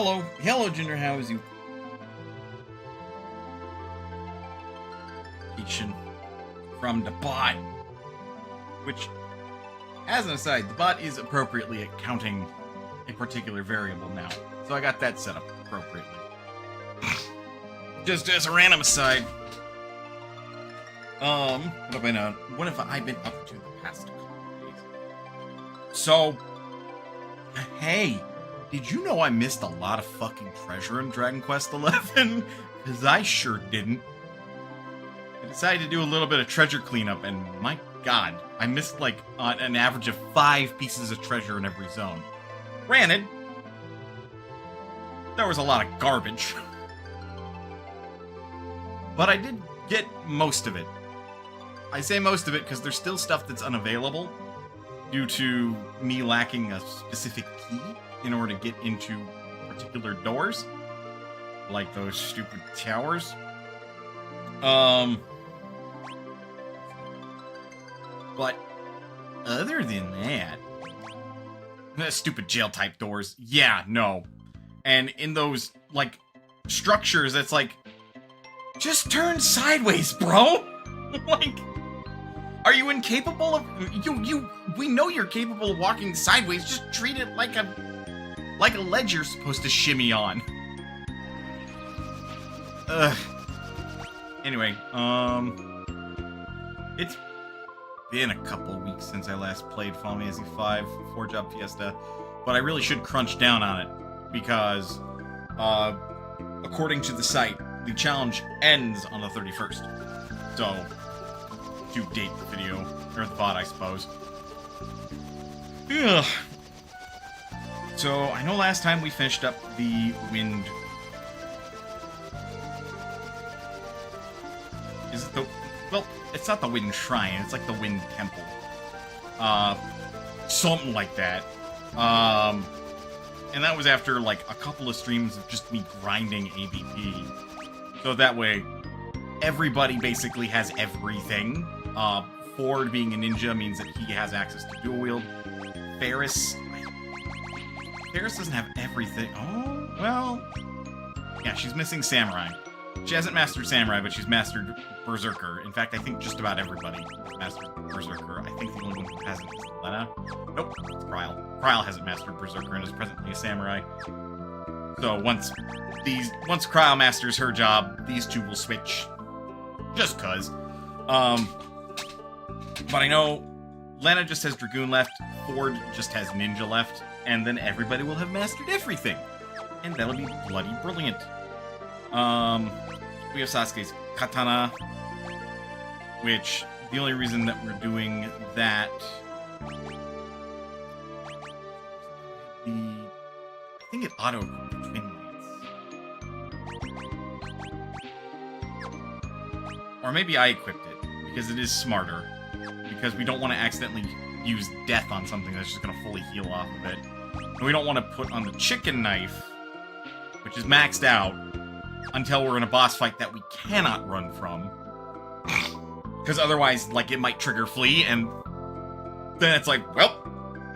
Hello, Ginger. How is you? From the bot, which, as an aside, the bot is appropriately at counting a particular variable now, so I got that set up appropriately. Just as a random aside, what have I been up to the past couple of days? So, hey, did you know I missed a lot of fucking treasure in Dragon Quest XI? Because I sure didn't. I decided to do a little bit of treasure cleanup, and my god, I missed like an average of 5 pieces of treasure in every zone. Granted, there was a lot of garbage. But I did get most of it. I say most of it because there's still stuff that's unavailable due to me lacking a specific key in order to get into particular doors. Like those stupid towers. But other than that, stupid jail-type doors, yeah, no. And in those, like, structures, it's like, just turn sideways, bro! Like, are you incapable of, we know you're capable of walking sideways, just treat it like a ledge you're supposed to shimmy on. Anyway, it's been a couple weeks since I last played Final Fantasy V Fjord Fiesta, but I really should crunch down on it, because, according to the site, the challenge ends on the 31st. So, due date the video, or the VOD, I suppose. Ugh. So, I know last time we finished up the wind... Is it the... Well, it's not the Wind Shrine, it's like the Wind Temple. Something like that. And that was after, like, a couple of streams of just me grinding ABP. So that way, everybody basically has everything. Ford being a ninja means that he has access to dual wield. Ferris doesn't have everything. Oh, well... Yeah, she's missing Samurai. She hasn't mastered Samurai, but she's mastered Berserker. In fact, I think just about everybody mastered Berserker. I think the only one who hasn't is Lena. Nope, it's Kryle. Kryle hasn't mastered Berserker and is presently a Samurai. So once Kryle masters her job, these two will switch. Just cuz. But I know Lena just has Dragoon left, Ford just has Ninja left, and then everybody will have mastered everything. And that'll be bloody brilliant. We have Sasuke's Katana, which, the only reason that we're doing that... I think it auto-equipped the Twin Blades. Or maybe I equipped it, because it is smarter. Because we don't want to accidentally use death on something that's just going to fully heal off of it. And we don't want to put on the chicken knife, which is maxed out, until we're in a boss fight that we cannot run from. Because otherwise, like, it might trigger flee, and then it's like, well,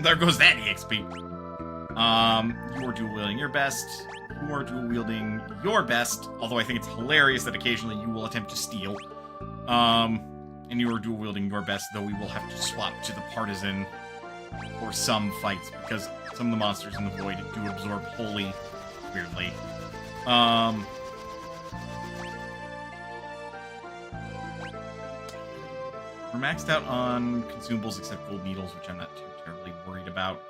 there goes that EXP. You are dual-wielding your best. You are dual-wielding your best, although I think it's hilarious that occasionally you will attempt to steal. And you are dual-wielding your best, though we will have to swap to the Partisan for some fights, because some of the monsters in the Void do absorb Holy, weirdly. We're maxed out on consumables except gold needles, which I'm not too terribly worried about.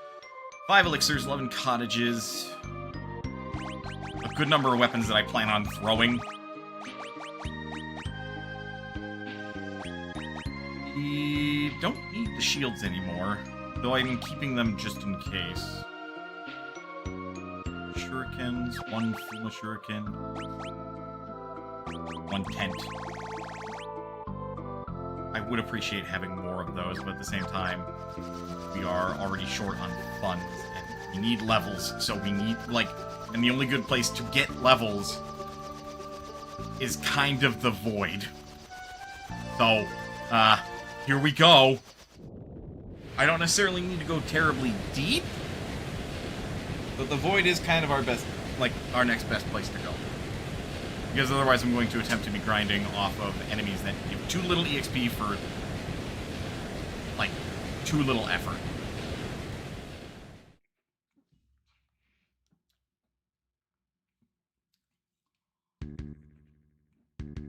5 elixirs, 11 cottages. A good number of weapons that I plan on throwing. We don't need the shields anymore, though I'm keeping them just in case. Shurikens, 1 Fuma Shuriken, 1 tent. I would appreciate having more of those, but at the same time, we are already short on funds, and we need levels, so we need, like, and the only good place to get levels is kind of the Void. So, here we go. I don't necessarily need to go terribly deep, but the Void is kind of our best bet. like, our next best place to go. Because otherwise I'm going to attempt to be grinding off of enemies that give too little EXP for, like, too little effort.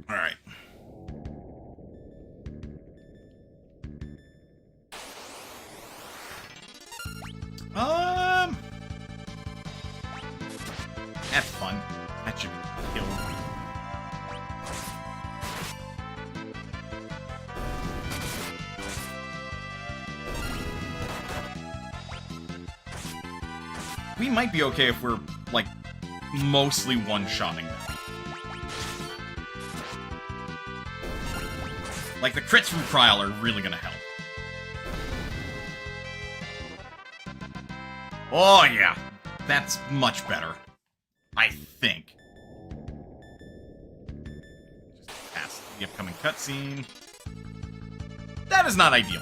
Alright. That's fun. That should be killed. We might be okay if we're, like, mostly one-shotting them. Like, the crits from Kryl are really gonna help. Oh, yeah. That's much better. I think. Just past the upcoming cutscene. That is not ideal.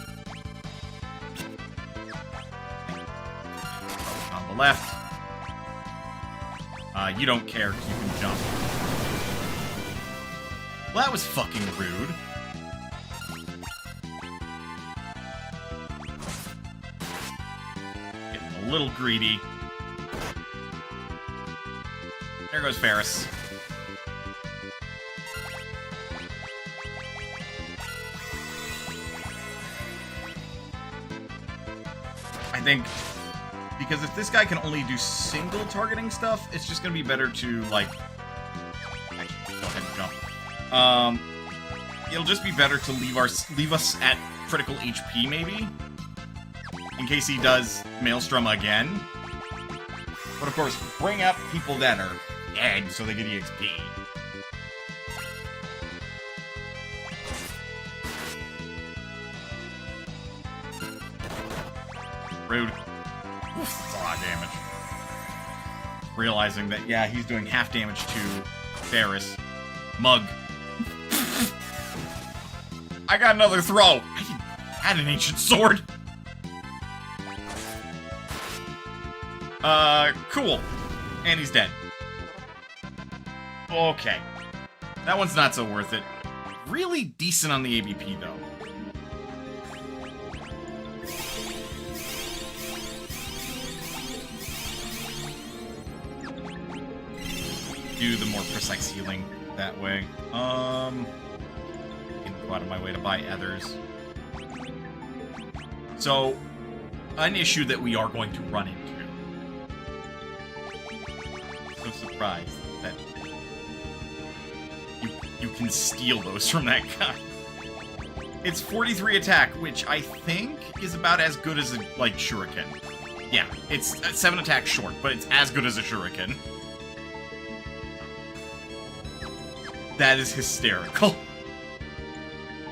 On the left. You don't care because you can jump. Well, that was fucking rude. Getting a little greedy. There goes Ferris. I think, because if this guy can only do single targeting stuff, it's just gonna be better to, like... Actually, go ahead and jump. It'll just be better to leave us at critical HP, maybe? In case he does Maelstrom again. But of course, bring up people that are dead so they get EXP. Rude. Oof, a lot of damage. Realizing that, yeah, he's doing half damage to Ferris. Mug. I got another throw! I had an ancient sword! Cool. And he's dead. Okay. That one's not so worth it. Really decent on the ABP, though. Do the more precise healing that way. Can go out of my way to buy others. So, an issue that we are going to run into. So surprised that you can steal those from that guy. It's 43 attack, which I think is about as good as a, like, shuriken. Yeah, it's 7 attack short, but it's as good as a shuriken. That is hysterical.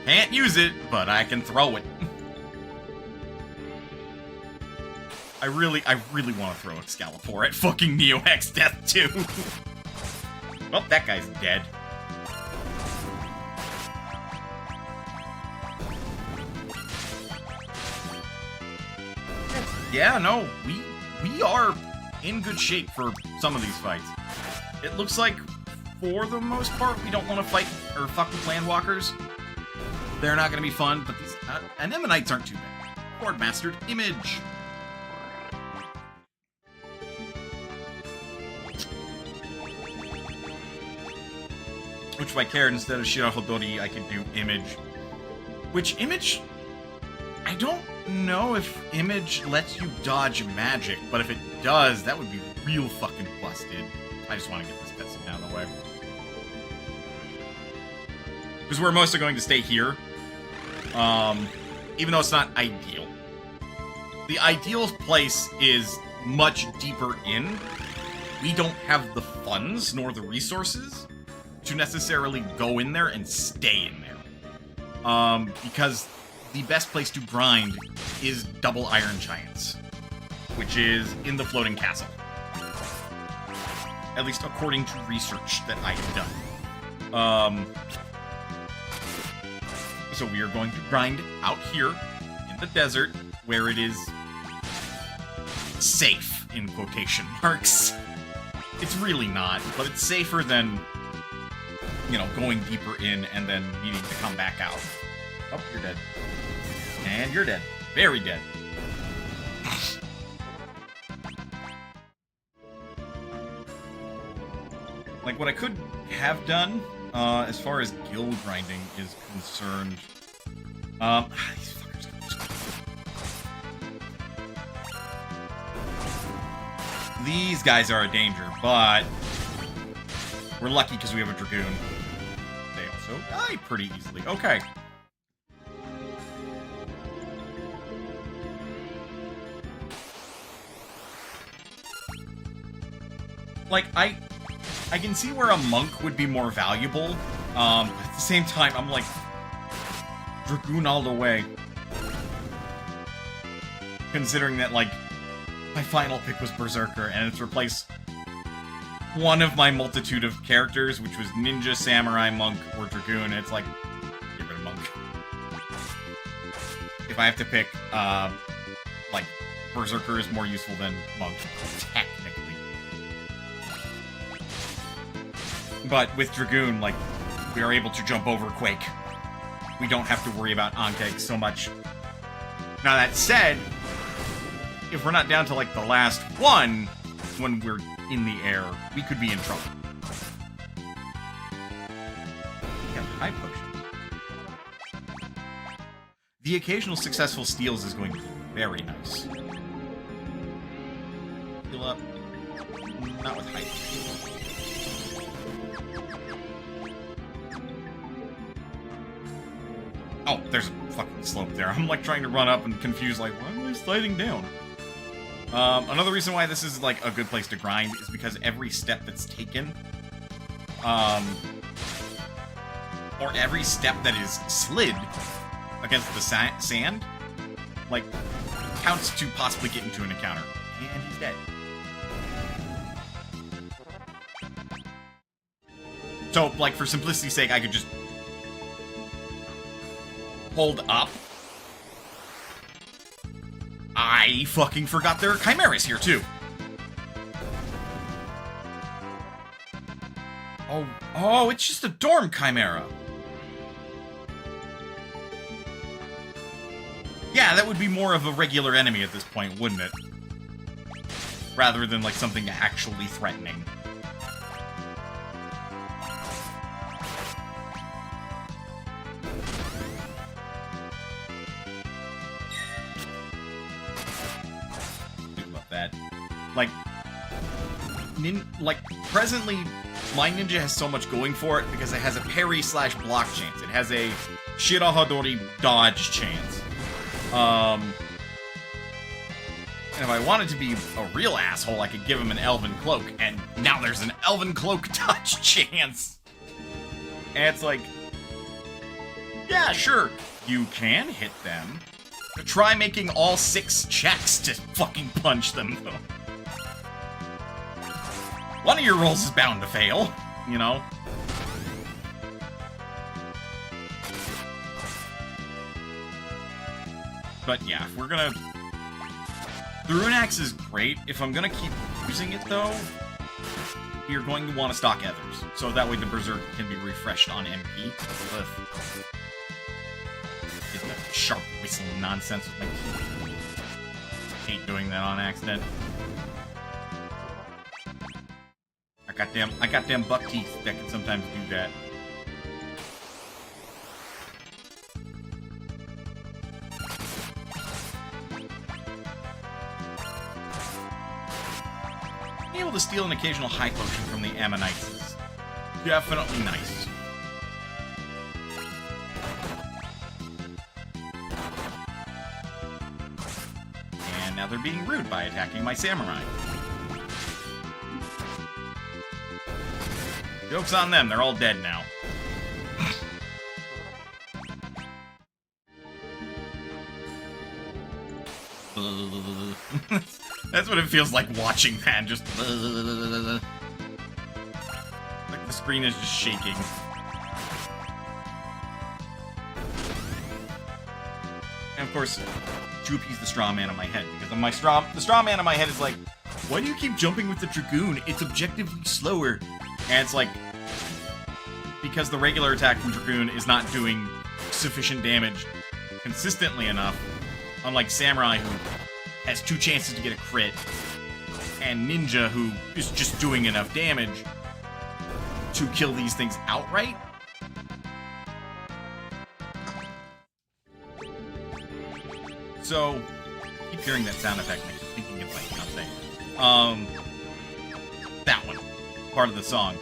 Can't use it, but I can throw it. I really want to throw Excalibur at fucking Neo Hex Death too. Well, that guy's dead. Yeah, no, we are in good shape for some of these fights. It looks like, for the most part, we don't want to fight or fuck with Landwalkers. They're not going to be fun, but these Anemonites aren't too bad. Horde Mastered Image. Which if I cared, instead of Shirahodori, I could do Image. Which Image... I don't know if Image lets you dodge magic, but if it does, that would be real fucking busted. I just want to get this cutscene out of the way. Because we're mostly going to stay here. Even though it's not ideal. The ideal place is much deeper in. We don't have the funds, nor the resources, to necessarily go in there and stay in there. Because the best place to grind is Double Iron Giants, which is in the floating castle. At least according to research that I have done. So we are going to grind out here in the desert, where it is safe, in quotation marks. It's really not, but it's safer than, you know, going deeper in and then needing to come back out. Oh, you're dead. And you're dead. Very dead. Like, what I could have done, as far as guild grinding is concerned, these fuckers. These guys are a danger, but we're lucky because we have a Dragoon. They also die pretty easily. Okay. Like, I can see where a monk would be more valuable, but at the same time, I'm like, Dragoon all the way. Considering that, like, my final pick was Berserker, and it's replaced one of my multitude of characters, which was Ninja, Samurai, Monk, or Dragoon. It's like, get rid of Monk. If I have to pick, like, Berserker is more useful than Monk, technically. But with Dragoon, like, we are able to jump over Quake. We don't have to worry about Ankeg so much. Now, that said, if we're not down to, like, the last one when we're in the air, we could be in trouble. We have high potions. The occasional successful steals is going to be very nice. Heal up. Not with high potions. Oh, there's a fucking slope there. I'm, like, trying to run up and confused, like, why am I sliding down? Another reason why this is, like, a good place to grind is because every step that's taken, or every step that is slid against the sand, like, counts to possibly get into an encounter. And he's dead. So, like, for simplicity's sake, I could just hold up. I fucking forgot there are chimeras here, too. Oh, it's just a dorm chimera. Yeah, that would be more of a regular enemy at this point, wouldn't it? Rather than, like, something actually threatening. Like, presently, my ninja has so much going for it because it has a parry/block chance. It has a Shirahadori dodge chance. And if I wanted to be a real asshole, I could give him an Elven Cloak, and now there's an Elven Cloak dodge chance! And it's like, yeah, sure, you can hit them. Try making all 6 checks to fucking punch them, though. One of your rolls is bound to fail, you know? But yeah, if we're gonna... The Rune Axe is great. If I'm gonna keep using it, though, you're going to want to stock Ethers. So that way the Berserk can be refreshed on MP. Ugh. Isn't that sharp whistling nonsense with my teeth? Hate doing that on accident. I got them buck teeth that can sometimes do that. Being able to steal an occasional high potion from the Ammonites is definitely nice. And now they're being rude by attacking my samurai. Joke's on them, they're all dead now. That's what it feels like watching that, just... Like the screen is just shaking. And of course, Droopy's the straw man in my head, because the straw man in my head is like, why do you keep jumping with the Dragoon? It's objectively slower. And it's like, because the regular attack from Dragoon is not doing sufficient damage consistently enough, unlike Samurai, who has 2 chances to get a crit, and Ninja, who is just doing enough damage to kill these things outright. So, I keep hearing that sound effect and I keep thinking it's like something. That one. Part of the song.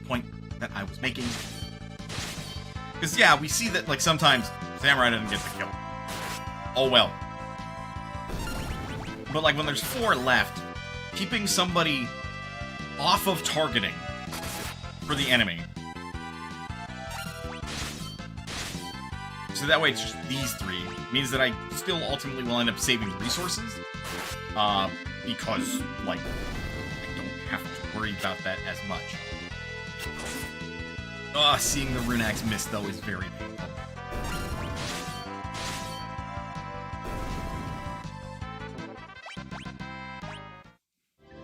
Point that I was making. Because, yeah, we see that, like, sometimes Samurai doesn't get the kill. Oh, well. But, like, when there's 4 left, keeping somebody off of targeting for the enemy. So that way it's just these 3. Means that I still ultimately will end up saving resources. Because, like, I don't have to worry about that as much. Seeing the Rune Axe miss, though, is very painful.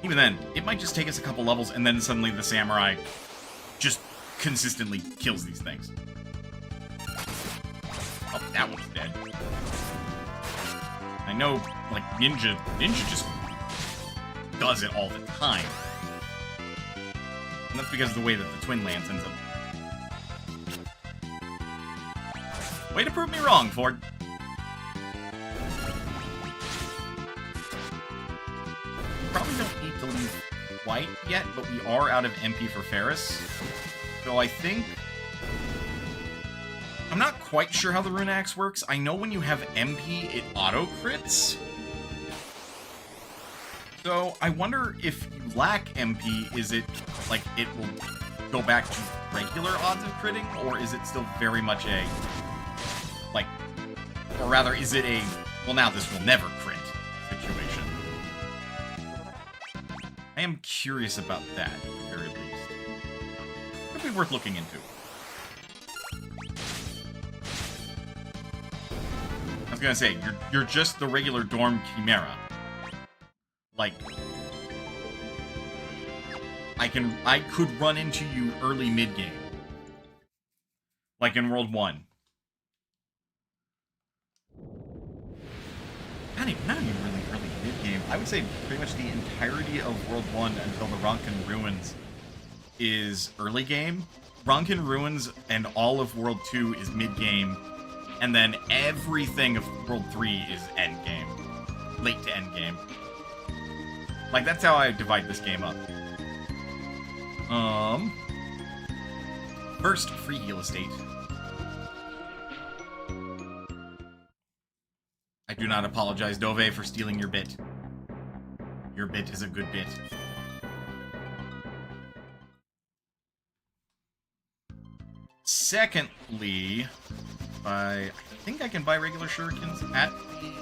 Even then, it might just take us a couple levels, and then suddenly the Samurai just consistently kills these things. Oh, that one's dead. I know, like, Ninja just does it all the time. And that's because of the way that the Twin Lance ends up. Way to prove me wrong, Ford. Probably don't need to leave White yet, but we are out of MP for Ferris. So I think... I'm not quite sure how the Rune Axe works. I know when you have MP, it auto-crits. So I wonder if you lack MP, is it, like, it will go back to regular odds of critting, or is it still very much a, like, or rather, is it a, well, now this will never crit situation? I am curious about that, at the very least. Could be worth looking into. I was gonna say, you're just the regular Dorm Chimera. Like, I could run into you early mid-game. Like in World 1. Not even really early mid-game. I would say pretty much the entirety of World 1 until the Ronkin Ruins is early game. Ronkin Ruins and all of World 2 is mid-game. And then everything of World 3 is end game. Late to end game. Like, that's how I divide this game up. First, free heal estate. I do not apologize, Dove, for stealing your bit. Your bit is a good bit. Secondly, I think I can buy regular shurikens at the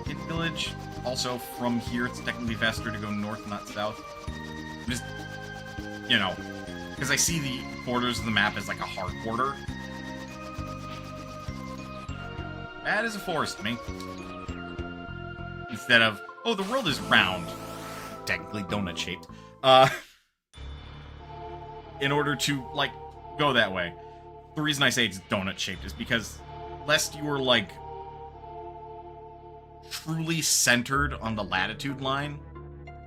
Hidden Village. Also, from here, it's technically faster to go north, not south. Just, you know, because I see the borders of the map as like a hard border. That is a forest to me. Instead of, oh, the world is round. Technically donut-shaped. In order to, like, go that way. The reason I say it's donut-shaped is because lest you were, like, truly centered on the latitude line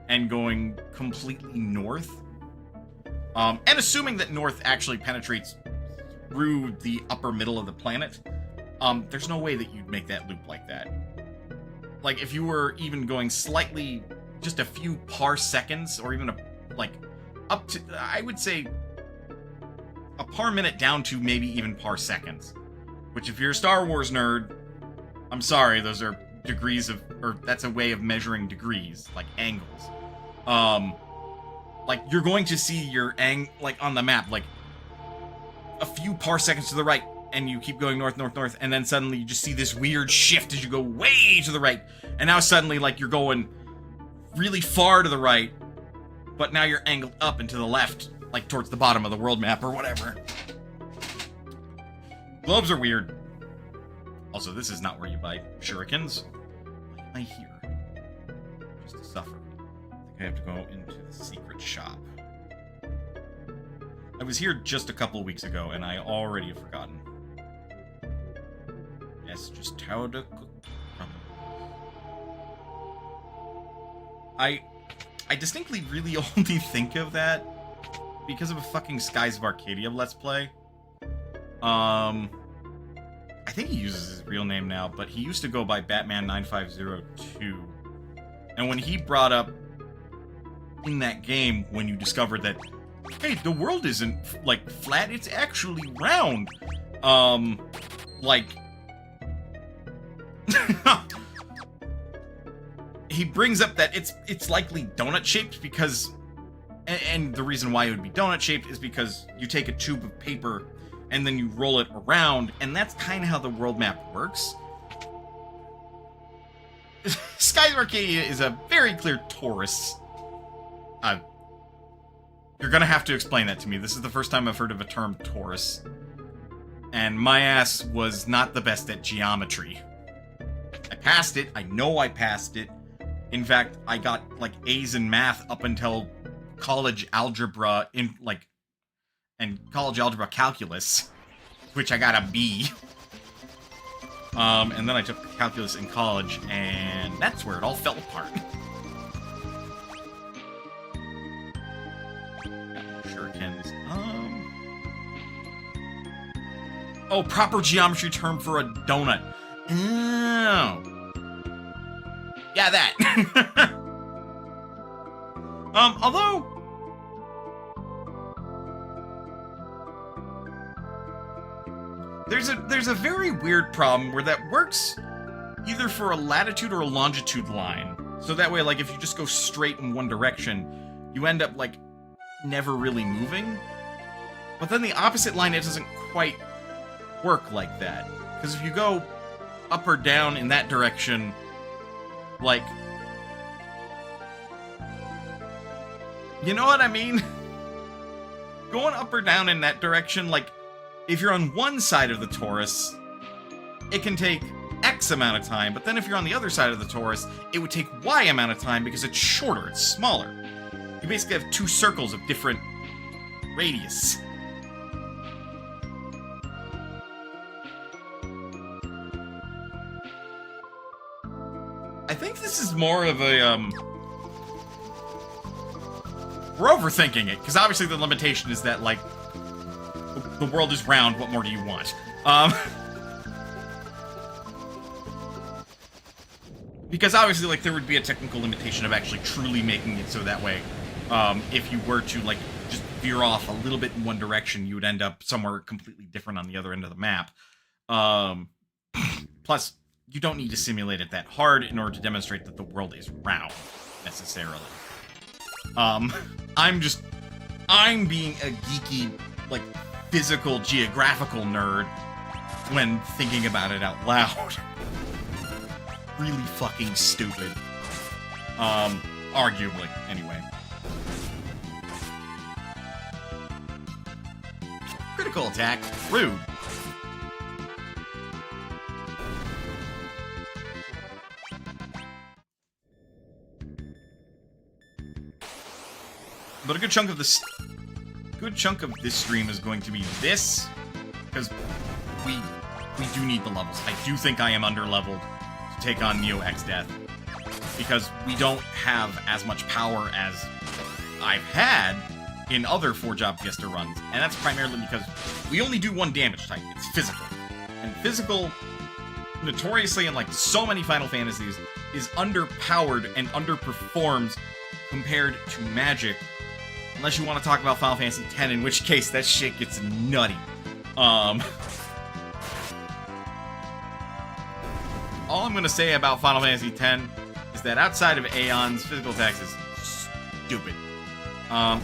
and going completely north, and assuming that north actually penetrates through the upper middle of the planet, there's no way that you'd make that loop like that. Like, if you were even going slightly, just a few parseconds, or even up to, I would say, a par minute down to maybe even parseconds. Which, if you're a Star Wars nerd, I'm sorry, those are degrees of, or that's a way of measuring degrees, like angles. Like, you're going to see your like, on the map, like, a few parseconds to the right, and you keep going north, north, north, and then suddenly you just see this weird shift as you go way to the right, and now suddenly, like, you're going really far to the right, but now you're angled up and to the left, like, towards the bottom of the world map or whatever. Globes are weird. Also, this is not where you buy shurikens. Why am I here? Just to suffer. I think I have to go into the secret shop. I was here just a couple weeks ago, and I already have forgotten. Yes, just how to cook. I distinctly really only think of that because of a fucking Skies of Arcadia Let's Play. I think he uses his real name now, but he used to go by Batman9502. And when he brought up in that game, when you discovered that, hey, the world isn't, like, flat, it's actually round. Like... he brings up that it's likely donut-shaped because... And the reason why it would be donut-shaped is because you take a tube of paper and then you roll it around, and that's kind of how the world map works. Skies of Arcadia is a very clear torus. You're gonna have to explain that to me. This is the first time I've heard of a term torus. And my ass was not the best at geometry. I passed it. I know I passed it. In fact, I got, like, A's in math up until college algebra and college algebra calculus, which I got a B. And then I took calculus in college, and that's where it all fell apart. Shurikens. Oh, proper geometry term for a donut. Oh. Yeah, that. Although... There's a very weird problem where that works either for a latitude or a longitude line. So that way, like, if you just go straight in one direction, you end up, like, never really moving. But then the opposite line, it doesn't quite work like that. Because if you go up or down in that direction, like... You know what I mean? Going up or down in that direction, like, if you're on one side of the torus, it can take X amount of time, but then if you're on the other side of the torus, it would take Y amount of time because it's shorter, it's smaller. You basically have two circles of different radius. I think this is more of a, we're overthinking it, because obviously the limitation is that, like, the world is round, what more do you want? Because obviously, like, there would be a technical limitation of actually truly making it so that way. If you were to, like, just veer off a little bit in one direction, you would end up somewhere completely different on the other end of the map. Plus, you don't need to simulate it that hard in order to demonstrate that the world is round, necessarily. I'm being a geeky, like, physical, geographical nerd when thinking about it out loud. Really fucking stupid. Arguably, anyway. Critical attack. Rude. But a good chunk of this stream is going to be this, because we do need the levels. I do think I am under-leveled to take on Neo X Death, because we don't have as much power as I've had in other Fjord Fiesta runs, and that's primarily because we only do one damage type. It's physical. And physical, notoriously in, like, so many Final Fantasies, is underpowered and underperforms compared to magic. Unless you want to talk about Final Fantasy X, in which case that shit gets nutty. All I'm gonna say about Final Fantasy X is that outside of Aeon's physical attacks is stupid.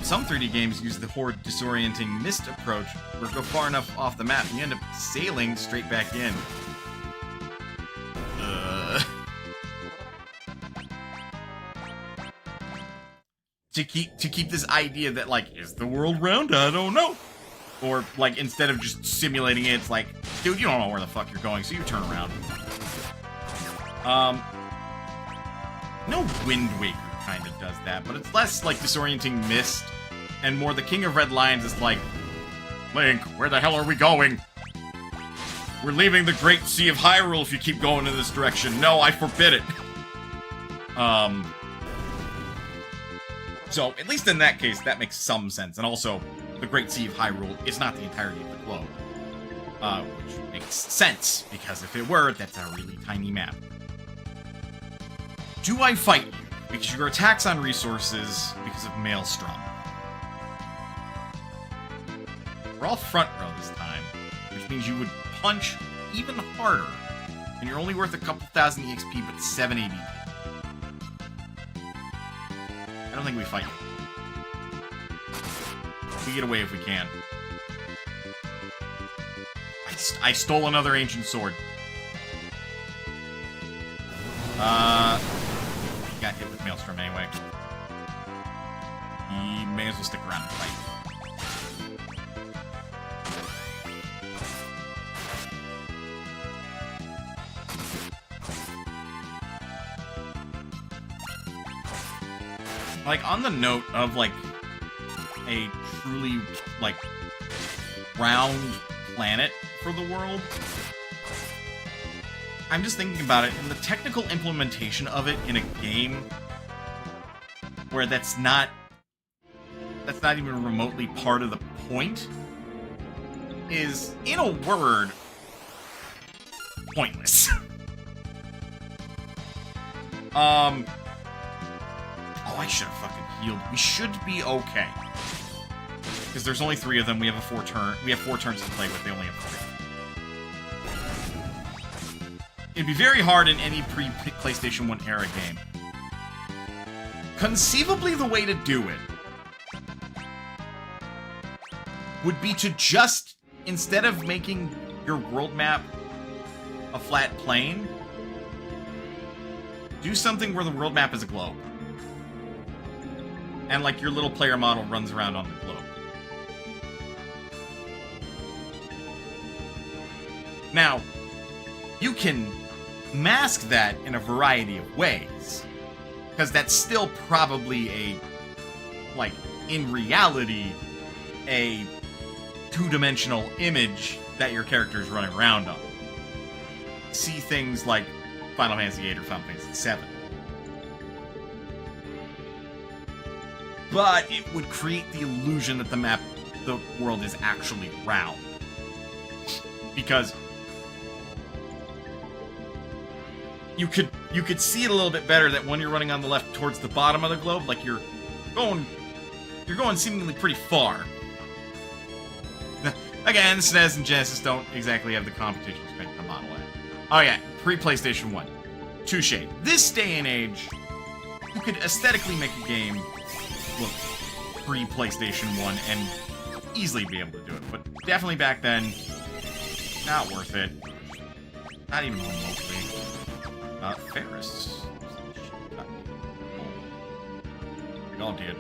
Some 3D games use the horde disorienting mist approach, where go far enough off the map and you end up sailing straight back in. To keep this idea that, like, is the world round? I don't know. Or, like, instead of just simulating it, it's like, dude, you don't know where the fuck you're going, so you turn around. No Wind Waker kind of does that, but it's less, like, disorienting mist, and more the King of Red Lions is like, Link, where the hell are we going? We're leaving the Great Sea of Hyrule if you keep going in this direction. No, I forbid it. So, at least in that case, that makes some sense. And also, the Great Sea of Hyrule is not the entirety of the globe. Which makes sense, because if it were, that's a really tiny map. Do I fight you? Because your attacks on resources because of Maelstrom. We're all front row this time, which means you would punch even harder, and you're only worth a couple thousand EXP, but 7 ABP. I don't think we fight you. We get away if we can. I stole another ancient sword. He got hit with Maelstrom anyway. He may as well stick around and fight. Like, on the note of, like, a truly, like, round planet for the world, I'm just thinking about it, and the technical implementation of it in a game where that's not even remotely part of the point is, in a word, pointless. Oh, I should have fucking healed. We should be okay. Because there's only 3 of them. We have 4 turns to play with. They only have 3. It'd be very hard in any pre-PlayStation 1 era game. Conceivably, the way to do it would be to just, instead of making your world map a flat plane, do something where the world map is a globe. And, like, your little player model runs around on the globe. Now, you can mask that in a variety of ways. Because that's still probably a, like, in reality, a 2-dimensional image that your character is running around on. See things like Final Fantasy VIII or Final Fantasy VII. But it would create the illusion that the world is actually round. Because you could see it a little bit better that when you're running on the left towards the bottom of the globe, like you're going seemingly pretty far. Again, SNES and Genesis don't exactly have the computational strength to model it. Oh yeah, pre-PlayStation 1. Touche. This day and age, you could aesthetically make a game look pre-PlayStation 1 and easily be able to do it. But definitely back then, not worth it. Not even remotely. Ferris. We all did.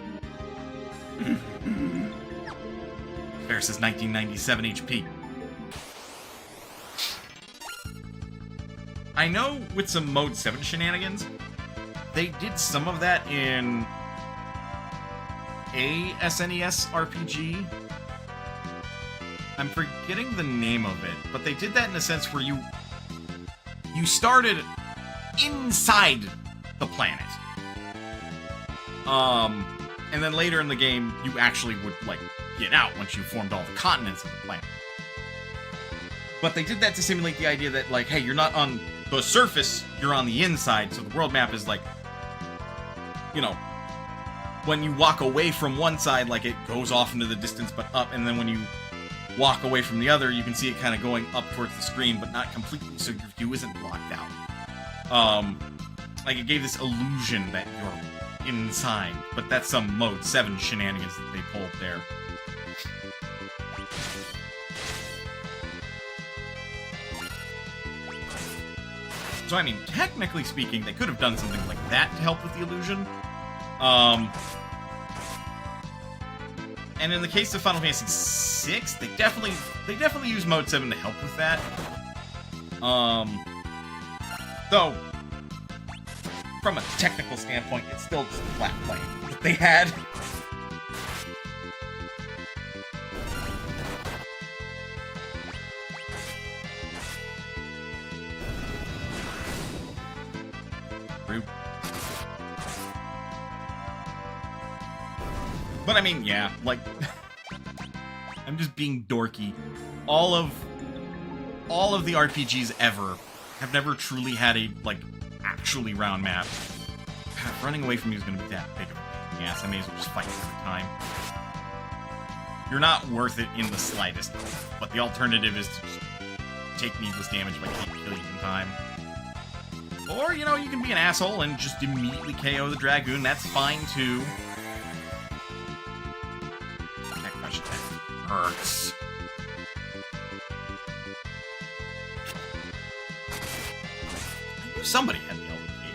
Ferris is 1997 HP. I know with some Mode 7 shenanigans, they did some of that in a SNES RPG. I'm forgetting the name of it, but they did that in a sense where you started inside the planet. And then later in the game, you actually would, like, get out once you formed all the continents of the planet. But they did that to simulate the idea that, like, hey, you're not on the surface, you're on the inside, so the world map is, like, you know, when you walk away from one side, like, it goes off into the distance but up, and then when you walk away from the other, you can see it kind of going up towards the screen, but not completely, so your view isn't blocked out. Like, it gave this illusion that you're inside, but that's some Mode 7 shenanigans that they pulled there. So, I mean, technically speaking, they could have done something like that to help with the illusion. And in the case of Final Fantasy VI, they definitely use Mode 7 to help with that. Though, from a technical standpoint, it's still just a flat plane that they had. Rude. But I mean, yeah, like, I'm just being dorky. All of the RPGs ever have never truly had a, like, actually round map. God, running away from you is going to be that big of a pain in the ass. I may as well just fight every time. You're not worth it in the slightest, but the alternative is to just take needless damage if I can't kill you in time. Or, you know, you can be an asshole and just immediately KO the Dragoon. That's fine, too. That crush attack hurts. I knew somebody had the Elden Key.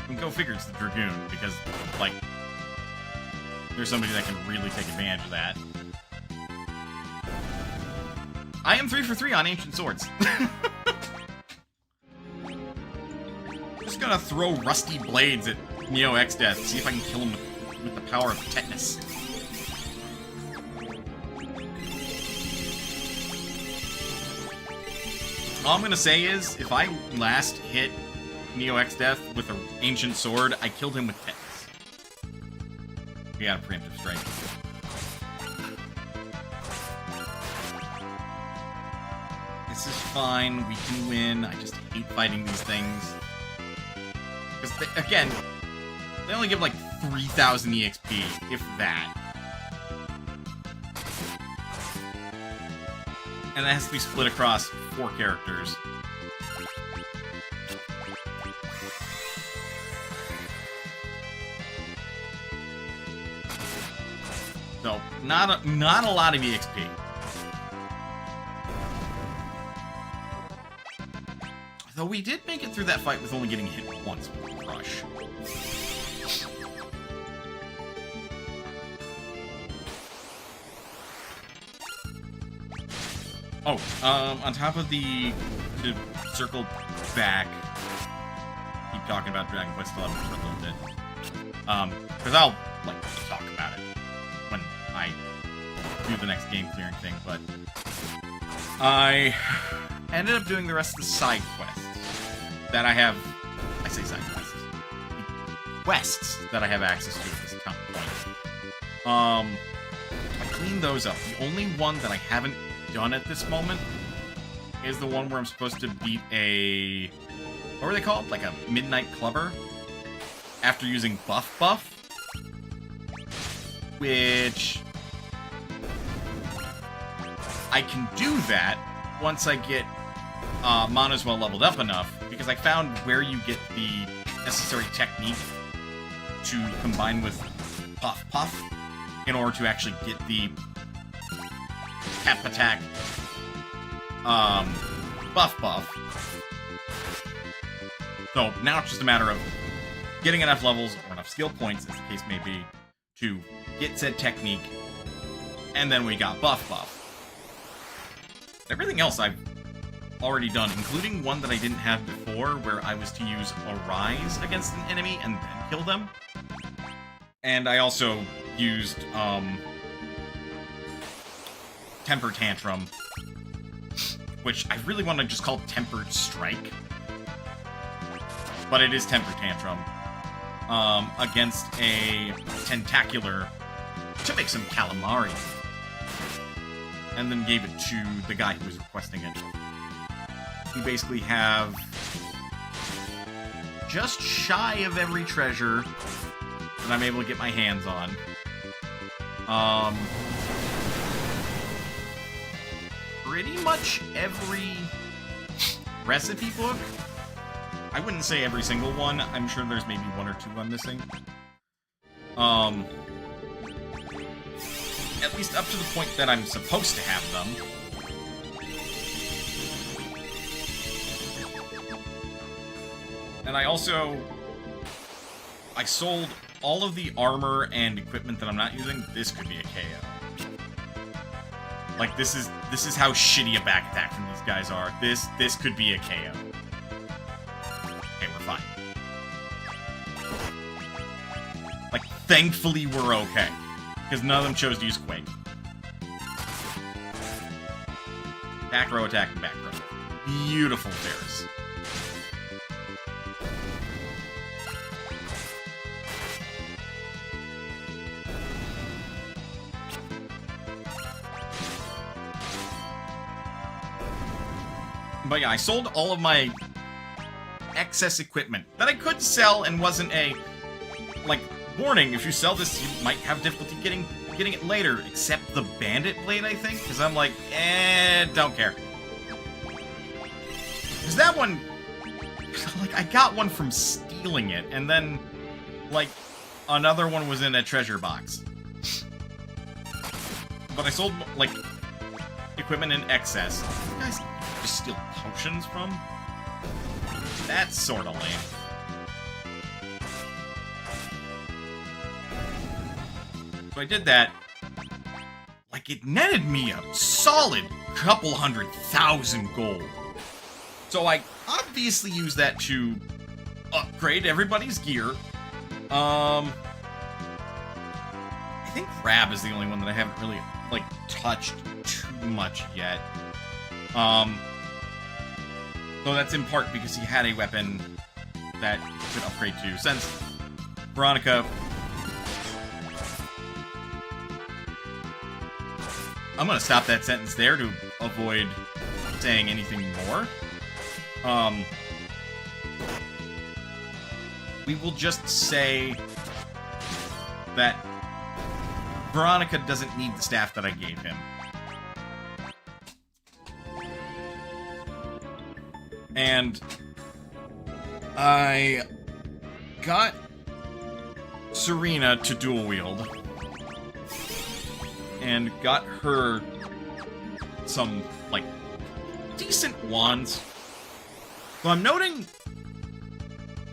And go figure it's the Dragoon, because, like, there's somebody that can really take advantage of that. I am 3 for 3 on Ancient Swords. Just gonna throw rusty blades at Neo X-Death, see if I can kill him with the power of tetanus. All I'm gonna say is, if I last hit Neo X-Death with an Ancient Sword, I killed him with tetanus. We got a preemptive strike. This is fine, we can win. I just hate fighting these things. Because, again, they only give like 3,000 EXP, if that. And that has to be split across 4 characters. So, not a lot of EXP. Though we did make it through that fight with only getting hit once with a crush. Oh, on top of to circle back, keep talking about Dragon Quest XI for a little bit. Because I'll, like, talk about it when I do the next game clearing thing, but I ended up doing the rest of the side quests that I have. I say side quests. Quests that I have access to at this point. I cleaned those up. The only one that I haven't done at this moment is the one where I'm supposed to beat a... what were they called? Like a Midnight Clubber? After using Buff. Which... I can do that once I get Monoswell leveled up enough, because I found where you get the necessary technique to combine with Puff in order to actually get the Pep Attack Buff. So now it's just a matter of getting enough levels or enough skill points, as the case may be, to get said technique, and then we got Buff. Everything else I've already done, including one that I didn't have before, where I was to use Arise against an enemy and then kill them. And I also used, Temper Tantrum, which I really want to just call Tempered Strike. But it is Temper Tantrum, against a Tentacular to make some calamari. And then gave it to the guy who was requesting it. We basically have just shy of every treasure that I'm able to get my hands on. Pretty much every recipe book. I wouldn't say every single one. I'm sure there's maybe 1 or 2 I'm missing. At least up to the point that I'm supposed to have them. And I sold all of the armor and equipment that I'm not using. This could be a KO. Like, this is how shitty a back attack from these guys are. This could be a KO. Okay, we're fine. Like, thankfully we're okay. Because none of them chose to use Quake. Back row attack and back row. Beautiful pairs. But yeah, I sold all of my excess equipment that I could sell and wasn't a, like, warning, if you sell this, you might have difficulty getting it later, except the Bandit Blade, I think, because I'm like, don't care. Because that one, like, I got one from stealing it, and then, like, another one was in a treasure box. But I sold, like, equipment in excess. You guys just steal potions from? That's sort of lame. So I did that. Like, it netted me a solid couple 100,000 gold. So I obviously used that to upgrade everybody's gear. I think Crab is the only one that I haven't really, like, touched too much yet. So that's in part because he had a weapon that he could upgrade to. Since Veronica... I'm gonna stop that sentence there to avoid saying anything more. We will just say that Veronica doesn't need the staff that I gave him. And I got Serena to dual wield and got her some, like, decent wands. So I'm noting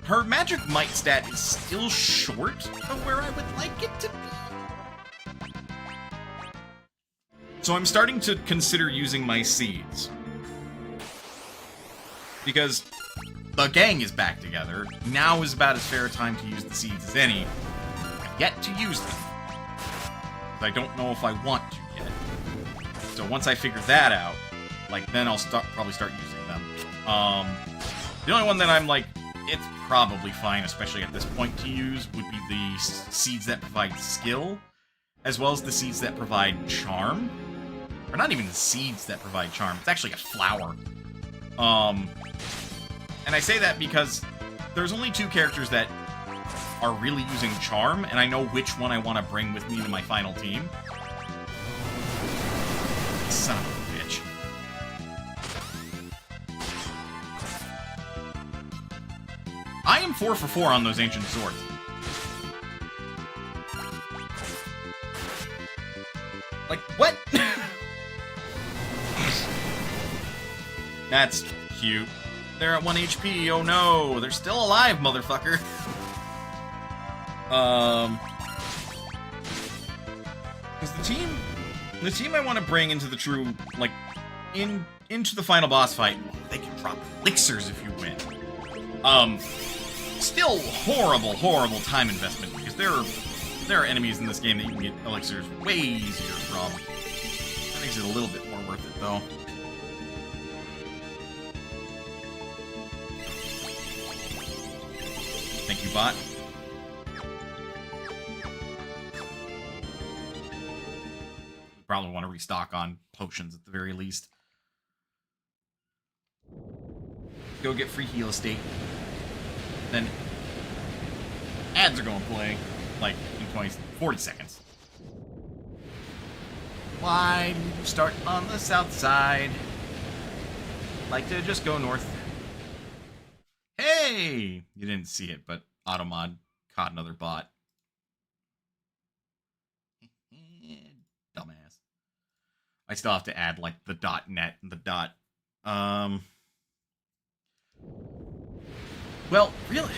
her magic might stat is still short of where I would like it to be. So I'm starting to consider using my seeds. Because the gang is back together. Now is about as fair a time to use the seeds as any. I've yet to use them. I don't know if I want to yet. So once I figure that out, like, then I'll probably start using them. The only one that I'm like, it's probably fine, especially at this point to use, would be the seeds that provide skill, as well as the seeds that provide charm. Or not even the seeds that provide charm, it's actually a flower. And I say that because there's only 2 characters that are really using charm, and I know which one I want to bring with me to my final team. Son of a bitch. I am 4 for 4 on those ancient swords. Like, what? That's cute. They're at 1 HP, oh no! They're still alive, motherfucker! Because the team I want to bring into the true, like, into the final boss fight, they can drop elixirs if you win. Still horrible, horrible time investment, because there are enemies in this game that you can get elixirs way easier from. That makes it a little bit more worth it, though. Thank you, bot. Probably want to restock on potions at the very least. Go get free heal estate. Then ads are going to play like in 40 seconds. Why do you start on the south side? Like to just go north. Hey! You didn't see it, but Automod caught another bot. Dumbass. I still have to add, like, the .net and the dot. Well, really,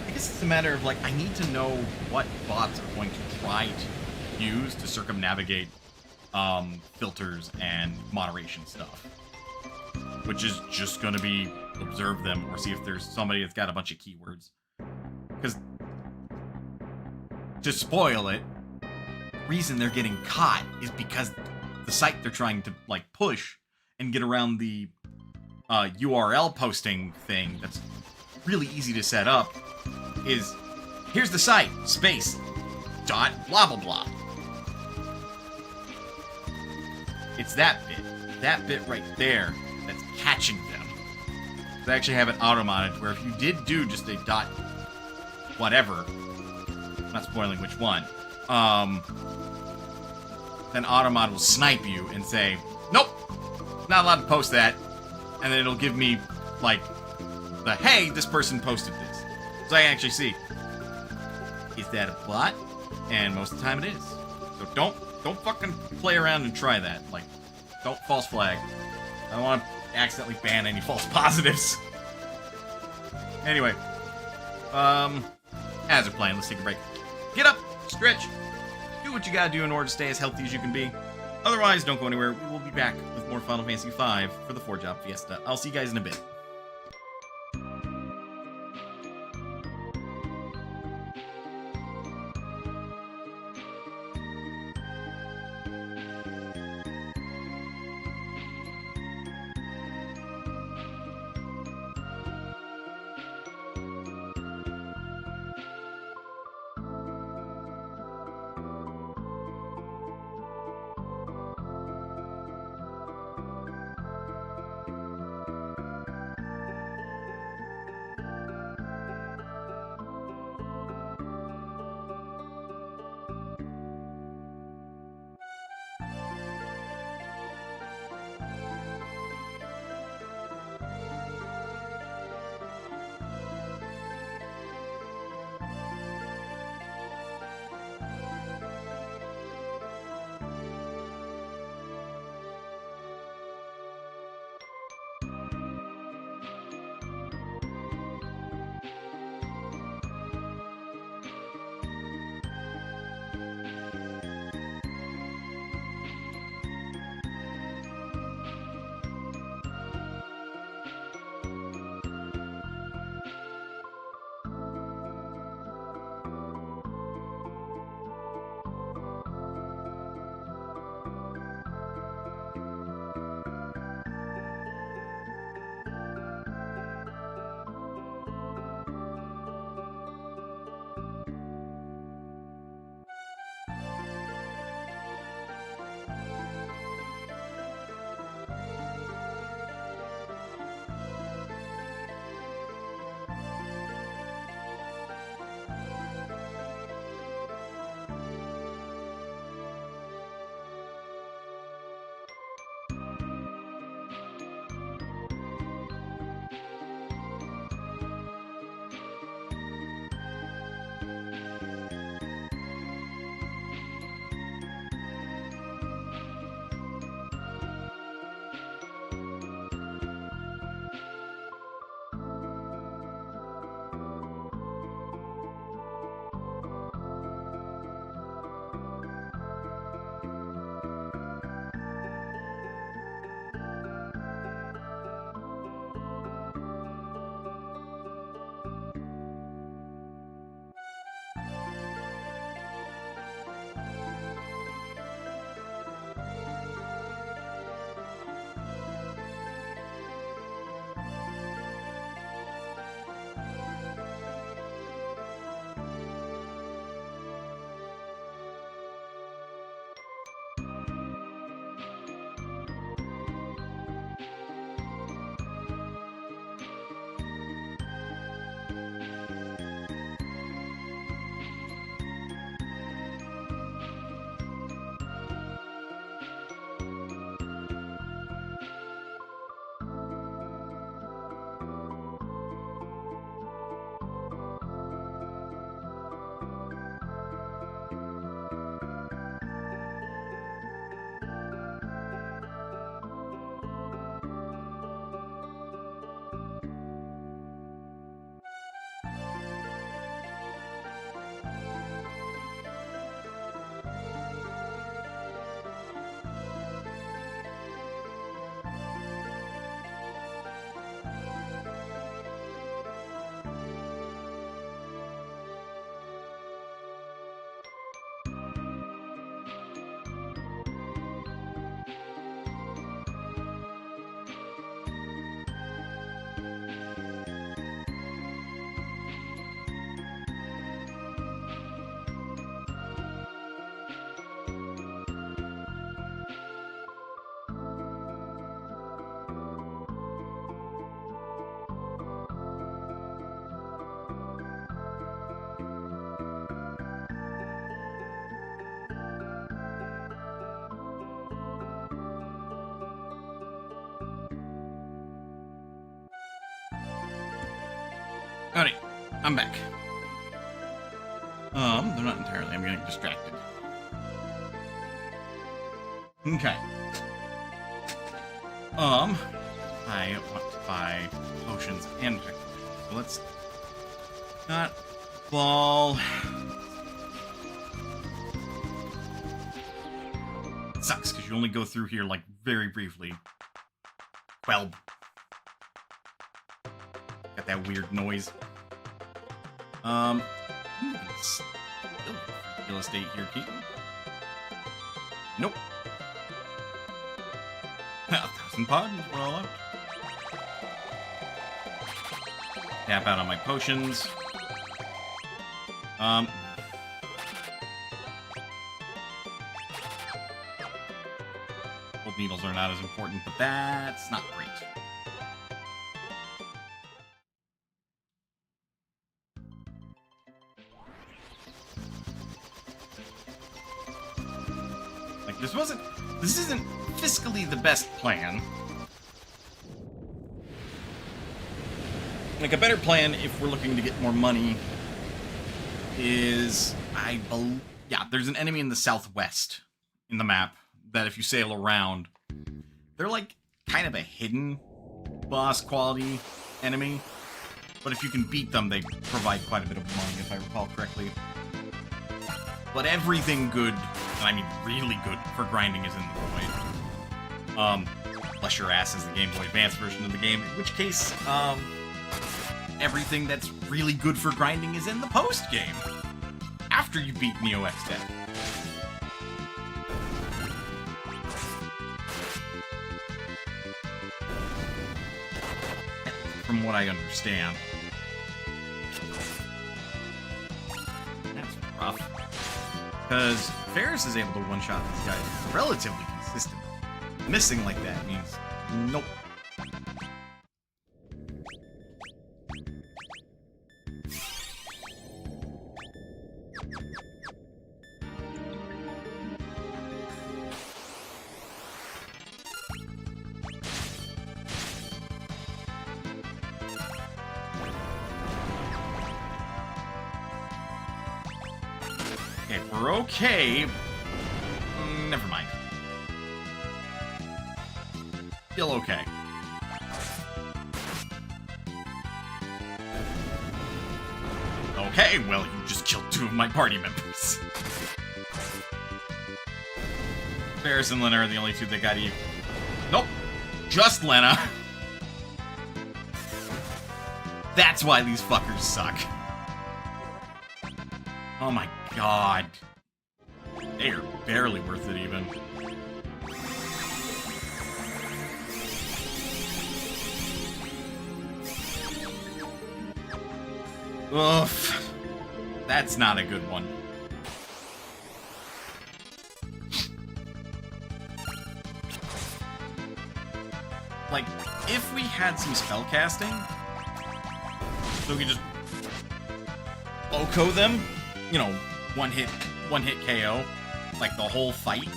I guess it's a matter of, like, I need to know what bots are going to try to use to circumnavigate filters and moderation stuff. Which is just going to be observe them or see if there's somebody that's got a bunch of keywords. Because, to spoil it, the reason they're getting caught is because the site they're trying to, like, push and get around the URL posting thing that's really easy to set up is, here's the site, space, dot, blah, blah, blah. It's that bit right there that's catching them. They actually have it automated where if you did do just a dot whatever, not spoiling which one, then Automod will snipe you and say, nope, not allowed to post that. And then it'll give me, like, the, hey, this person posted this. So I can actually see, is that a bot? And most of the time it is. So don't fucking play around and try that. Like, don't false flag. I don't want to accidentally ban any false positives. Anyway, as a plan, let's take a break. Get up, stretch, do what you gotta do in order to stay as healthy as you can be. Otherwise, don't go anywhere. We will be back with more Final Fantasy V for the Fjord Fiesta. I'll see you guys in a bit. Alright, I'm back. They're not entirely. I'm getting distracted. Okay. I want to buy potions and so let's not ball. It sucks because you only go through here like very briefly. Well, got that weird noise. Real estate here, Keaton. Nope. 1,000 pods, we're all out. Tap out on my potions. Gold needles are not as important, but that's not great. Like, this isn't fiscally the best plan. Like, a better plan, if we're looking to get more money, is, yeah, there's an enemy in the southwest in the map that if you sail around, they're like kind of a hidden boss quality enemy, but if you can beat them, they provide quite a bit of money, if I recall correctly. But everything good, and I mean really good, for grinding is in the void. Bless your ass is the Game Boy Advance version of the game, in which case, everything that's really good for grinding is in the post-game, after you beat Neo X Dead. From what I understand. That's rough. Because Ferris is able to one-shot these guys relatively consistently. Missing like that means nope. Okay, we're okay. Never mind. Still okay. Okay, well, you just killed 2 of my party members. Ferris and Lena are the only 2 that got you. Nope. Just Lena. That's why these fuckers suck. Oh my god. They are barely worth it, even. Oof. That's not a good one. Like, if we had some spell casting, so we could just OHKO them, you know, one hit KO, like the whole fight,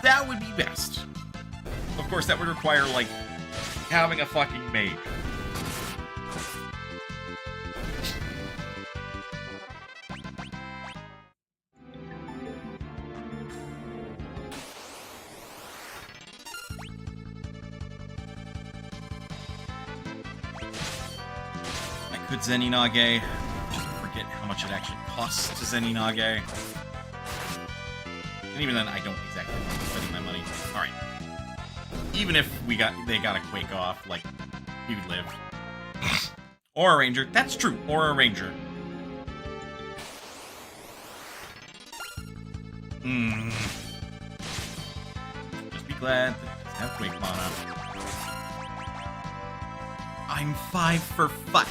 that would be best. Of course, that would require, like, having a fucking mage. I could Zeninage. Just forget how much it actually costs to Zeninage. And even then, I don't exactly want to be spending my money. Alright. Even if they got a Quake off, like, we would live. Or a Ranger. That's true. Or a Ranger. Just be glad that it doesn't have Quake mana. I'm 5 for 5.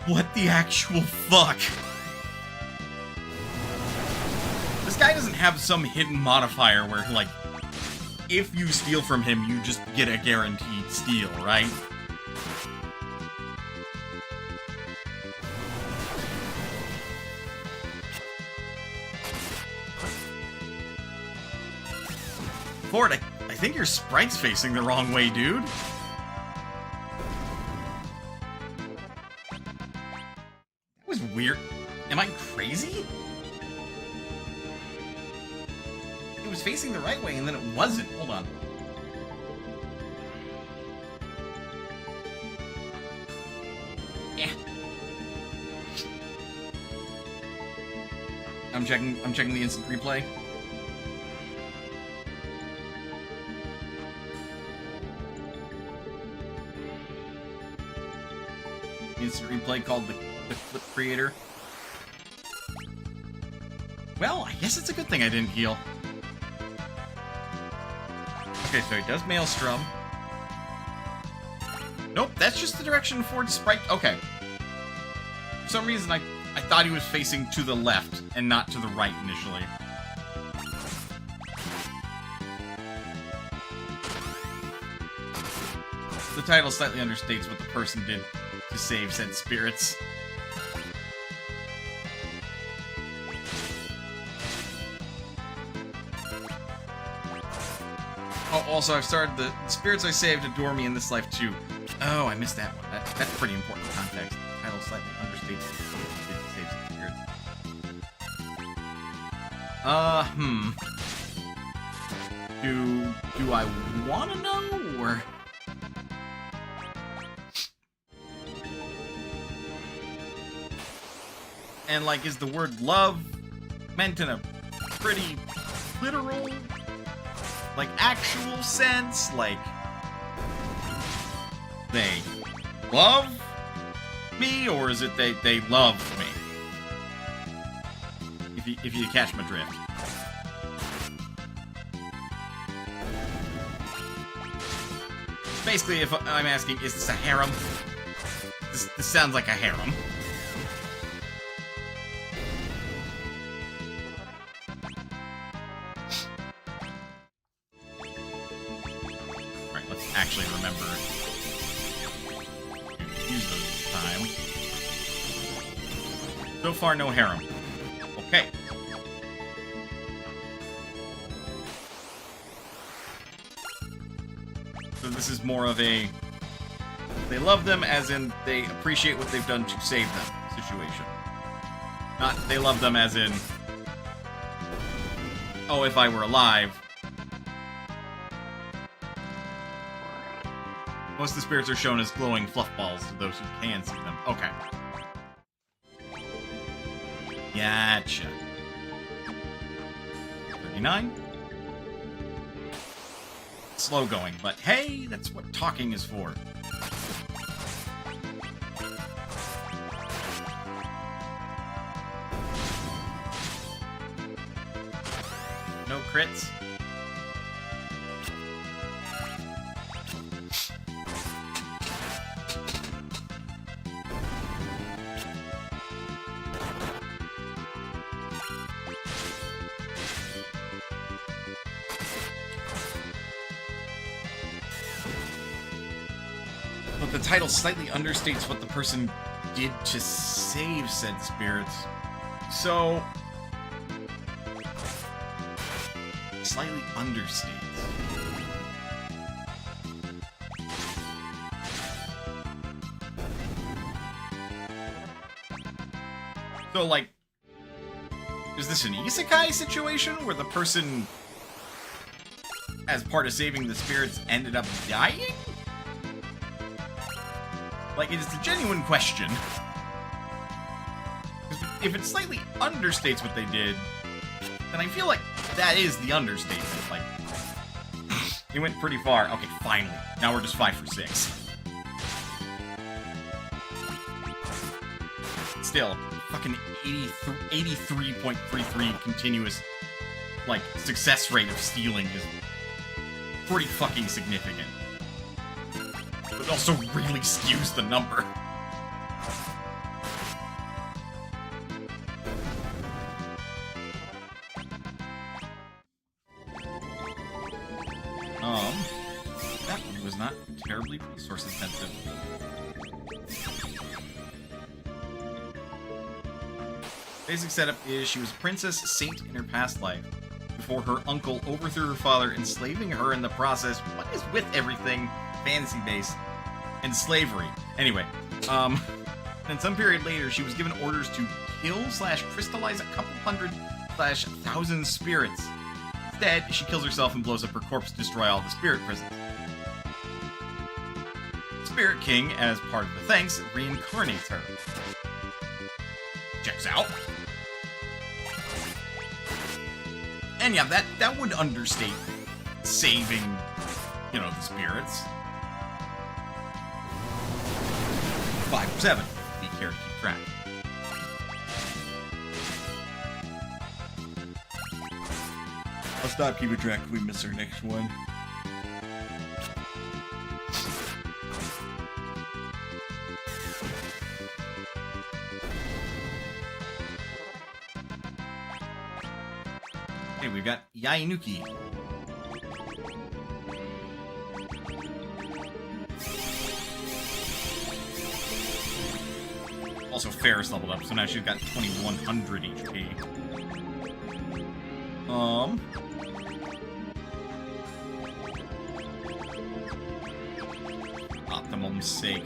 What the actual fuck? This guy doesn't have some hidden modifier where, like, if you steal from him, you just get a guaranteed steal, right? Ford, I think your sprite's facing the wrong way, dude. That was weird. Am I crazy? It was facing the right way, and then it wasn't. Hold on. Yeah. I'm checking the instant replay. Instant replay called the Clip Creator. Well, I guess it's a good thing I didn't heal. Okay, so he does Maelstrom. Nope, that's just the direction Ford's sprite. Okay. For some reason, I thought he was facing to the left and not to the right initially. The title slightly understates what the person did to save said spirits. Oh, also, I've started the spirits I saved adore me in this life too. Oh, I missed that one. That's pretty important context. The title slightly understates what the person did to save spirits. Do I want to know, or... And, like, is the word love meant in a pretty literal, like, actual sense? Like, they love me, or is it they love me? If you catch my drift. Basically, if I'm asking, is this a harem? This sounds like a harem. Actually remember to use those this time. So far, no harem. Okay. So this is more of a they love them as in they appreciate what they've done to save them situation. Not they love them as in, oh, if I were alive. Most of the spirits are shown as glowing fluff balls to those who can see them. Okay. Gotcha. 39. Slow going, but hey, that's what talking is for. No crits. But the title slightly understates what the person did to save said spirits. So... slightly understates. So, like... is this an isekai situation where the person, as part of saving the spirits, ended up dying? Like, it's a genuine question. If it slightly understates what they did, then I feel like that is the understatement. Like, it went pretty far. Okay, finally. Now we're just 5 for 6. Still, fucking 83.33 continuous, like, success rate of stealing is pretty fucking significant. but also really skews the number. That one was not terribly resource intensive. Basic setup is she was a princess saint in her past life, before her uncle overthrew her father, enslaving her in the process. What is with everything fantasy-based and slavery? Anyway, then some period later, she was given orders to kill/crystallize a couple hundred / thousand spirits. Instead, she kills herself and blows up her corpse to destroy all the spirit prisons. Spirit King, as part of the thanks, reincarnates her. Checks out. And yeah, that would understate saving, you know, the spirits. 5 or 7. Be care to keep track. I'll stop keeping track if we miss our next one. Okay, we've got Yainuki. Also, Ferris leveled up, so now she's got 2100 HP. Optimum's sake.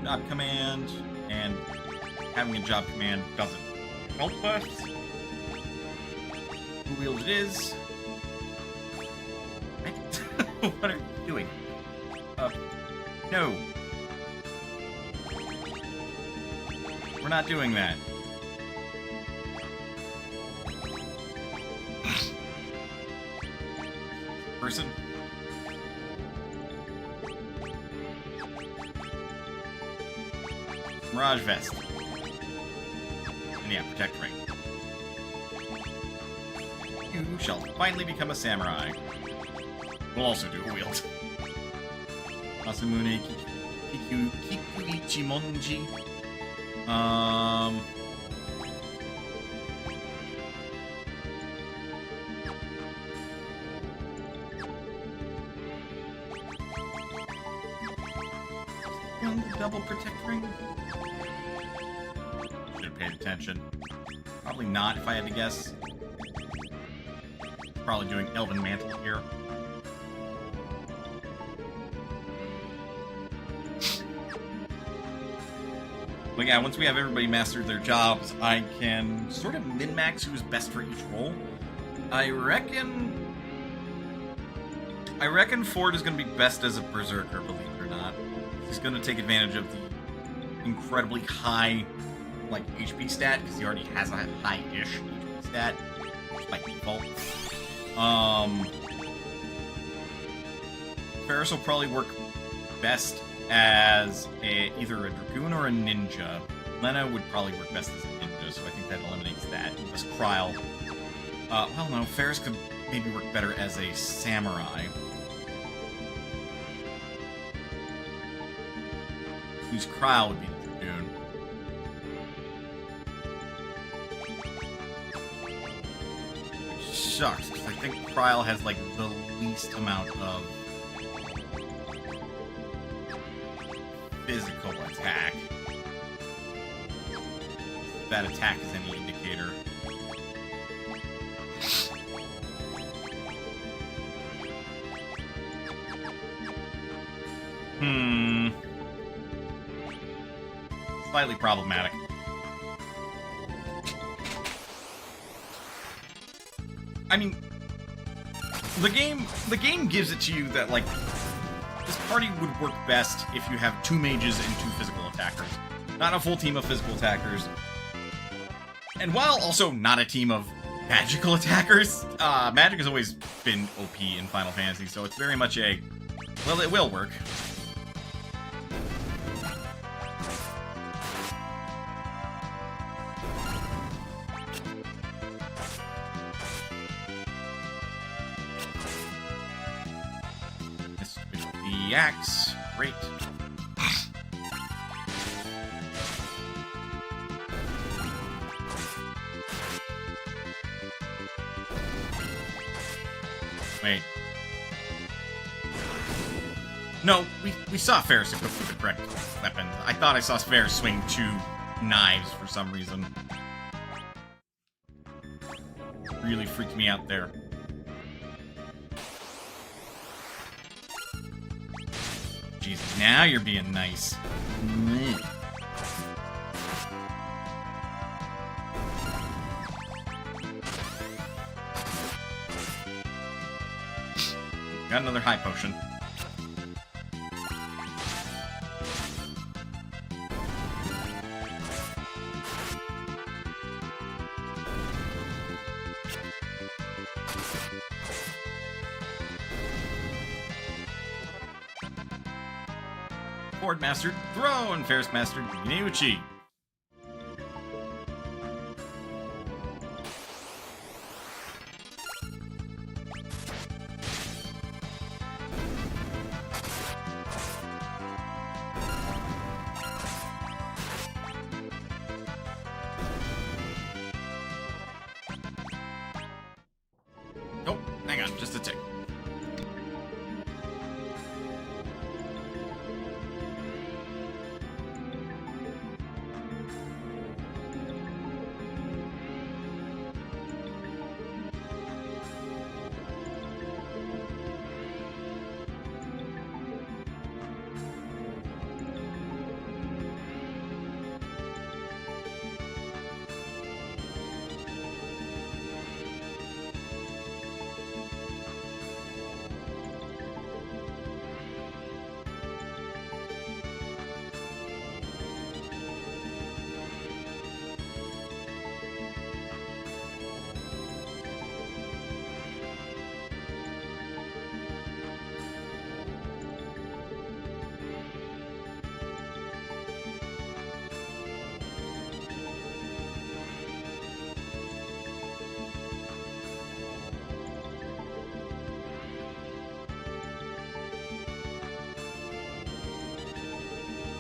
Job command, and having a job command doesn't help us. Who wheeled it is? What are you doing? No. We're not doing that. Person? Mirage Vest. And yeah, Protect Ring. You shall finally become a samurai. We'll also do a wield. Masamune Kikuichimonji. Double Protect Ring? Should have paid attention. Probably not, if I had to guess. Probably doing Elven Mantle here. But yeah, once we have everybody mastered their jobs, I can sort of min-max who's best for each role. I reckon Fjord is going to be best as a berserker, believe it or not. He's going to take advantage of the incredibly high, like, HP stat, because he already has a high-ish HP stat, by default. Ferris will probably work best as either a Dragoon or a Ninja. Lena would probably work best as a Ninja, so I think that eliminates that. Plus Kryl. Well, no, Ferris could maybe work better as a Samurai. Whose Kryl would be the Dragoon. Which sucks, because I think Kryl has, like, the least amount of physical attack. If that attack is any indicator. Slightly problematic. I mean, the game gives it to you that, like, this party would work best if you have 2 mages and 2 physical attackers. Not a full team of physical attackers. And while also not a team of magical attackers, magic has always been OP in Final Fantasy, so it's very much a, well, it will work. the axe. Great. Wait. No, we saw Ferris equipped with the correct weapons. I thought I saw Ferris swing 2 knives for some reason. Really freaked me out there. Jesus, now you're being nice. Got another high potion. Fjord mastered Throw and Ferris mastered Gneuchi. Oh, hang on, just a tick.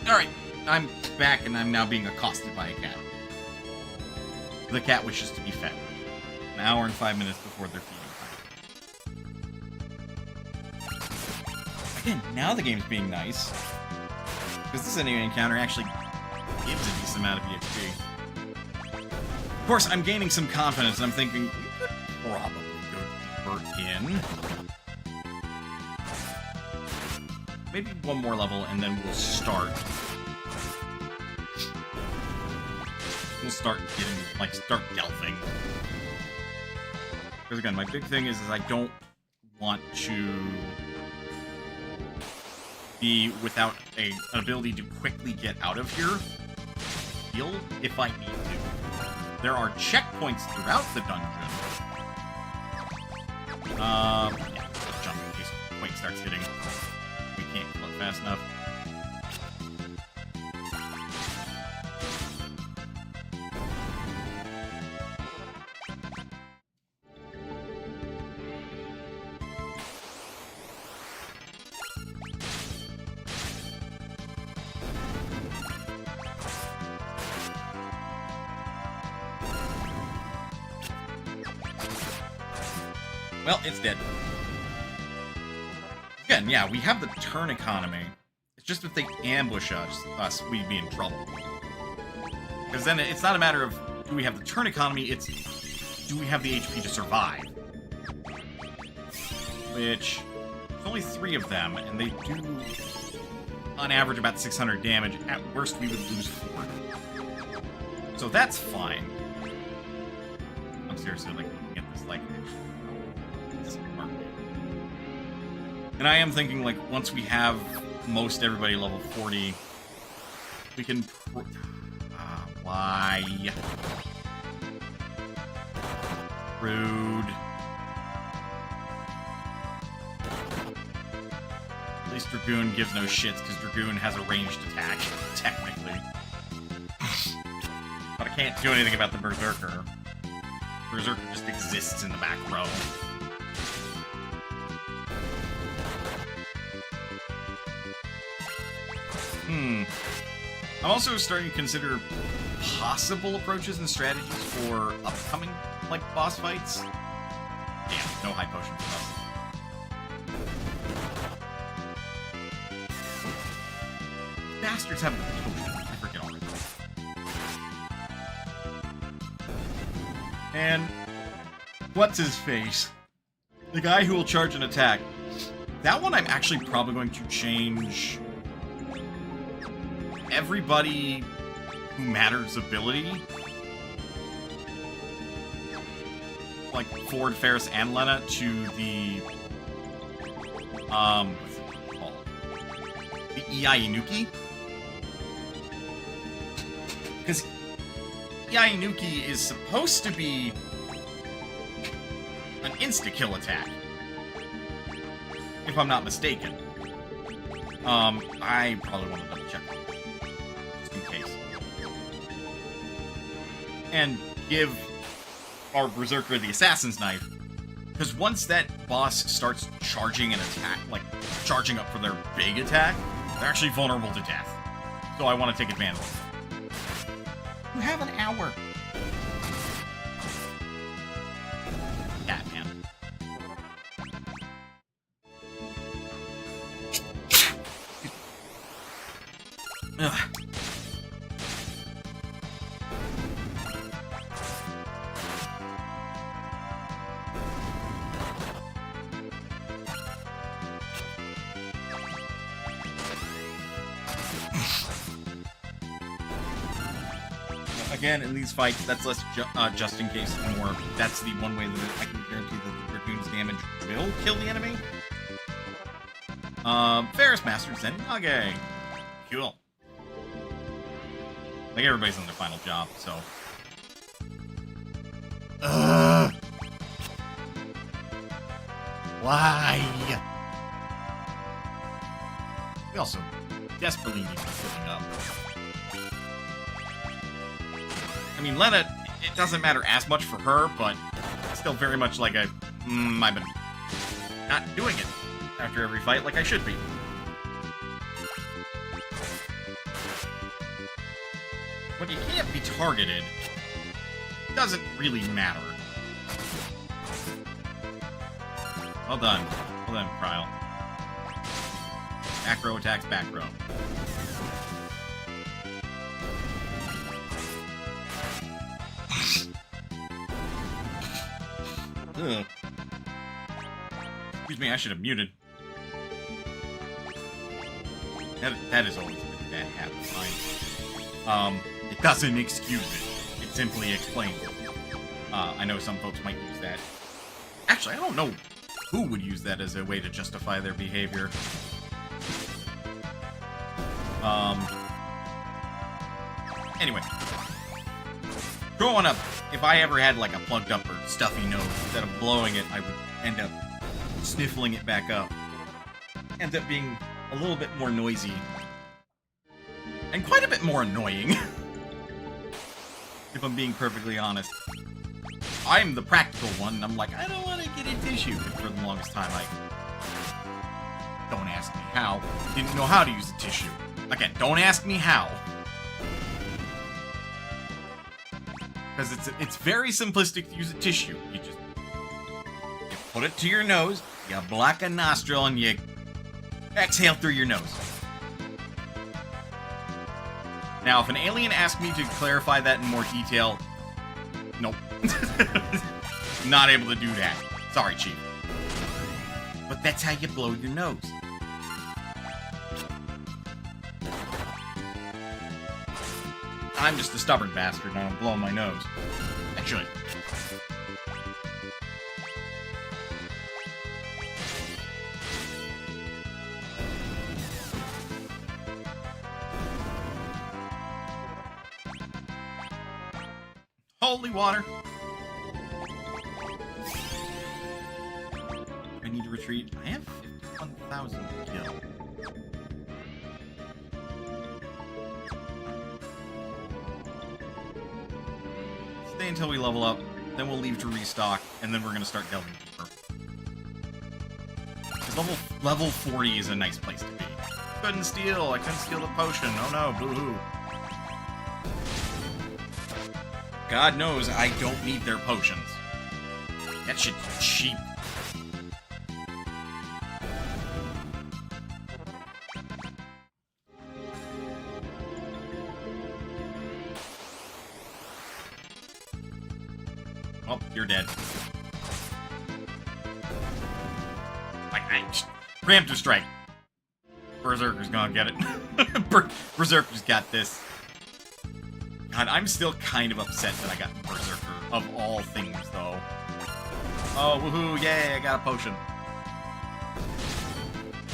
Alright, I'm back and I'm now being accosted by a cat. The cat wishes to be fed. An hour and 5 minutes before their feeding time. Again, now the game's being nice. Because this enemy encounter actually gives a decent amount of EXP. Of course, I'm gaining some confidence and I'm thinking, we could probably go deeper in. Maybe one more level and then we'll start. We'll start getting, like, start delving. Because again, my big thing is I don't want to be without an ability to quickly get out of here. Heal if I need to. There are checkpoints throughout the dungeon. Yeah, jump in case Quake starts hitting. We can't kill it fast enough. Well, it's dead. Again, yeah, we have the turn economy. It's just if they ambush us, we'd be in trouble. Because then it's not a matter of do we have the turn economy, it's do we have the HP to survive. Which, there's only 3 of them, and they do, on average, about 600 damage. At worst, we would lose 4. So that's fine. I'm seriously, like, looking at this, like, and I am thinking, like, once we have most everybody level 40, we can... why? Rude. At least Dragoon gives no shits, because Dragoon has a ranged attack, technically. But I can't do anything about the Berserker. Berserker just exists in the back row. I'm also starting to consider possible approaches and strategies for upcoming, like, boss fights. Damn, no high potion for us. Bastards have a potion. I forget all. And what's his face? The guy who will charge an attack. That one I'm actually probably going to change everybody who matters ability. Like Fjord, Ferris, and Lena to the what's it called? The Iainuki? Because Iainuki is supposed to be an insta-kill attack, if I'm not mistaken. I probably want to double check that, just in case. And give our Berserker the Assassin's Knife, because once that boss starts charging an attack, like charging up for their big attack, they're actually vulnerable to death. So I want to take advantage of it. You have an hour. Ugh. Again, in these fights, that's less just in case, more. That's the one way that I can guarantee that the Dragoon's damage will kill the enemy. Ferris Master Zenage. Cool. Like, everybody's on their final job, so. Why? We also desperately need to be filling up. I mean, Lena, it doesn't matter as much for her, but it's still very much like I've been not doing it after every fight like I should be. When you can't be targeted, it doesn't really matter. Well done. Well done, Kryle. Back row attacks, back row. Ugh. Excuse me, I should have muted. That is always a bad habit of mine. It doesn't excuse it. It simply explains it. I know some folks might use that. Actually, I don't know who would use that as a way to justify their behavior. Anyway. Growing up, if I ever had like a plugged up or stuffy nose, instead of blowing it, I would end up sniffling it back up. Ends up being a little bit more noisy. And quite a bit more annoying. If I'm being perfectly honest. I'm the practical one, and I'm like, I don't want to get a tissue. And for the longest time, don't ask me how. Didn't know how to use a tissue. Again, don't ask me how. Because it's very simplistic to use a tissue. You put it to your nose, you block a nostril, and you exhale through your nose. Now, if an alien asked me to clarify that in more detail, nope. Not able to do that. Sorry, Chief. But that's how you blow your nose. I'm just a stubborn bastard and I'm blowing my nose. I should. Holy water! I need to retreat. I have 51,000 to kill. Stay until we level up, then we'll leave to restock, and then we're gonna start delving deeper. Because level 40 is a nice place to be. Couldn't steal. I couldn't steal the potion. Oh no, boo-hoo. God knows I don't need their potions. That shit's cheap. Oh, you're dead. Preemptive strike. Berserker's gonna get it. Berserker's got this. God, I'm still kind of upset that I got Berserker, of all things, though. Oh, woohoo, yay, I got a potion.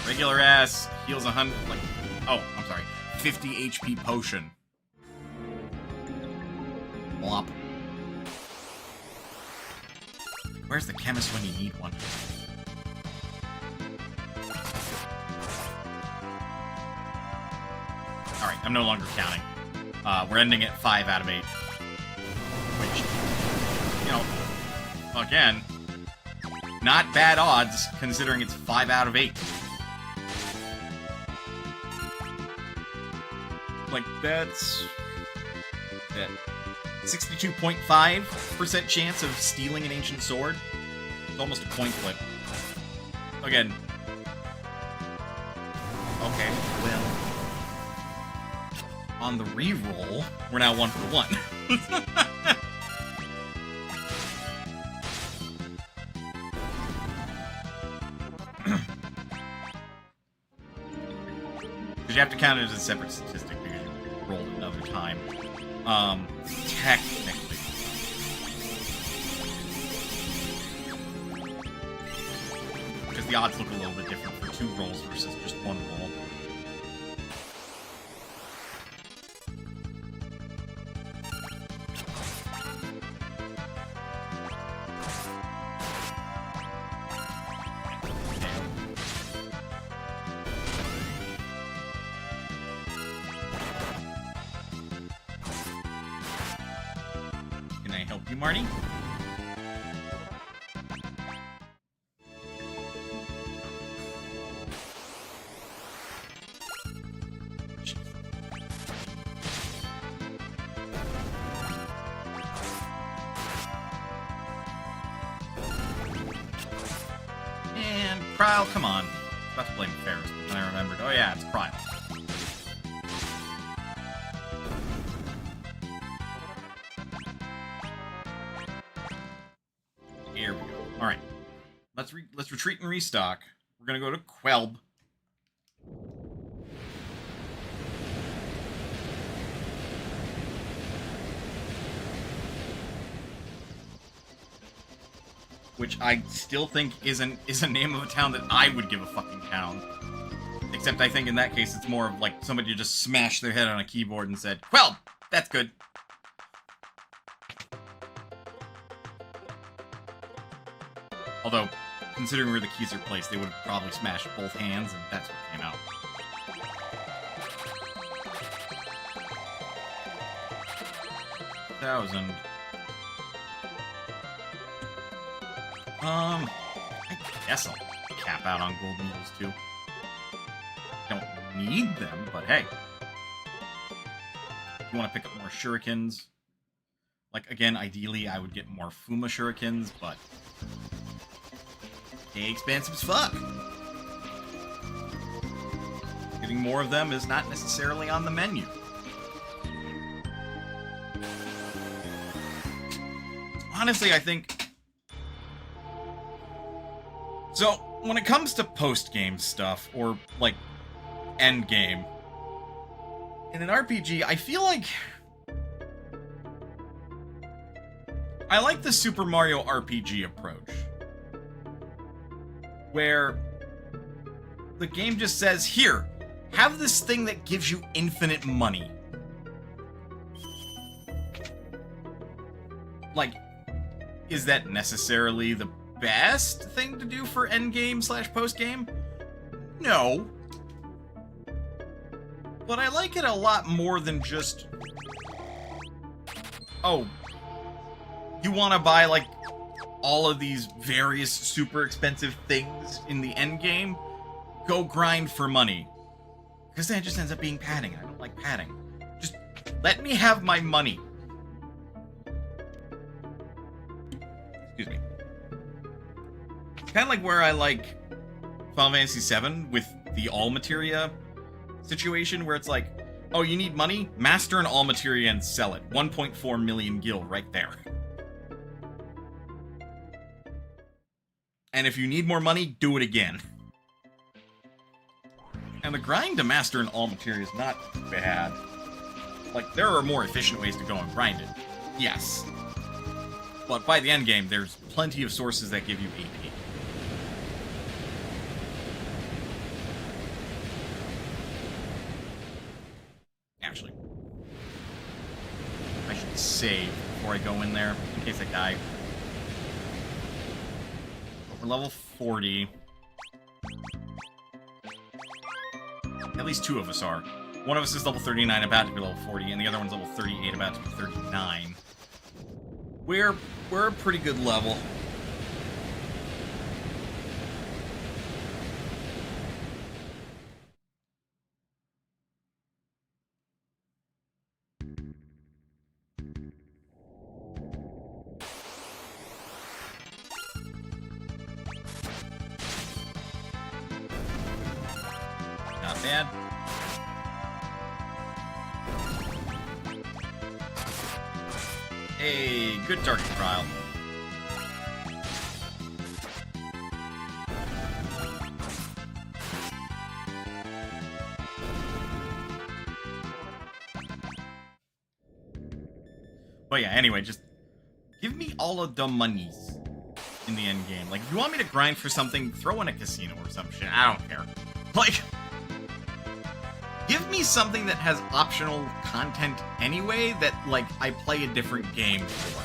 Regular ass heals 100, like, oh, I'm sorry, 50 HP potion. Blop. Where's the chemist when you need one? Alright, I'm no longer counting. We're ending at 5 out of 8. Which, you know, again, not bad odds considering it's 5 out of 8. Like, that's... 62.5% chance of stealing an ancient sword. It's almost a coin flip. Again. Okay, well... On the reroll, we're now 1 for 1. Because you have to count it as a separate statistic because you rolled it another time. Technically. Because the odds look a little bit different for 2 rolls versus just 1 roll. Marty? And Kryl, come on. I was about to blame Ferris, but then I remembered, oh yeah, it's Kryl. Here we go. All right, let's retreat and restock. We're gonna go to Quelb. Which I still think is a name of a town that I would give a fucking town. Except I think in that case it's more of like somebody just smashed their head on a keyboard and said, Quelb! That's good. Although, considering where the keys are placed, they would have probably smashed both hands, and that's what came out. $1,000. I guess I'll cap out on gold needles, too. Don't need them, but hey. If you want to pick up more shurikens, like, again, ideally, I would get more Fuma shurikens, but... they're expensive as fuck. Getting more of them is not necessarily on the menu. Honestly, I think... so, when it comes to post-game stuff, or, like, end-game, in an RPG, I feel like... I like the Super Mario RPG approach. Where the game just says, here, have this thing that gives you infinite money. Like, is that necessarily the best thing to do for endgame / postgame? No. But I like it a lot more than just... oh, you want to buy, like, all of these various super expensive things in the end game? Go grind for money. Because then it just ends up being padding, and I don't like padding. Just let me have my money. Excuse me. It's kind of like where I like Final Fantasy VII with the all materia situation, where it's like, oh, you need money? Master an all materia and sell it. 1.4 million gil right there. And if you need more money, do it again. And the grind to master an all materia is not bad. Like, there are more efficient ways to go and grind it. Yes. But by the end game, there's plenty of sources that give you AP. Actually, I should save before I go in there, in case I die. We're level 40. At least two of us are. One of us is level 39, about to be level 40, and the other one's level 38, about to be 39. We're a pretty good level. Not bad. Hey, good target trial. But yeah, anyway, just give me all of the monies in the end game. Like, if you want me to grind for something, throw in a casino or some shit. I don't care. Like, give me something that has optional content anyway that, like, I play a different game for.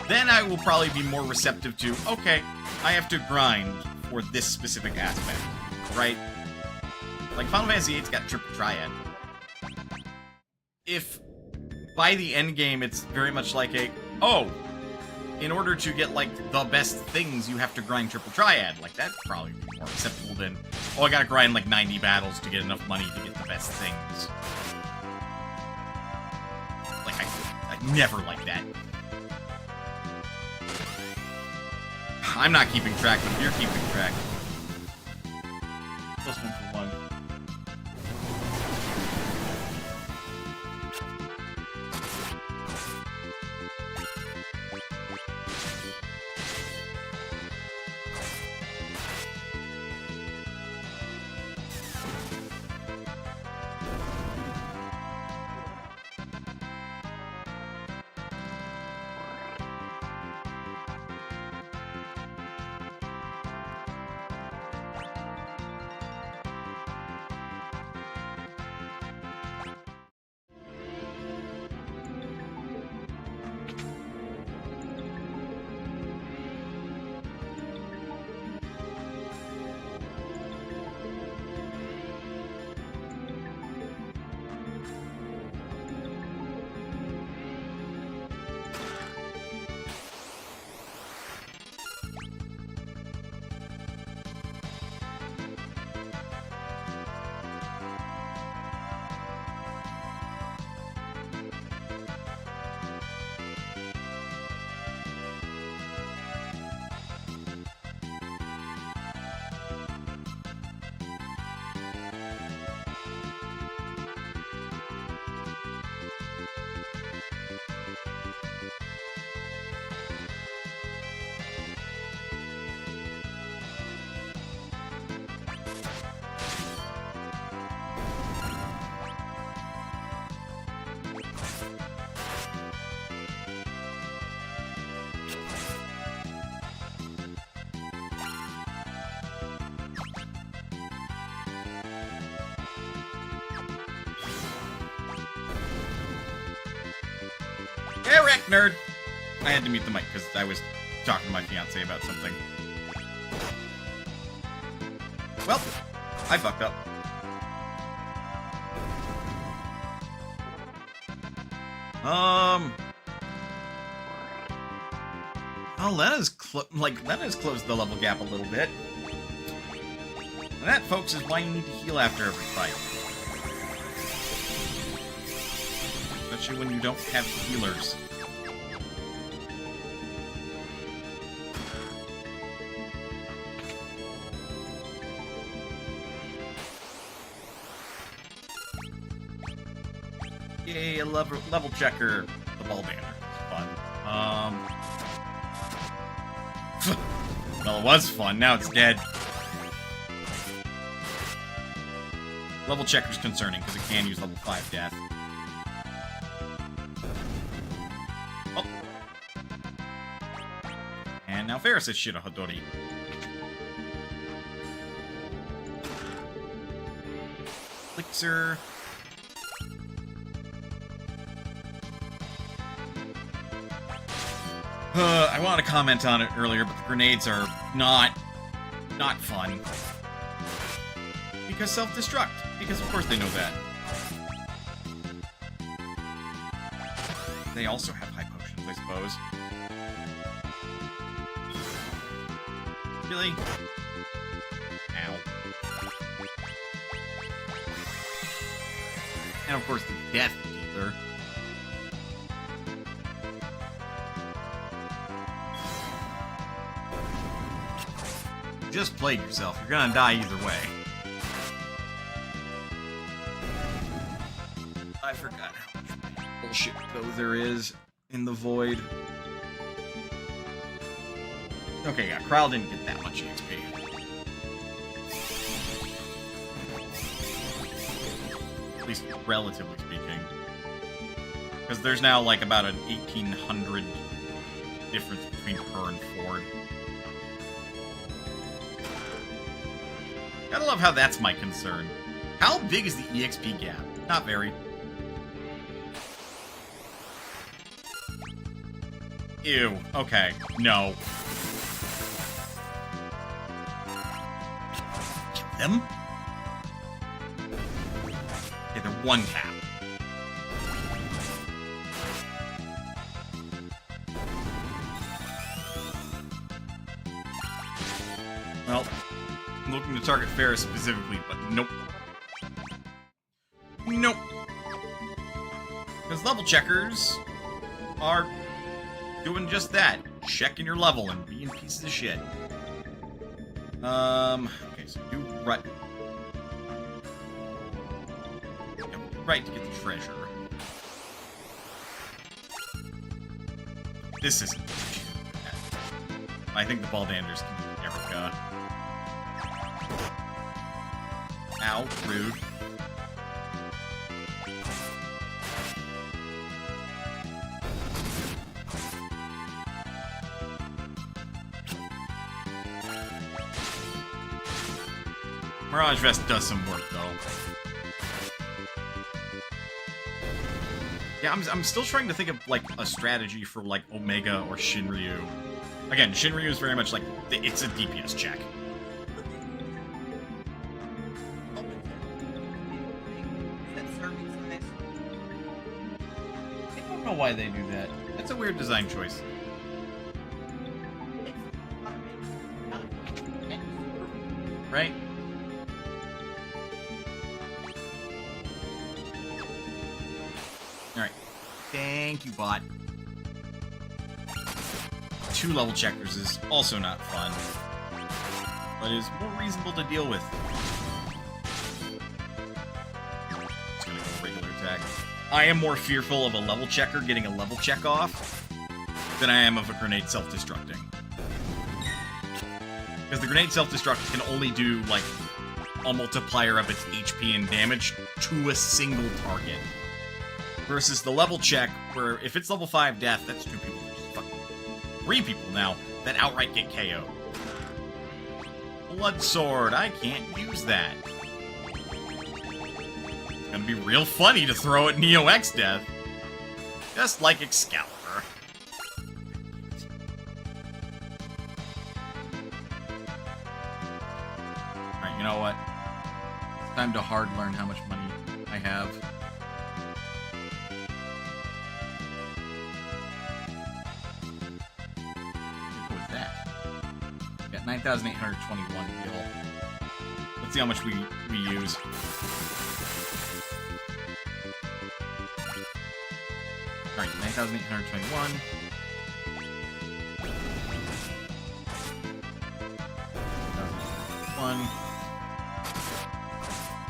Then I will probably be more receptive to, okay, I have to grind for this specific aspect, right? Like, Final Fantasy VIII's got Triple Triad. If by the end game it's very much like a, oh, in order to get, like, the best things, you have to grind Triple Triad. Like, that'd probably be more acceptable than, oh, I gotta grind, like, 90 battles to get enough money to get the best things. Like, I never like that. I'm not keeping track, but if you're keeping track. +1 for 1. Eric, nerd! I had to mute the mic because I was talking to my fiance about something. Well, I fucked up. Well, Lena's closed the level gap a little bit. And that, folks, is why you need to heal after every fight. Especially when you don't have healers. Yay, a level checker. The ball banner. Fun. Well, it was fun. Now it's dead. Level checker's concerning, because it can use level 5 death. Oh. And now Ferris is Shirahodori. Elixir. I wanted to comment on it earlier, but the grenades are not fun. Because self-destruct. Because of course they know that. They also have high potions, I suppose. Really? Ow. And of course the death dealer. Just played yourself. You're gonna die either way. I forgot how much bullshit go there is in the void. Okay, yeah, Kral didn't get that much XP. At least relatively speaking. Because there's now like about an 1800 difference between her and Fjord. Gotta love how that's my concern. How big is the EXP gap? Not very. Ew. Okay. No. Kill them? Okay, they're one tap. Well, I'm looking to target Ferris specifically, but nope. Nope. Because level checkers are doing just that. Checking your level and being pieces of shit. Okay, so do right. Yeah, right to get the treasure. This isn't. I think the Baldanders can do Erica. Ow, rude. Mirage Vest does some work, though. Yeah, I'm still trying to think of, like, a strategy for, like, Omega or Shinryu. Again, Shinryu is very much like, it's a DPS check. I don't know why they do that. That's a weird design choice. Right? Alright. Thank you, bot. 2 level checkers is also not fun, but is more reasonable to deal with. Just gonna go regular attack. I am more fearful of a level checker getting a level check off than I am of a grenade self-destructing. Because the grenade self-destruct can only do, like, a multiplier of its HP and damage to a single target. Versus the level check, where if it's level 5 death, that's 2 people. There's fucking 3 people now that outright get KO'd. Blood Sword, I can't use that. It's gonna be real funny to throw at Neo X death. Just like Excalibur. Alright, you know what? It's time to hard learn how much money I have. What was that? Got 9,821 gil. The Let's see how much we use. Alright, 9,821.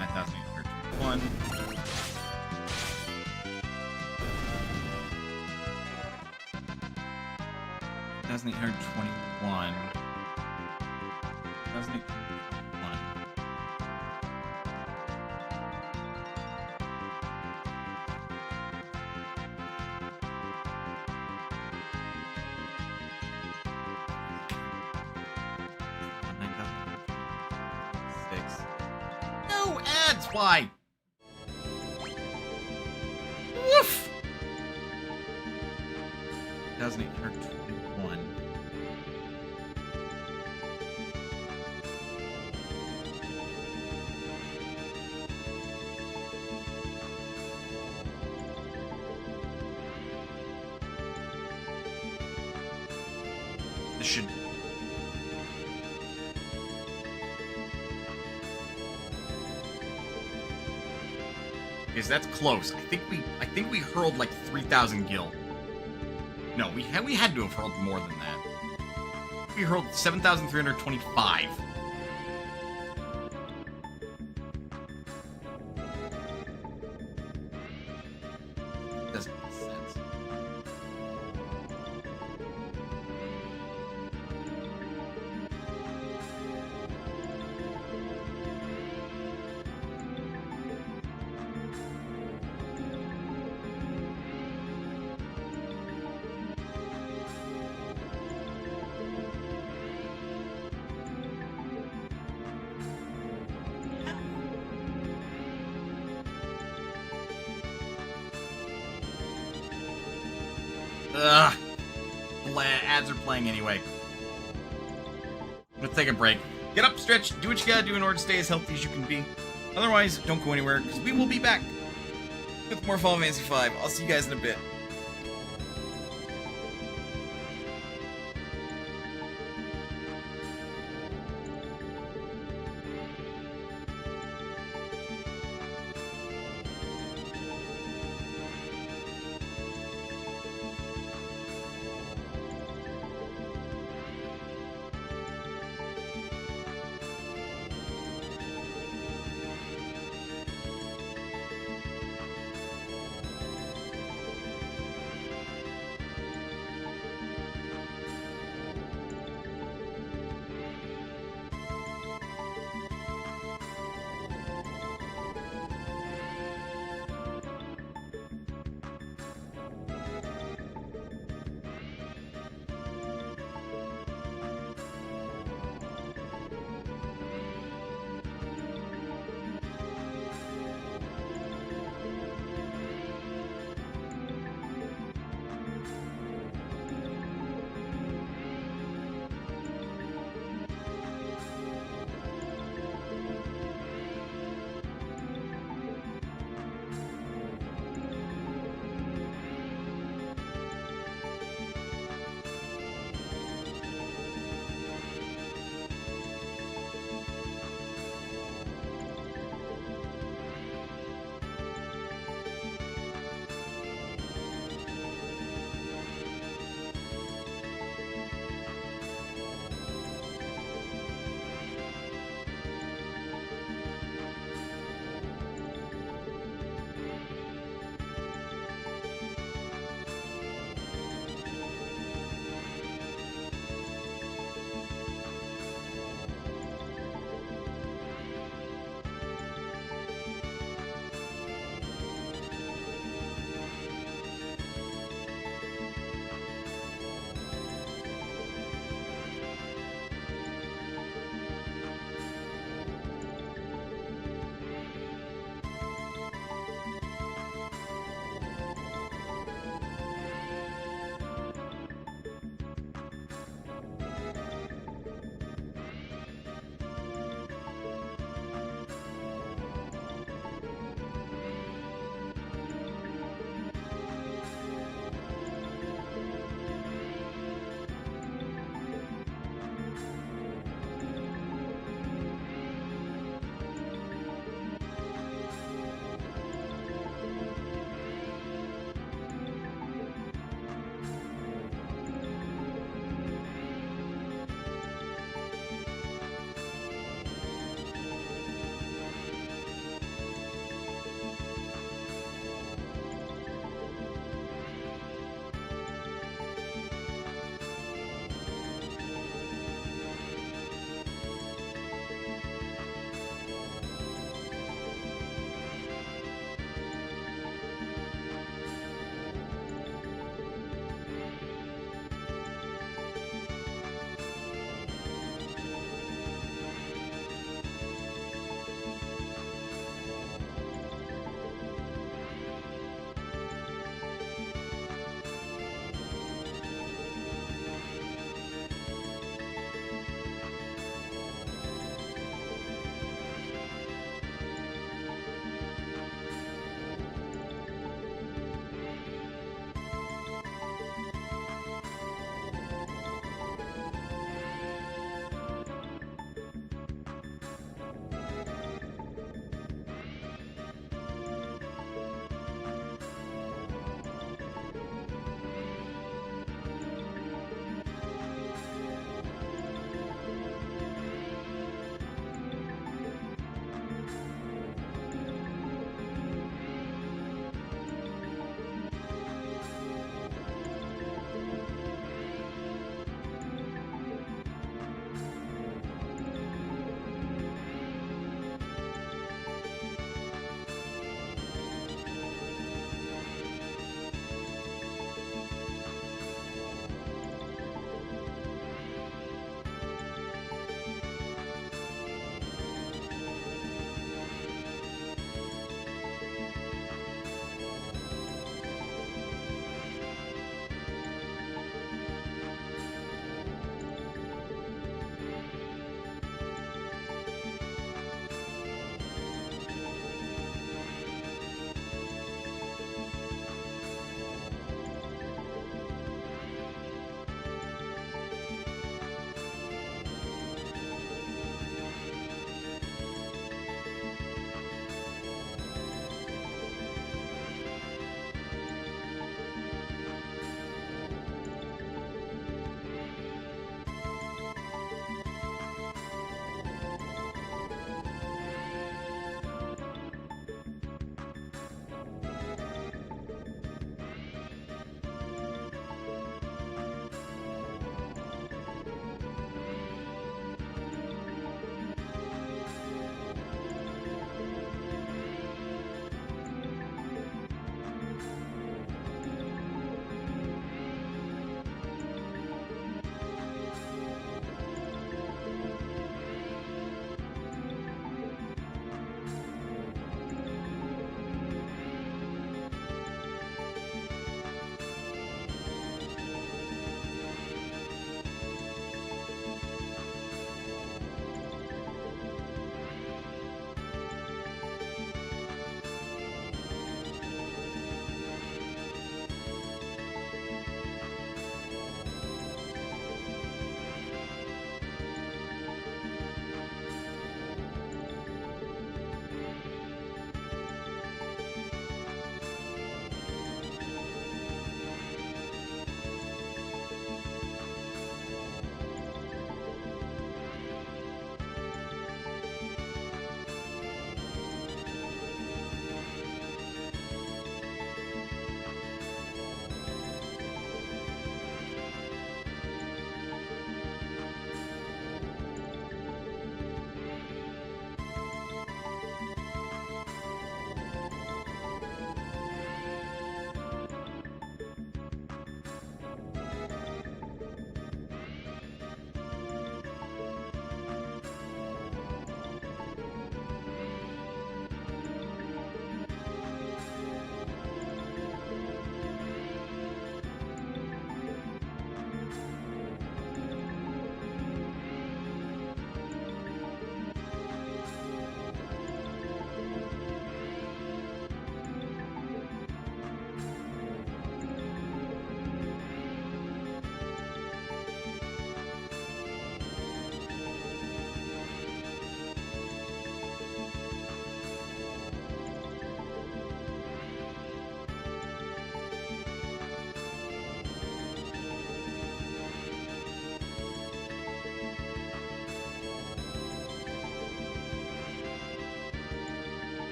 9,821. 9,821. 9,821. No ads, why? Woof! 2,821. This should... Because that's close. I think we hurled like 3,000 gil. No, we had to have hurled more than that. We hurled 7,325. Doesn't make sense. Ugh. Ads are playing anyway. Let's take a break. Get up, stretch, do what you gotta do in order to stay as healthy as you can be. Otherwise, don't go anywhere, because we will be back with more Final Fantasy V. I'll see you guys in a bit.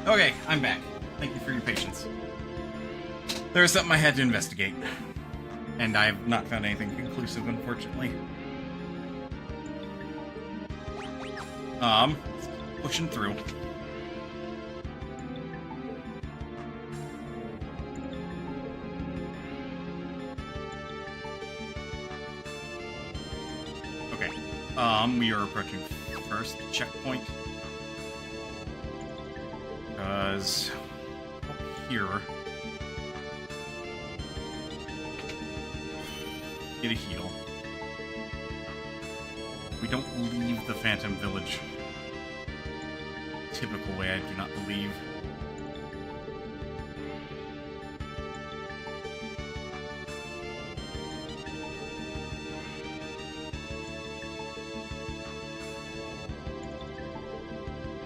Okay, I'm back. Thank you for your patience. There was something I had to investigate. And I have not found anything conclusive, unfortunately. Pushing through. Okay. We are approaching first checkpoint. Because up here, get a heal. We don't leave the Phantom Village typical way, I do not believe.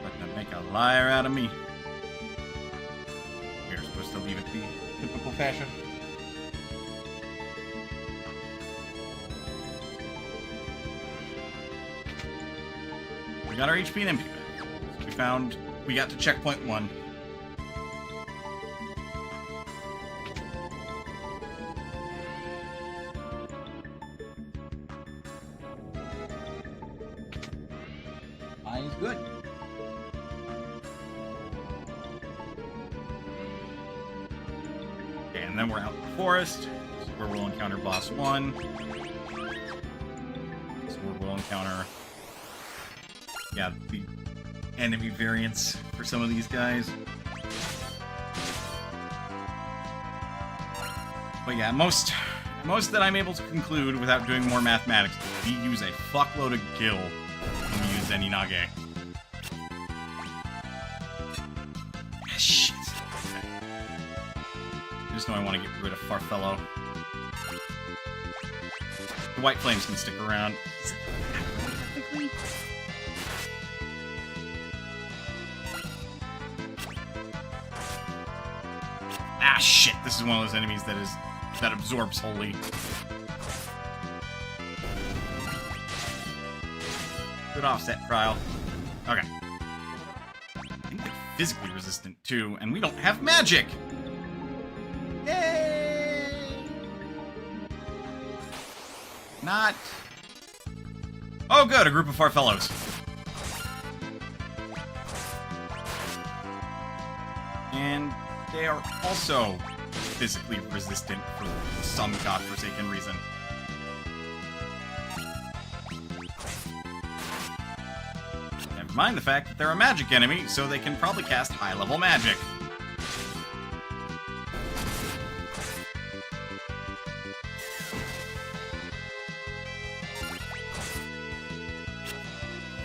Let them make a liar out of me. We're supposed to leave it the typical fashion. We got our HP and MP back. So we got to checkpoint 1. Mine's good. Okay, and then we're out in the forest, where we'll encounter boss 1. So we'll encounter, yeah, the enemy variants for some of these guys. But yeah, most that I'm able to conclude without doing more mathematics, we use a fuckload of gil when we use Zeninage. Ah, shit. Okay. I just know I want to get rid of Farfellow. The White Flames can stick around. Is it technically? Ah, shit! This is one of those enemies that absorbs wholly. Good offset, Cryle. Okay. I think they're physically resistant too, and we don't have magic. Yay! Not. Oh, good, a group of Farfellows. And they are also physically resistant for some godforsaken reason. Never mind the fact that they're a magic enemy, so they can probably cast high-level magic.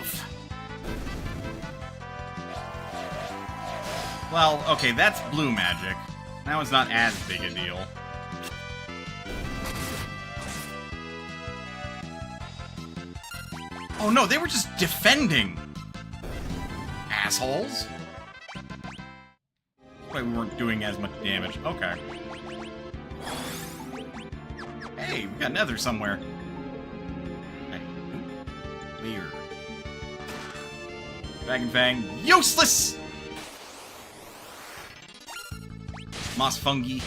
Oof. Well, okay, that's blue magic. That one's not as big a deal. Oh no, they were just defending! Assholes! That's why we weren't doing as much damage. Okay. Hey, we got nether somewhere. Okay. Weird. Dragon Fang, useless! Moss fungi.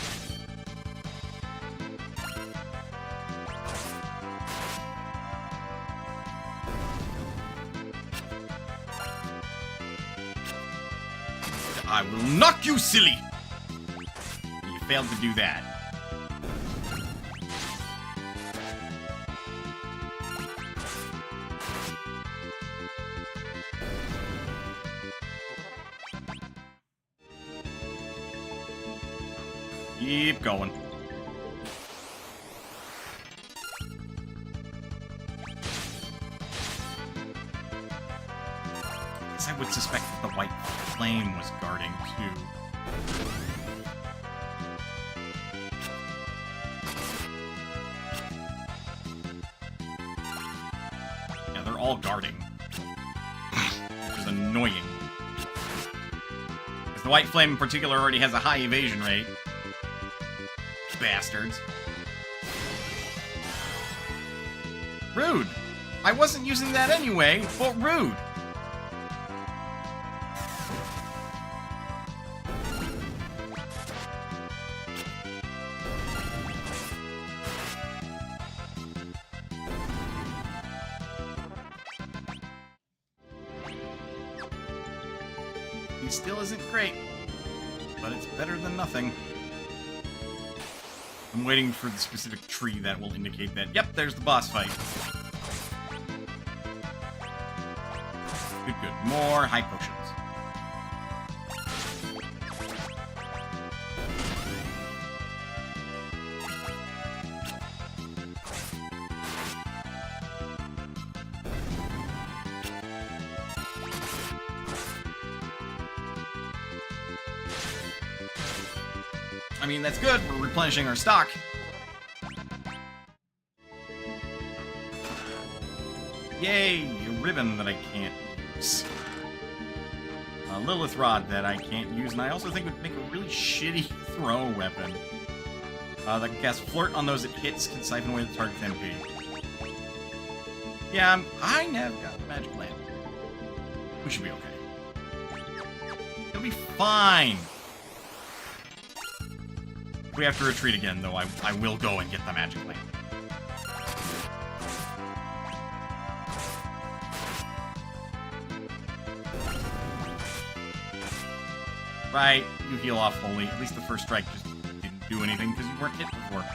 I will knock you silly! You failed to do that. Keep going. I guess I would suspect that the White Flame was guarding too. Yeah, they're all guarding. Which is annoying. Because the White Flame in particular already has a high evasion rate. Bastards. Rude. I wasn't using that anyway, but rude. still isn't great, but it's better than nothing. I'm waiting for the specific tree that will indicate that, yep, there's the boss fight. Good, good. More high potions. I mean, that's good. We're replenishing our stock. Yay! A ribbon that I can't use. A Lilith rod that I can't use, and I also think would make a really shitty throw weapon. That can cast Flirt on those it hits, can siphon away the target's MP. Yeah, I never got the magic lamp. We should be okay. It'll be fine. If we have to retreat again, though, I will go and get the magic lamp. Right, you heal off fully. At least the first strike just didn't do anything because you weren't hit before.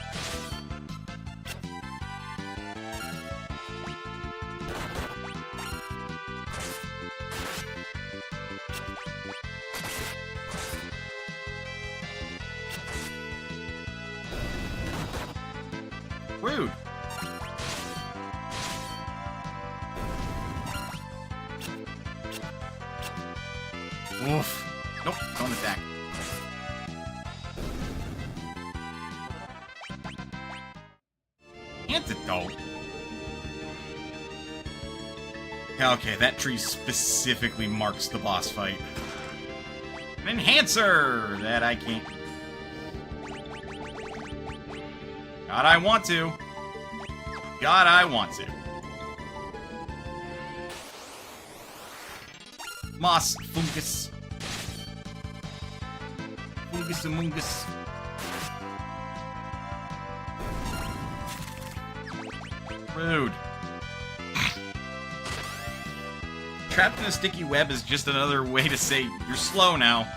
Rude. Oof. Nope, don't attack. Antidote? Okay, that tree specifically marks the boss fight. An enhancer that I can't. God, I want to. God, I want to. Moss, fungus. Fungus amungus. Rude. Trapped in a sticky web is just another way to say you're slow now.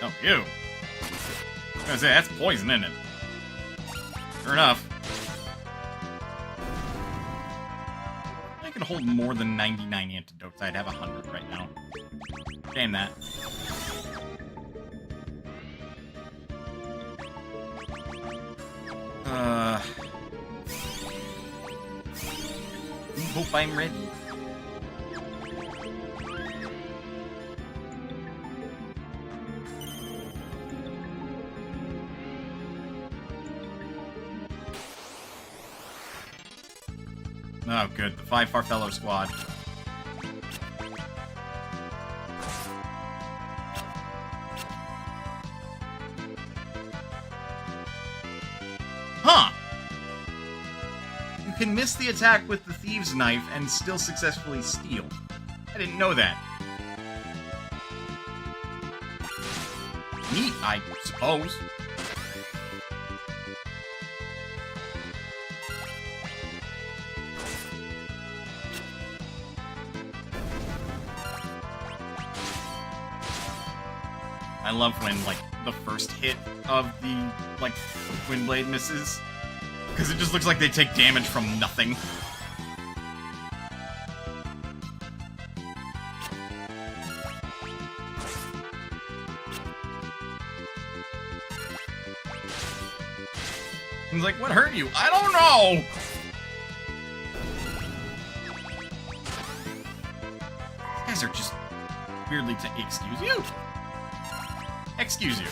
Oh, you. I was gonna say, that's poison, isn't it? Sure enough. I could hold more than 99 antidotes. I'd have 100 right now. Damn that. Hope I'm ready. Oh, good. The 5 Farfellow squad. Huh! You can miss the attack with the Thieves' Knife and still successfully steal. I didn't know that. Neat, I suppose. I love when, like, the first hit of the, like, Twin Blade misses. Because it just looks like they take damage from nothing. He's like, what hurt you? I don't know! You guys are just weirdly excuse you? Excuse you.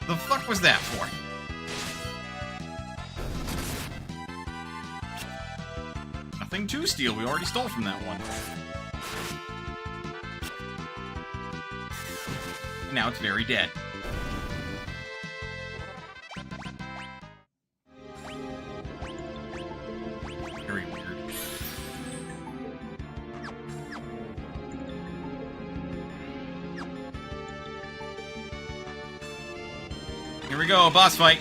The fuck was that for? Nothing to steal. We already stole from that one. And now it's very dead. Very weird. Here we go, boss fight.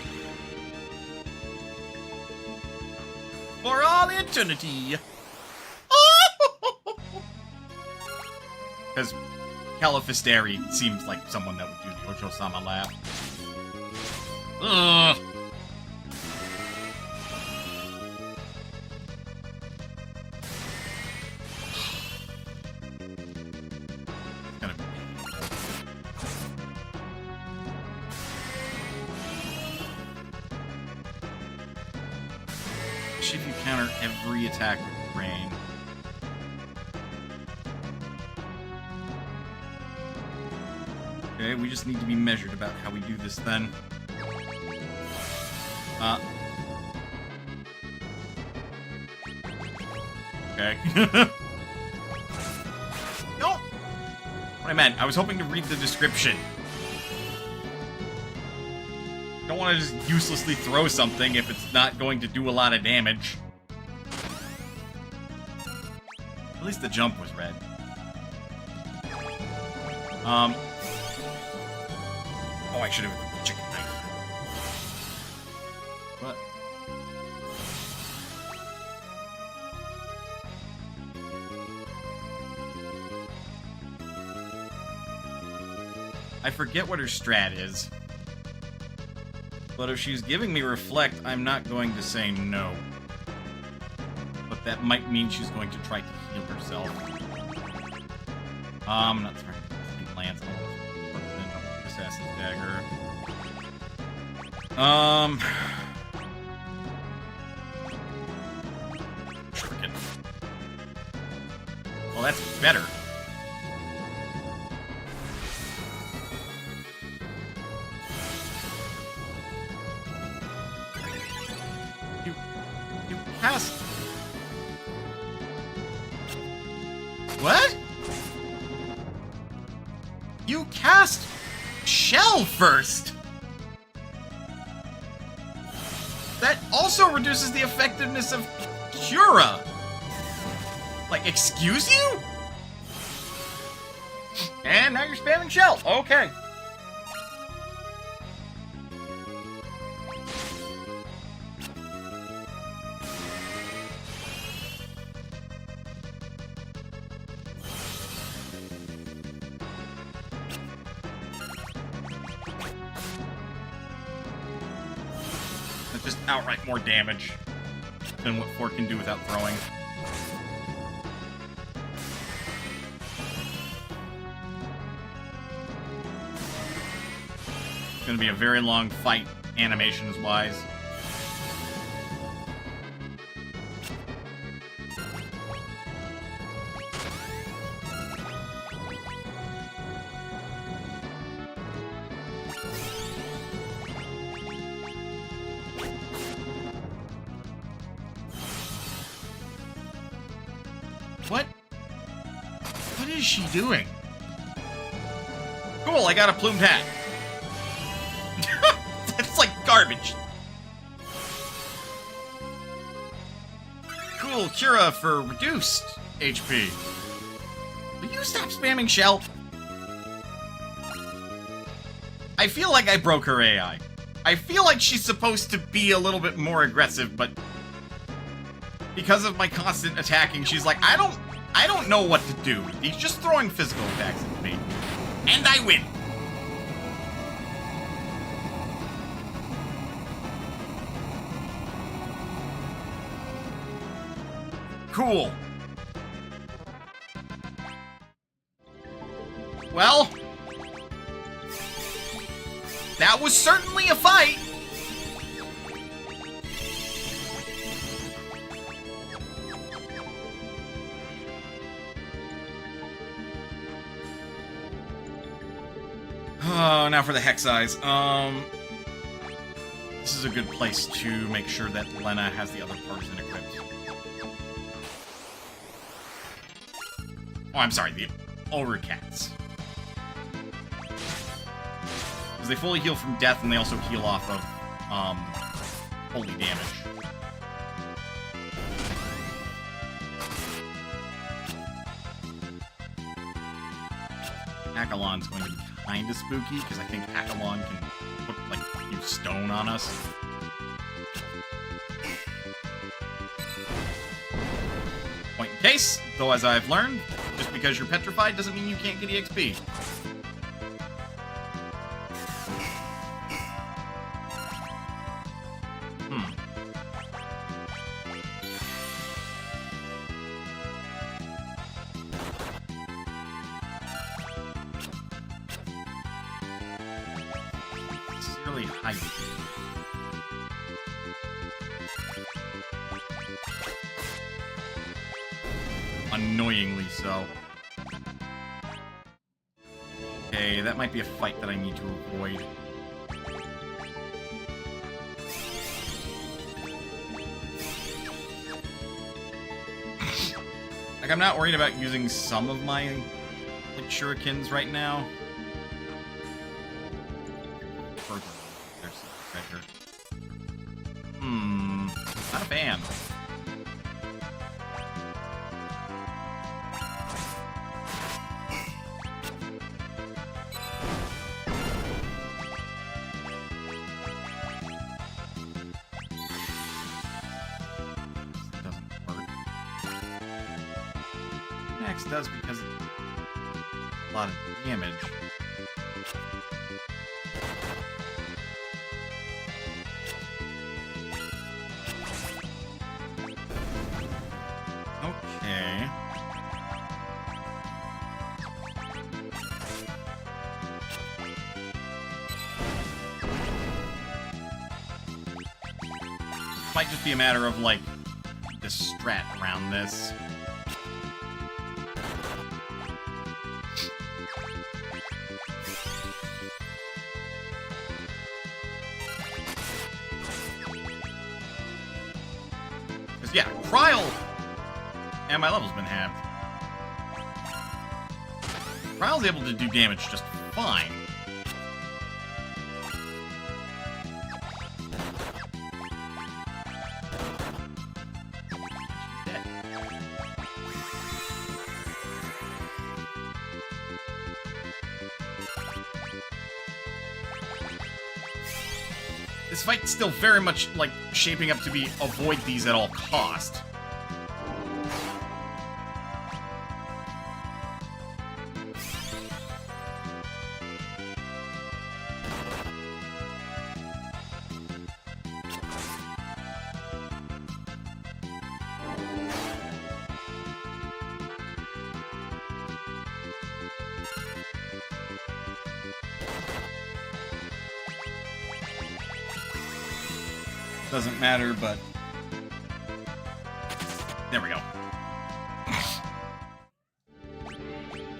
For all eternity. Because Califisteri seems like someone that would do the Ocho-sama laugh. Ugh. If you counter every attack with rain. Okay, we just need to be measured about how we do this then. Okay. No! What I meant, I was hoping to read the description. Don't want to just uselessly throw something if it's not going to do a lot of damage. At least the jump was red. Oh, I should have chicken knife. What? I forget what her strat is. But if she's giving me reflect, I'm not going to say no. But that might mean she's going to try to heal herself. I'm not trying to lance. Assassin's dagger. Shuriken. Well, that's better. Cast. What? You cast Shell first. That also reduces the effectiveness of Cura. Like, excuse you? And now you're spamming Shell. Okay. Just outright more damage than what 4 can do without throwing. It's gonna be a very long fight, animations-wise. What is she doing? Cool, I got a plumed hat. That's like garbage. Cool, Cura for reduced HP. Will you stop spamming Shell? I feel like I broke her AI. I feel like she's supposed to be a little bit more aggressive, but because of my constant attacking, she's like, I don't know what to do. He's just throwing physical attacks at me. And I win. Cool. Well, that was certainly a fight. Oh, now for the hex eyes. This is a good place to make sure that Lena has the other person equipped. Oh, I'm sorry, the older cats. Because they fully heal from death, and they also heal off of, holy damage. Accolon's going to be kinda spooky, because I think Accolon can put, like, use stone on us. Point in case, though, as I've learned, just because you're petrified doesn't mean you can't get EXP. Really high. Annoyingly so. Okay, that might be a fight that I need to avoid. Like, I'm not worried about using some of my, like, shurikens right now. Not a fan. This doesn't work. Next does because it's a lot of damage. Okay. Might just be a matter of, like, the strat around this. Because, yeah, Trial! And my level's been halved. Trial's able to do damage just fine. Dead. This fight's still very much, like, shaping up to be avoid these at all cost. Doesn't matter, but there we go.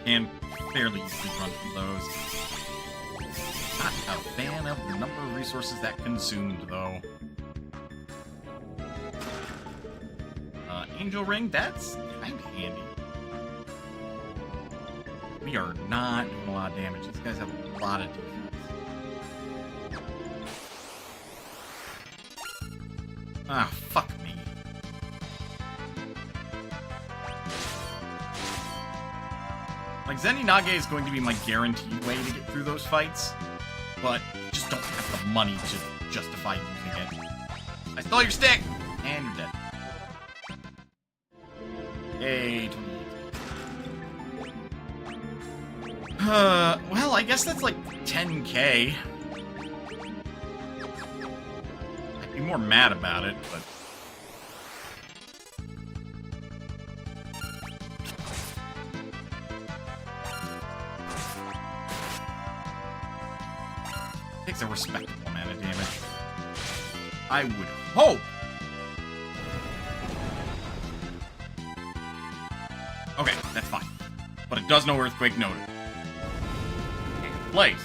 And fairly easily run through those. Not a fan of the number of resources that consumed, though. Angel Ring, that's kind of handy. We are not doing a lot of damage. These guys have a lot of defense. Ah, fuck me. Like, Zeninage is going to be my guaranteed way to get through those fights, but just don't have the money to justify using it. I stole your stick! And you're dead. Yay, 28. Well, I guess that's like 10k. I'd be more mad about it, but... takes a respectable amount of damage. I would hope! Okay, that's fine. But it does no earthquake noted. Blaze.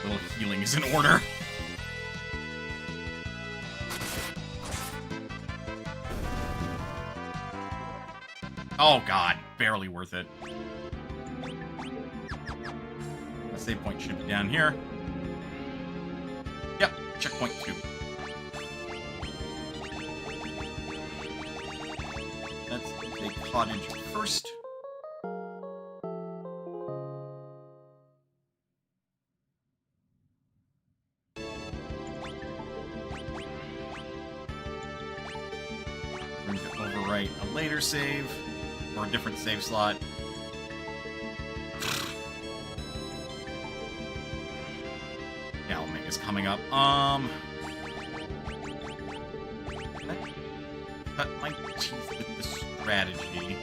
Little healing is in order. Oh god, barely worth it. The save point should be down here. Yep, checkpoint 2. Let's take cottage first. write a later save or a different save slot. Yeah, Omega's coming up. Cut my teeth with the strategy.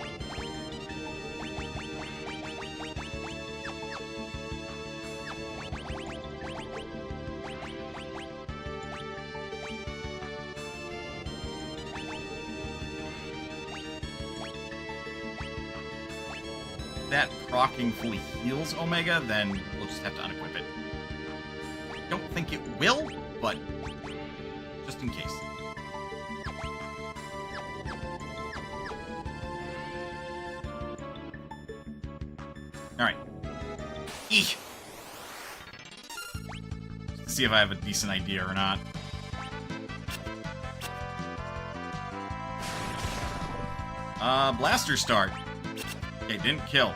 That proccing fully heals Omega, then we'll just have to unequip it. Don't think it will, but just in case. Alright. Eek! Let's see if I have a decent idea or not. Blaster start. Okay, didn't kill.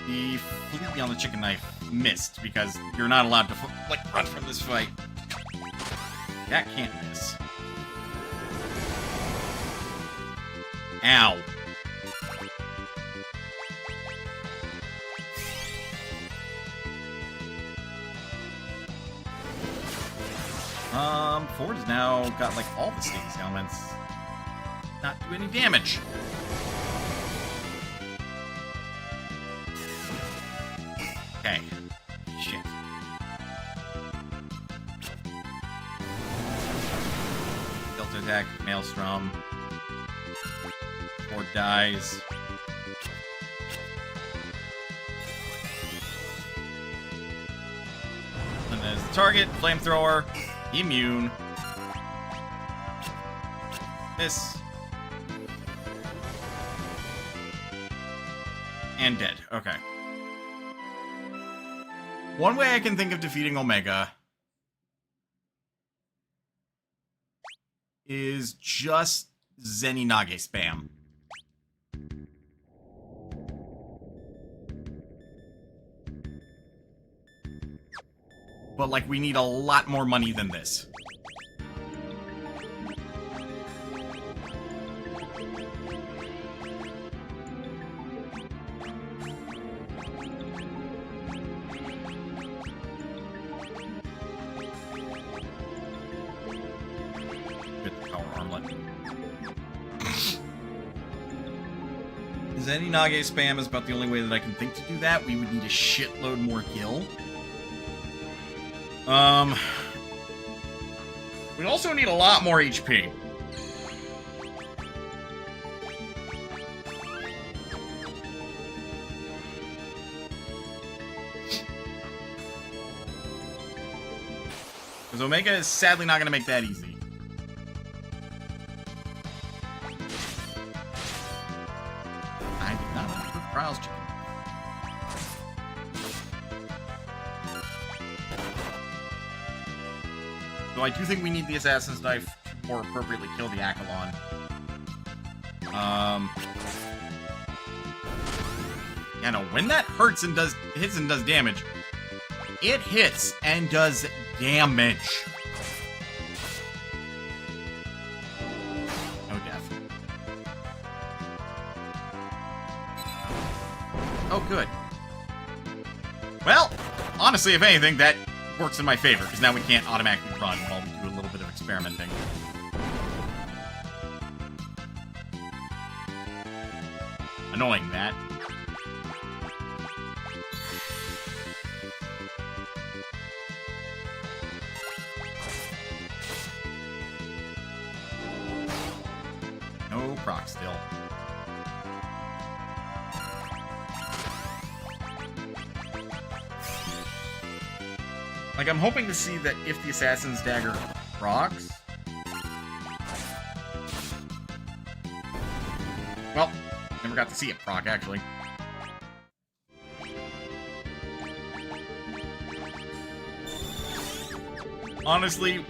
The flea on the chicken knife missed because you're not allowed to like run from this fight. That can't miss. Ow. Ford's now got like all the status elements. Not do any damage. Okay. Shit. Delta attack, Maelstrom. Ford dies. And there's the target, flamethrower, immune. Miss. And dead. Okay. One way I can think of defeating Omega is just Zeninage spam. But, like, we need a lot more money than this. Zeninage spam is about the only way that I can think to do that. We would need a shitload more gil. We also need a lot more HP. Because Omega is sadly not going to make that easy. Trials chicken. So I do think we need the Assassin's Knife to more appropriately kill the Accolon. Yeah, no, when that hits and does damage, it hits and does damage. No death. Oh, good. Well, honestly, if anything, that works in my favor, because now we can't automatically run while we do a little bit of experimenting. Annoying, Matt. No proc still. Like, I'm hoping to see that if the Assassin's Dagger procs... Well, never got to see it proc, actually. Honestly,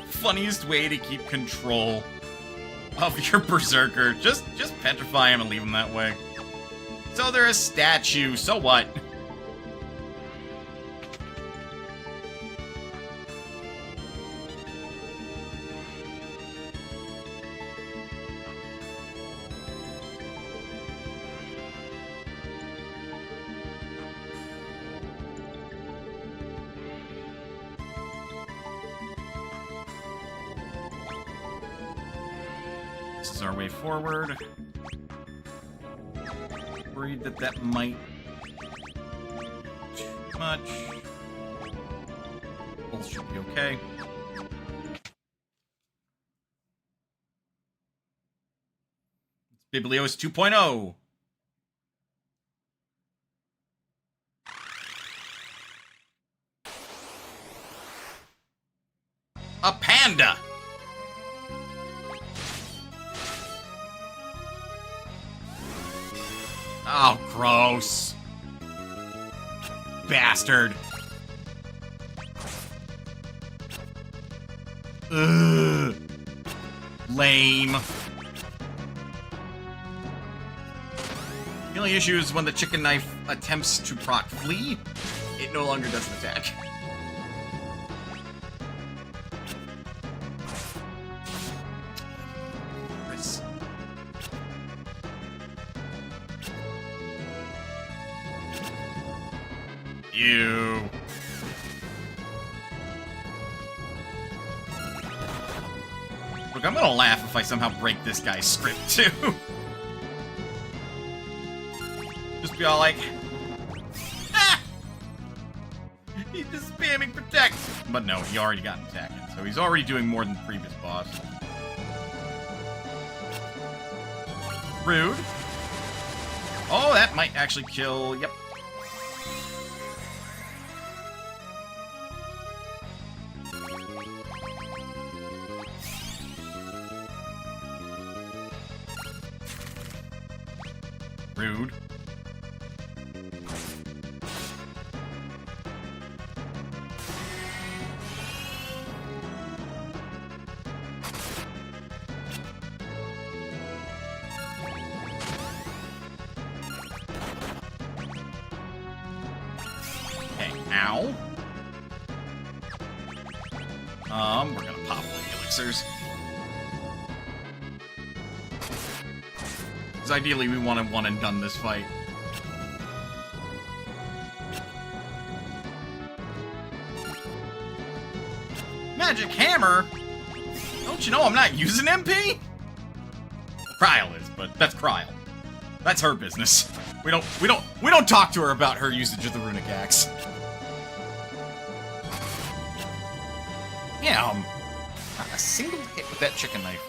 funniest way to keep control of your Berserker. Just petrify him and leave him that way. So they're a statue, so what? This is our way forward. Worried that that might be too much. Both should be okay. Biblios 2.0. A panda! Oh, gross. Bastard. Ugh. Lame. The only issue is when the chicken knife attempts to proc flee, it no longer does an attack. You. Look, I'm gonna laugh if I somehow break this guy's script, too. Just be all like, ah! He's just spamming protect. But no, he already got an attack in, so he's already doing more than the previous boss. Rude. Oh, that might actually kill, yep. Rude. Okay, ow. We're gonna pop one of the elixirs. Because ideally we want to one and done this fight. Magic hammer? Don't you know I'm not using MP? Kryl is, but that's Kryl. That's her business. We don't talk to her about her usage of the runic axe. Yeah, not a single hit with that chicken knife.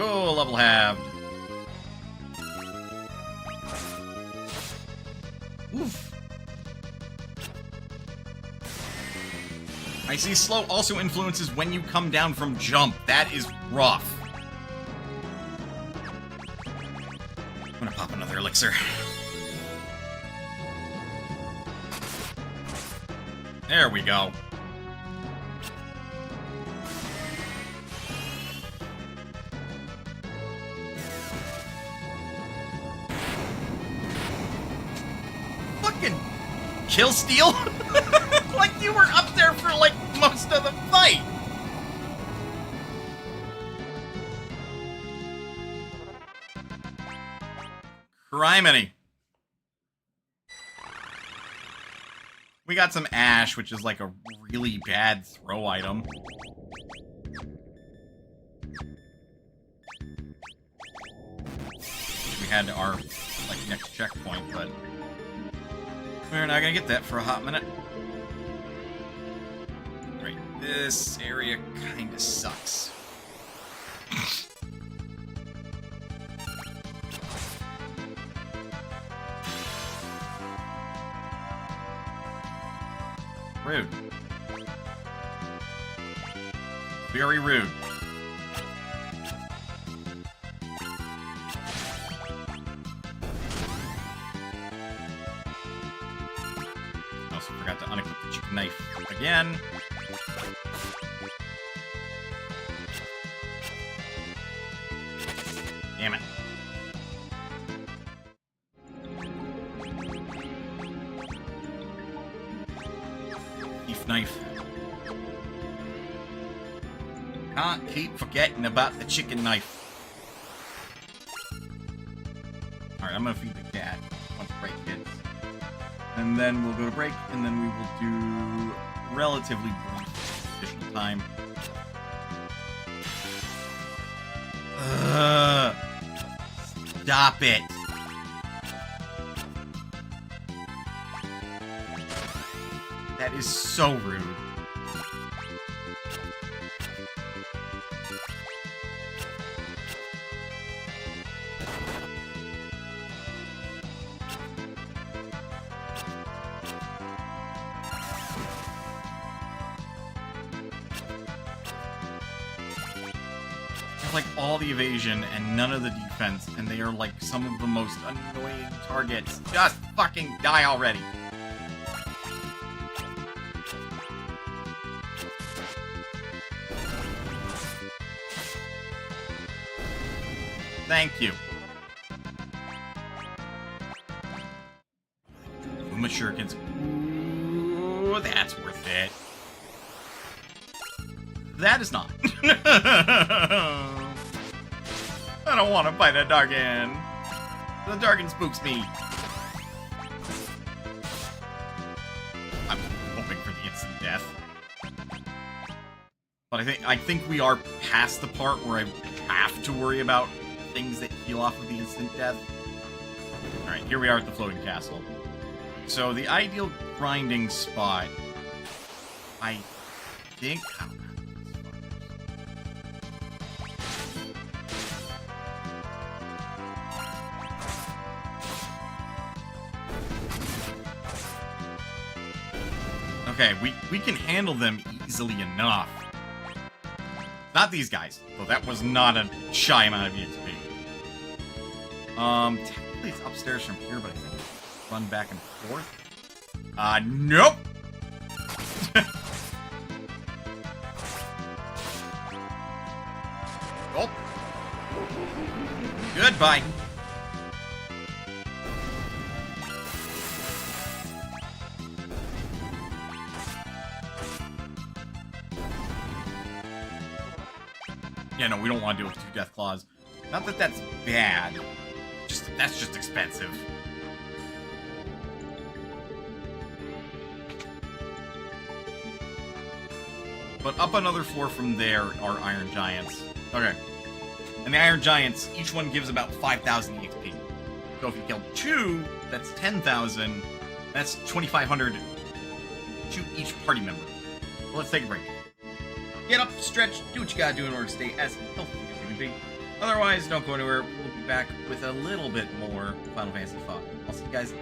Oh, level halved. Oof. I see slow also influences when you come down from jump. That is rough. I'm gonna pop another elixir. There we go. Fucking kill steal? Like you were up there for like most of the fight. Criminy. We got some ash, which is like a really bad throw item. We had our like next checkpoint, but we're not gonna get that for a hot minute. Right, this area kinda sucks. Rude. Very rude. I also forgot to unequip the chicken knife again. Damn it. Knife. Can't keep forgetting about the chicken knife. Alright, I'm gonna feed the cat once break hits. And then we'll go to break, and then we will do relatively brief additional time. Stop it. That is so rude. Like all the evasion and none of the defense, and they are like some of the most annoying targets. Just fucking die already. Thank you. Uma shurikens. Ooh, that's worth it. That is not. I don't want to fight a Dargan. The Dargan spooks me. I'm hoping for the instant death. But I think we are past the part where I have to worry about things that heal off of the instant death. Alright, here we are at the floating castle. So the ideal grinding spot, I think... Okay, we can handle them easily enough. Not these guys, though that was not a shy amount of EXP. Technically it's upstairs from here, but I think it's run back and forth. Nope! Oh. Goodbye. Yeah, no, we don't want to deal with 2 death claws. Not that that's bad. That's just expensive. But up another floor from there are Iron Giants. Okay. And the Iron Giants, each one gives about 5,000 EXP. So if you kill 2, that's 10,000. That's 2,500 to each party member. Well, let's take a break. Get up, stretch, do what you gotta do in order to stay as healthy as you can be. Otherwise, don't go anywhere. We'll be back with a little bit more Final Fantasy V. I'll see you guys.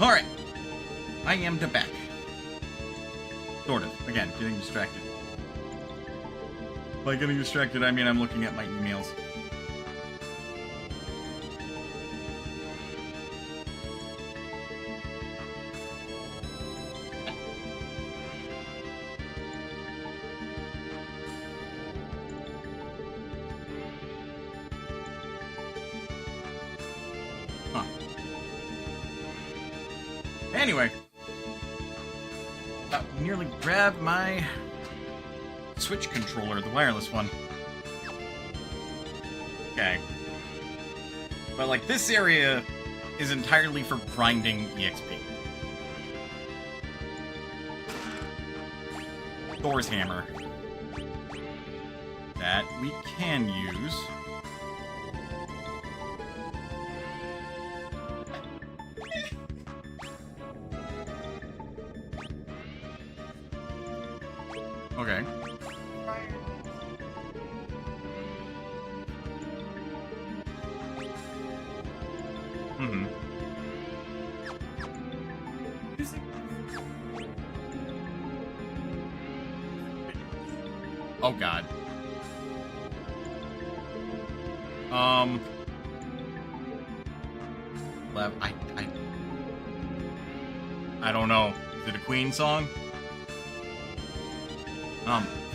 Alright. I am back. Sort of. Again, getting distracted. By getting distracted, I mean I'm looking at my emails. Huh. Anyway. Nearly grabbed my Switch controller, the wireless one. Okay. But, like, this area is entirely for grinding EXP. Thor's hammer. That we can use. Okay. Mm-hmm. Oh God. I don't know. Is it a Queen song?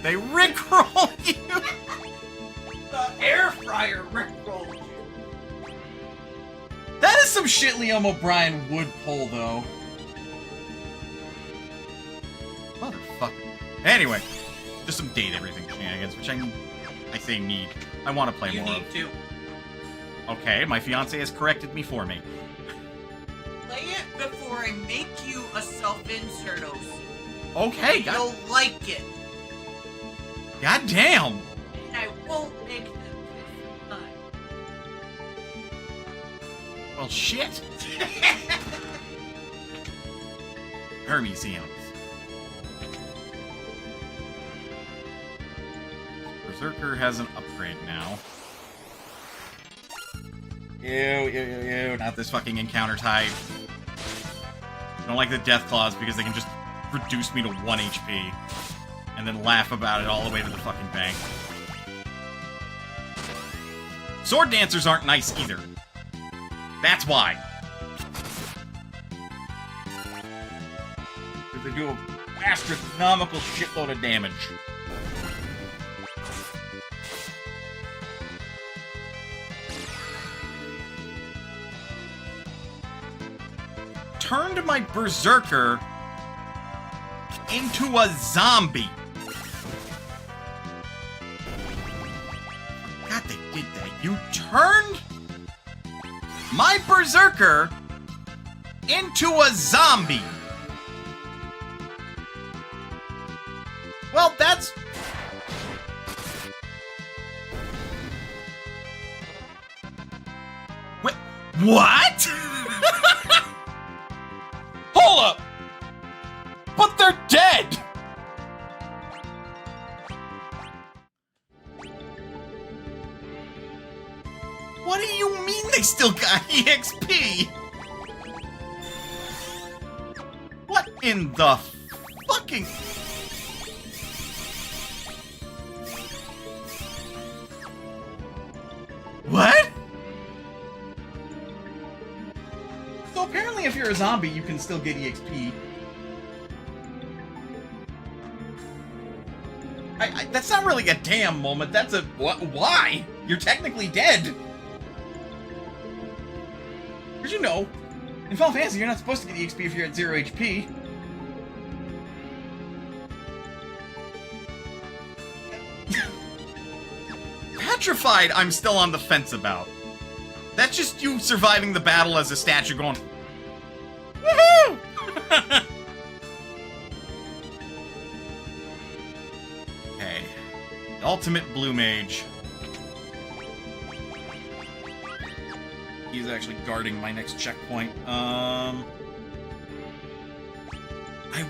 They rickroll you! The air fryer rickrolled you. That is some shit Liam O'Brien would pull, though. Motherfucker. Anyway, just some date everything shenanigans, which I say need. I want to play more of. You need to. Okay, my fiance has corrected me for me. Play it before I make you a self-insert, OC. Okay, You'll like it. God damn! And I won't make them this time. Well, shit. Her museums. Berserker has an upgrade now. Ew, not this fucking encounter type. I don't like the death claws because they can just reduce me to 1 HP. And then laugh about it all the way to the fucking bank. Sword dancers aren't nice either. That's why. Because they do a astronomical shitload of damage. Turned my Berserker into a zombie. God, they did that. You turned my Berserker into a zombie. Well, that's... Wait, what? Hold up! But they're dead! What do you mean they still got EXP? What in the fucking... What? So apparently if you're a zombie, you can still get EXP. That's not really a damn moment, that's a... Why? You're technically dead. Did you know? In Final Fantasy, you're not supposed to get EXP if you're at 0 HP. Petrified, I'm still on the fence about. That's just you surviving the battle as a statue going... Woohoo! Okay. The ultimate blue mage. He's actually guarding my next checkpoint. I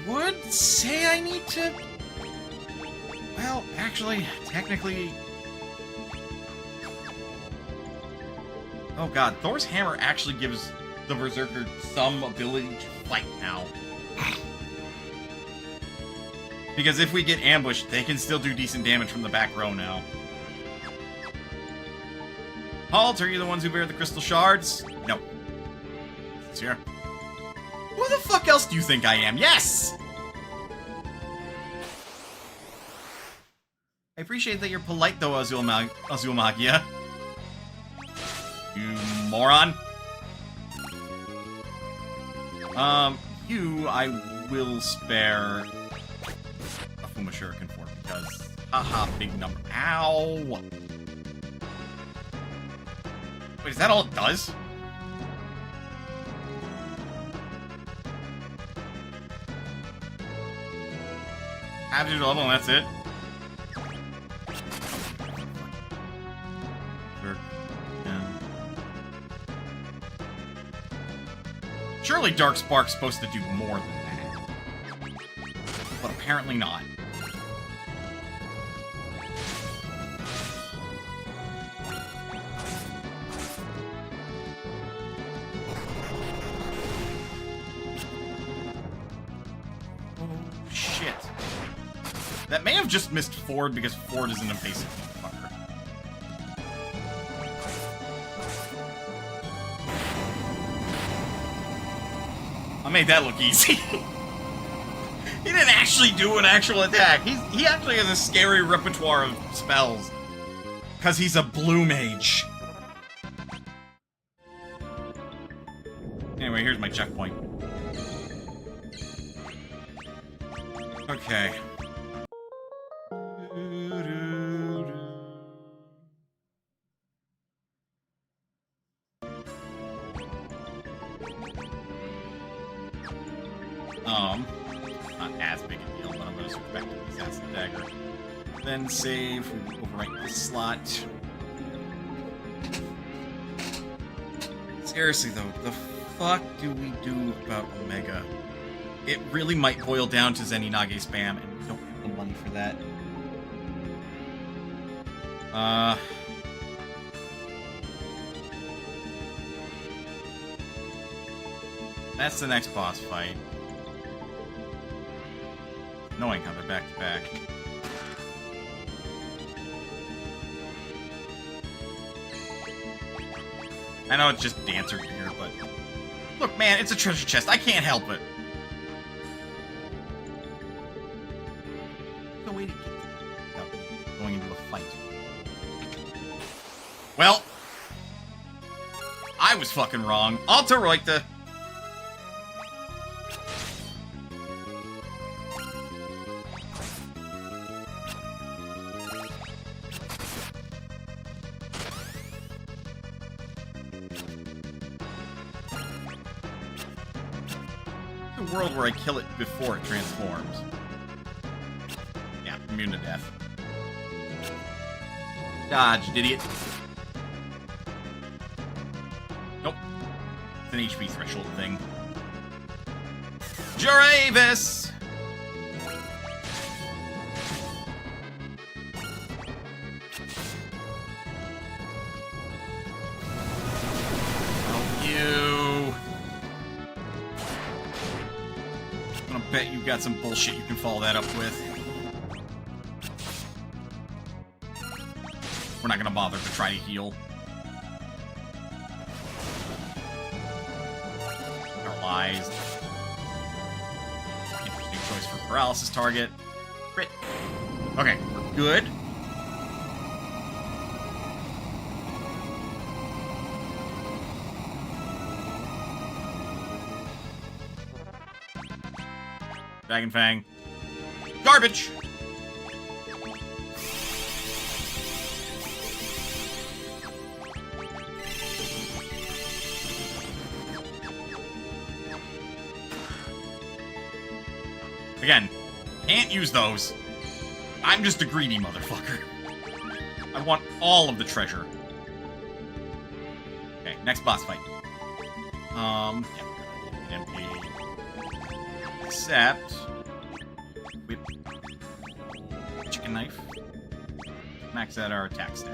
would say I need to... Well, actually, technically... Oh god, Thor's hammer actually gives the Berserker some ability to fight now. Because if we get ambushed, they can still do decent damage from the back row now. Halt, are you the ones who bear the crystal shards? No. It's here. Who the fuck else do you think I am? Yes! I appreciate that you're polite, though, Azulmagia. You moron. You I will spare a Fuma Shuriken for, because, haha, big number. Ow! Wait, is that all it does? Average level, and that's it? Surely Dark Spark's supposed to do more than that. But apparently not. Oh, shit. That may have just missed Fjord because Fjord is an evasive motherfucker. I made that look easy. He didn't actually do an actual attack. He actually has a scary repertoire of spells. Because he's a blue mage. Anyway, here's my checkpoint. Okay. Not as big a deal, but I'm gonna switch back to the Assassin Dagger. Then save, we overwrite this slot. Seriously though, the fuck do we do about Omega? It really might boil down to Zeninage spam, and we don't have the money for that. That's the next boss fight. Knowing how they're back to back. I know it's just Dancer gear, but... Look, man, it's a treasure chest. I can't help it. No way to get to that without going into a fight. Well... I was fucking wrong. Alteroita! World where I kill it before it transforms. Yeah, immune to death. Dodged, idiot. Nope. It's an HP threshold thing. Juravis! Bet you've got some bullshit you can follow that up with. We're not gonna bother to try to heal. Paralyzed. Interesting choice for paralysis target. Crit. Okay, we're good. Dragon Fang. Garbage! Again, can't use those. I'm just a greedy motherfucker. I want all of the treasure. Okay, next boss fight. Yeah. Empty. Except... Whip. Chicken knife. Max out our attack stat.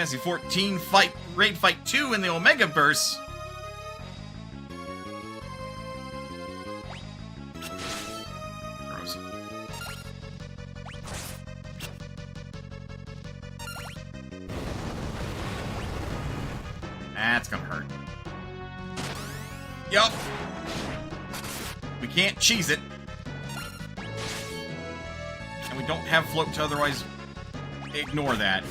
Fantasy 14 fight Raid Fight 2 in the Omega Burst. Gross. That's gonna hurt. Yup. We can't cheese it. And we don't have float to otherwise ignore that.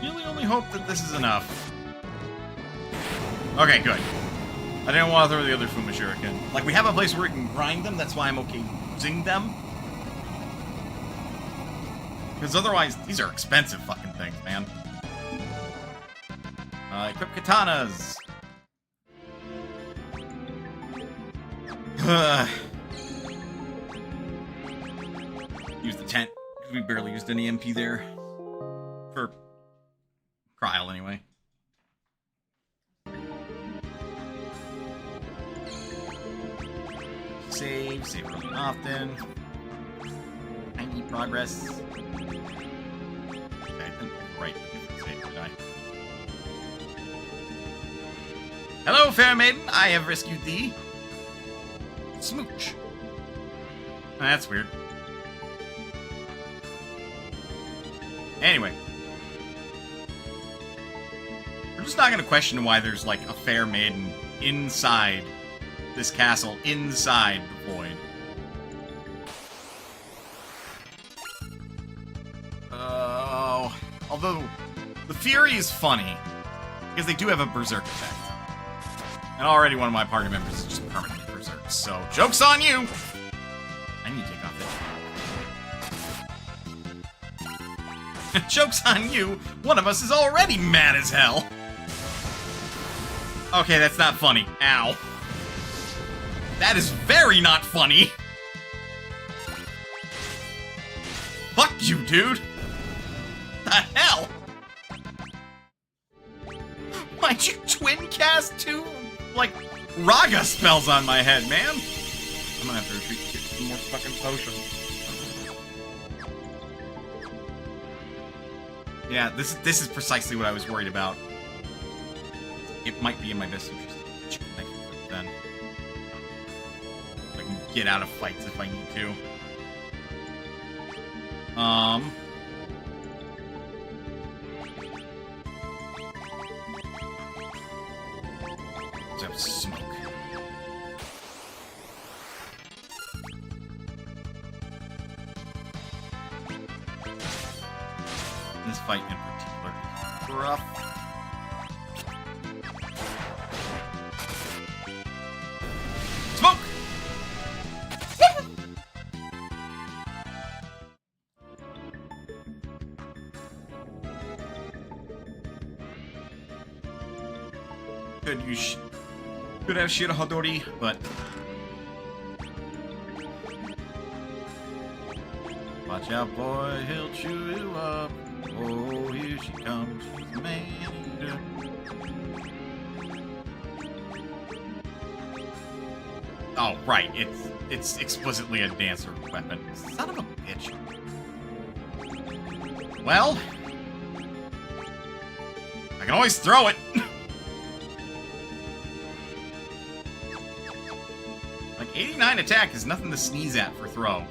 Really only hope that this is enough. Okay, good. I didn't want to throw the other Fuma Shuriken. Like, we have a place where we can grind them, that's why I'm okay using them. Because otherwise, these are expensive fucking things, man. Equip katanas! Use the tent, because we barely used any MP there. For Kryl, anyway. Save really often. Tiny progress. Okay, I didn't write the different save, did I? Hello, fair maiden. I have rescued thee. Smooch. Oh, that's weird. Anyway. We're just not gonna question why there's, like, a fair maiden inside this castle, inside the void. Although, the Fury is funny, because they do have a Berserk effect. And already one of my party members is just permanently Berserk, so joke's on you! I need to take off this. Joke's on you! One of us is already mad as hell! Okay, that's not funny. Ow. That is very not funny! Fuck you, dude! The hell? Why'd you twin cast two, like, Raga spells on my head, man? I'm gonna have to retreat to get some more fucking potions. Yeah, this is precisely what I was worried about. It might be in my best interest to get chicken knife equipped then. I can get out of fights if I need to. Let's have smoke. This fight in particular is rough. Smoke! Could have Shirahadori, but watch out, boy, he'll chew you up. Oh, here she comes, she's made up. Oh, right, it's explicitly a dancer weapon. Son of a bitch. Well, I can always throw it. Like, 89 attack is nothing to sneeze at for throw.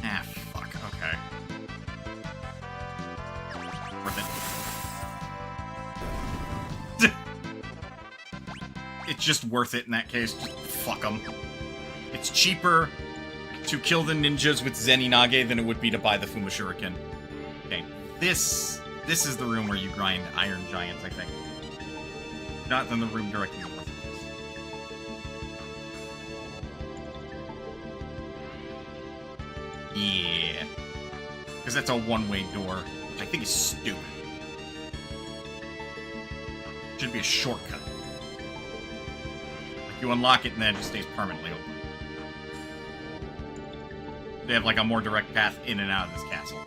Ah, fuck, okay. Worth it. It's just worth it in that case. Just fuck them. It's cheaper to kill the ninjas with Zeninage than it would be to buy the Fuma Shuriken. Okay, this is the room where you grind Iron Giants, I think. Not in the room directly north of this. Yeah. Because that's a one-way door, which I think is stupid. Should be a shortcut. Like you unlock it and then it just stays permanently open. They have like a more direct path in and out of this castle.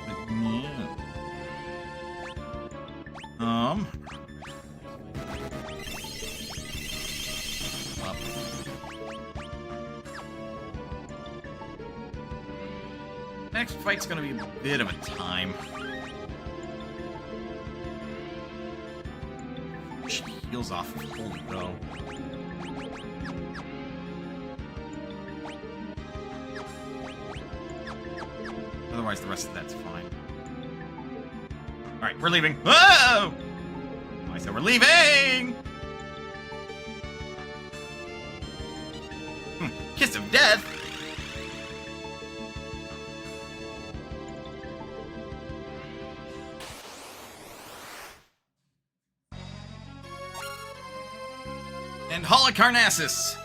But, yeah. Up. Next fight's gonna be a bit of a time. She heals off of holy though. Otherwise, the rest of that's fine. Alright, we're leaving. Whoa! I said we're leaving! Kiss of death! And Holocarnassus!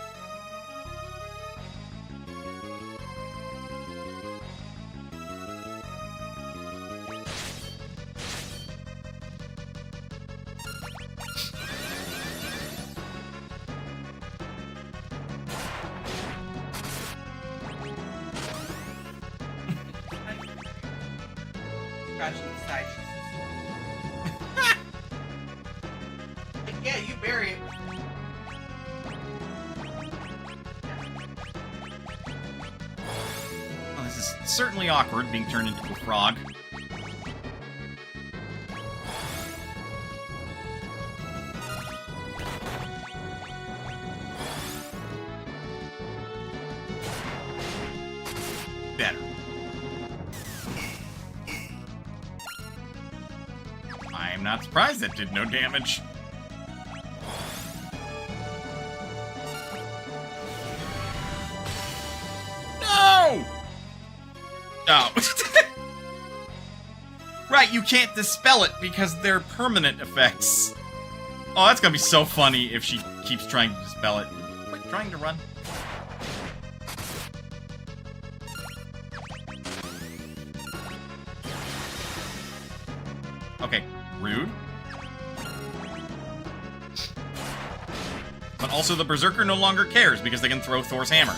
Scratching the side, she says. Yeah, you bury it. Well, this is certainly awkward, being turned into a frog. Better. I'm not surprised that did no damage. No! Oh. Right, you can't dispel it because they're permanent effects. Oh, that's gonna be so funny if she keeps trying to dispel it. Quit trying to run. Okay, rude. But also the Berserker no longer cares because they can throw Thor's hammer.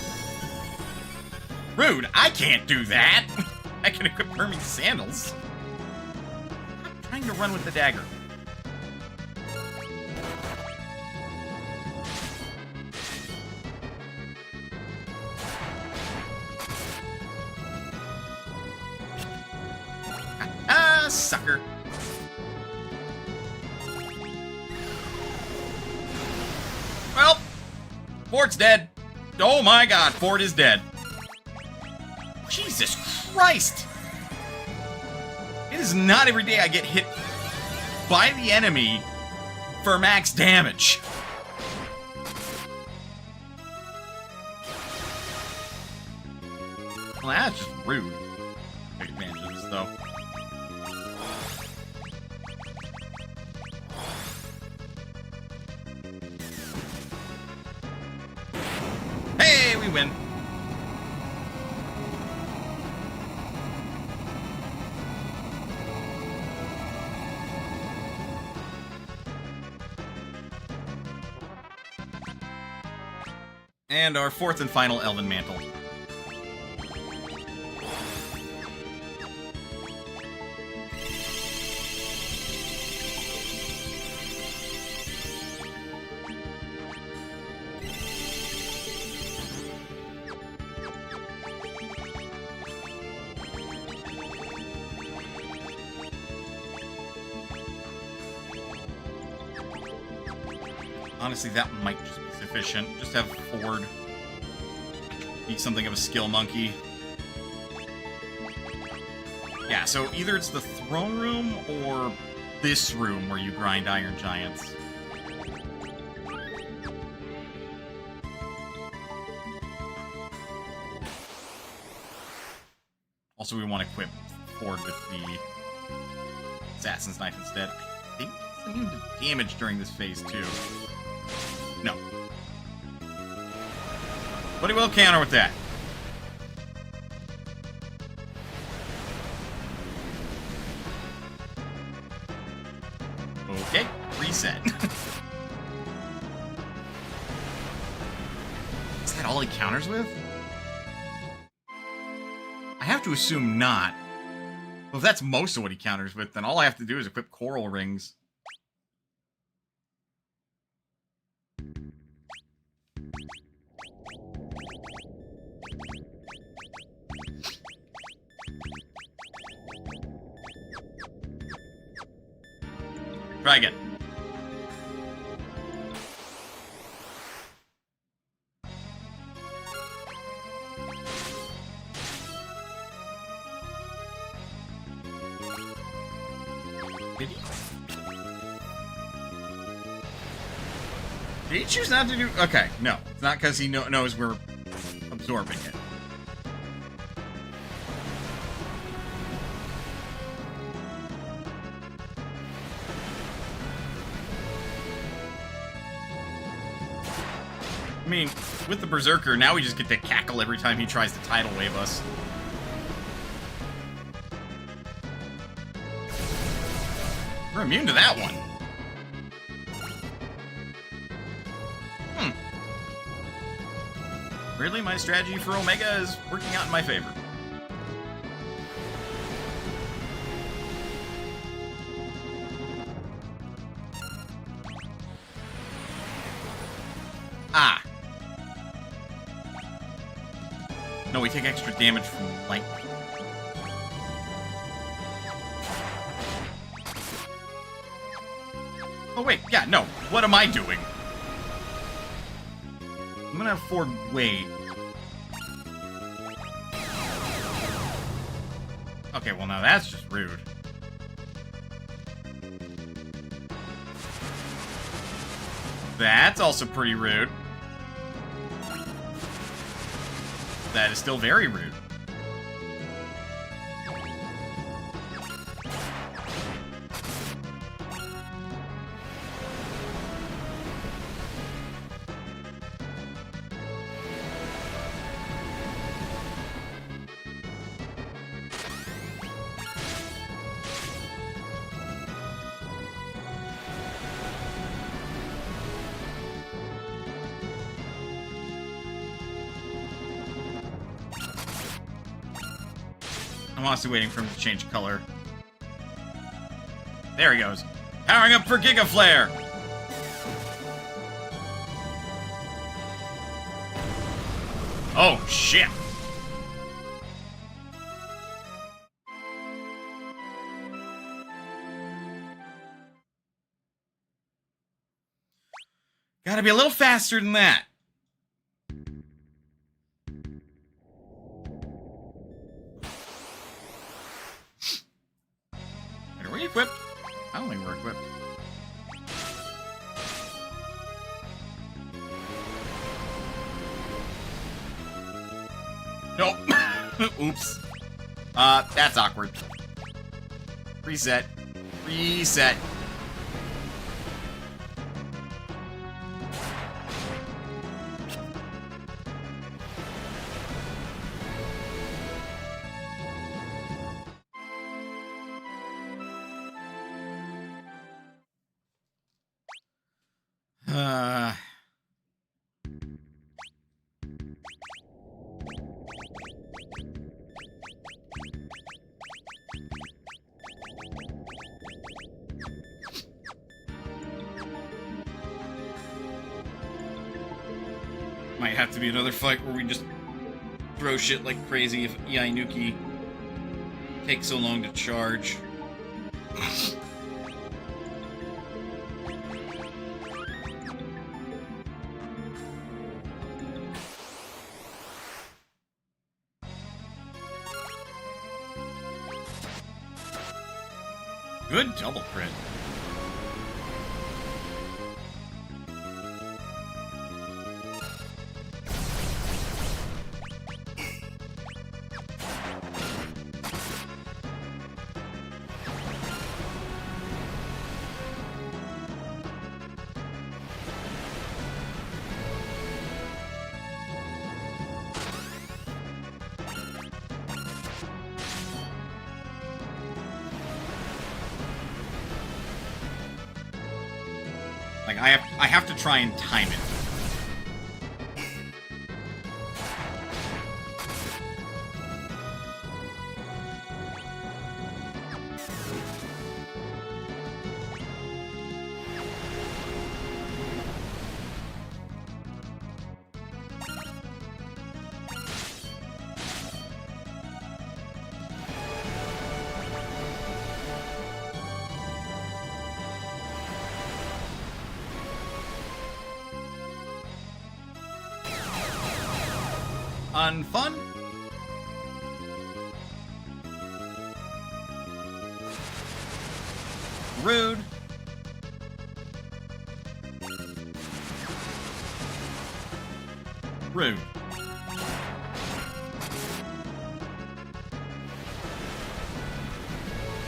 Rude, I can't do that! I can equip Hermes' sandals. I'm trying to run with the dagger. Ah, sucker. Well, Ford's dead. Oh my god, Ford is dead. Jesus Christ! It is not every day I get hit by the enemy for max damage. Well, that's just rude. Take advantage of this, though. Hey, we win. And our fourth and final Elven Mantle. Honestly, that might just be sufficient. Just have Ford be something of a skill monkey. Yeah, so either it's the throne room or this room where you grind Iron Giants. Also, we want to equip Ford with the Assassin's Knife instead. I think it's immune to damage during this phase, too. No. But he will counter with that. all he counters with? I have to assume not. Well, if that's most of what he counters with, then all I have to do is equip coral rings. Try again. Did he? Did he choose not to do... Okay, no. It's not because he knows we're absorbing it. I mean, with the Berserker, now we just get to cackle every time he tries to tidal wave us. We're immune to that one. Weirdly, my strategy for Omega is working out in my favor. Ah. No, we take extra damage from lightning. Oh wait, yeah, no. What am I doing? I'm gonna have Fjord wait. Okay, well now that's just rude. That's also pretty rude. That is still very rude. I'm honestly waiting for him to change color. There he goes. Powering up for Giga Flare! Oh, shit! Gotta be a little faster than that. Are we equipped? I don't think we're equipped. Nope. Oops. That's awkward. Reset. Reset. Might have to be another fight where we just throw shit like crazy if Iainuki takes so long to charge. Good double crit. Like, I have to try and time it. unfun. Rude. Rude.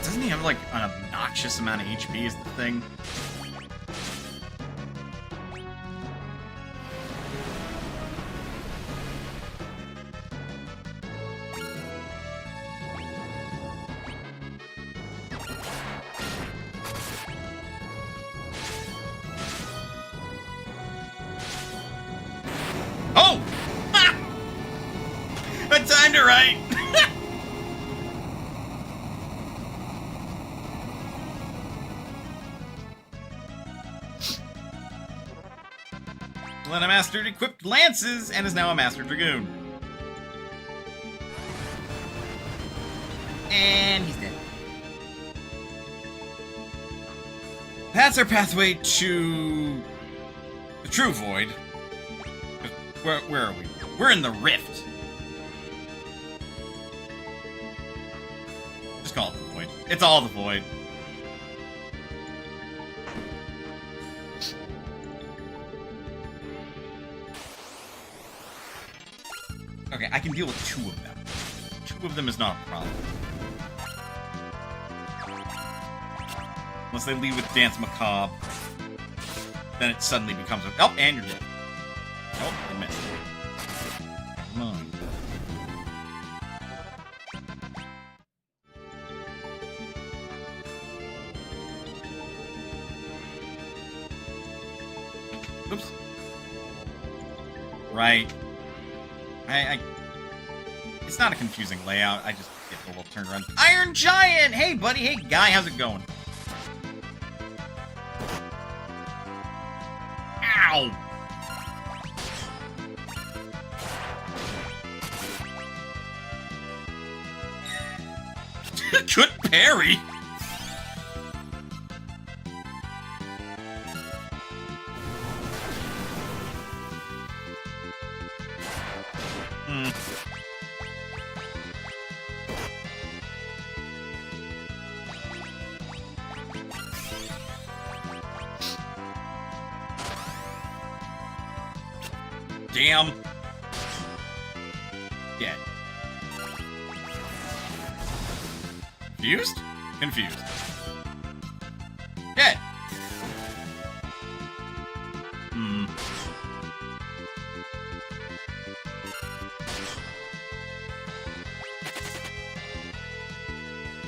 Doesn't he have like an obnoxious amount of HP is the thing? Oh! Ha! I timed it right! Lena mastered equipped lances and is now a master dragoon. And he's dead. That's our pathway to the true void. Where are we? We're in the rift. Just call it the void. It's all the void. Okay, I can deal with 2 of them. 2 of them is not a problem. Unless they leave with Dance Macabre. Then it suddenly becomes a... Oh, and you're dead. Nope, I missed. Come on. Oops. Right. It's not a confusing layout. I just get a little turned around. Iron Giant! Hey, buddy. Hey, guy. How's it going? Ow! Good parry! Damn. Dead. Confused? Confused. Dead.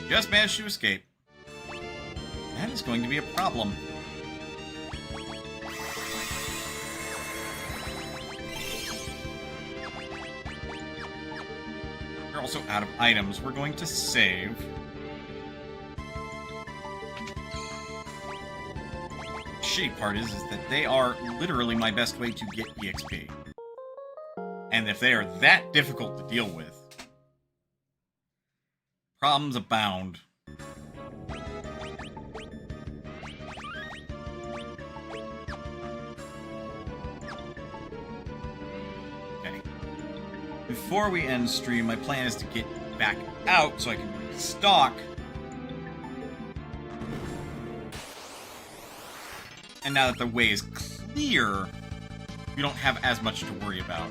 Just managed to escape. That is going to be a problem. We're also out of items. We're going to save. The shitty part is that they are literally my best way to get EXP. And if they are that difficult to deal with, problems abound. Okay. Before we end stream, my plan is to get back out so I can restock. And now that the way is clear, we don't have as much to worry about.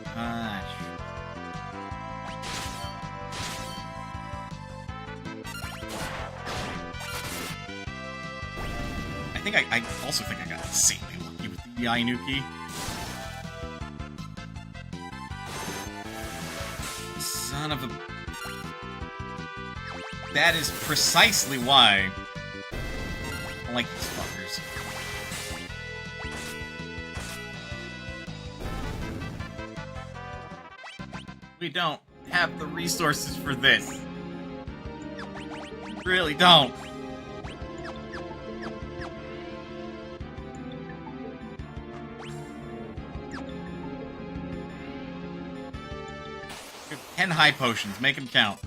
I also think I got insanely lucky with the Ainuki. Son of a... That is precisely why I like these fuckers. We don't have the resources for this. Really don't. 10 high potions. Make them count.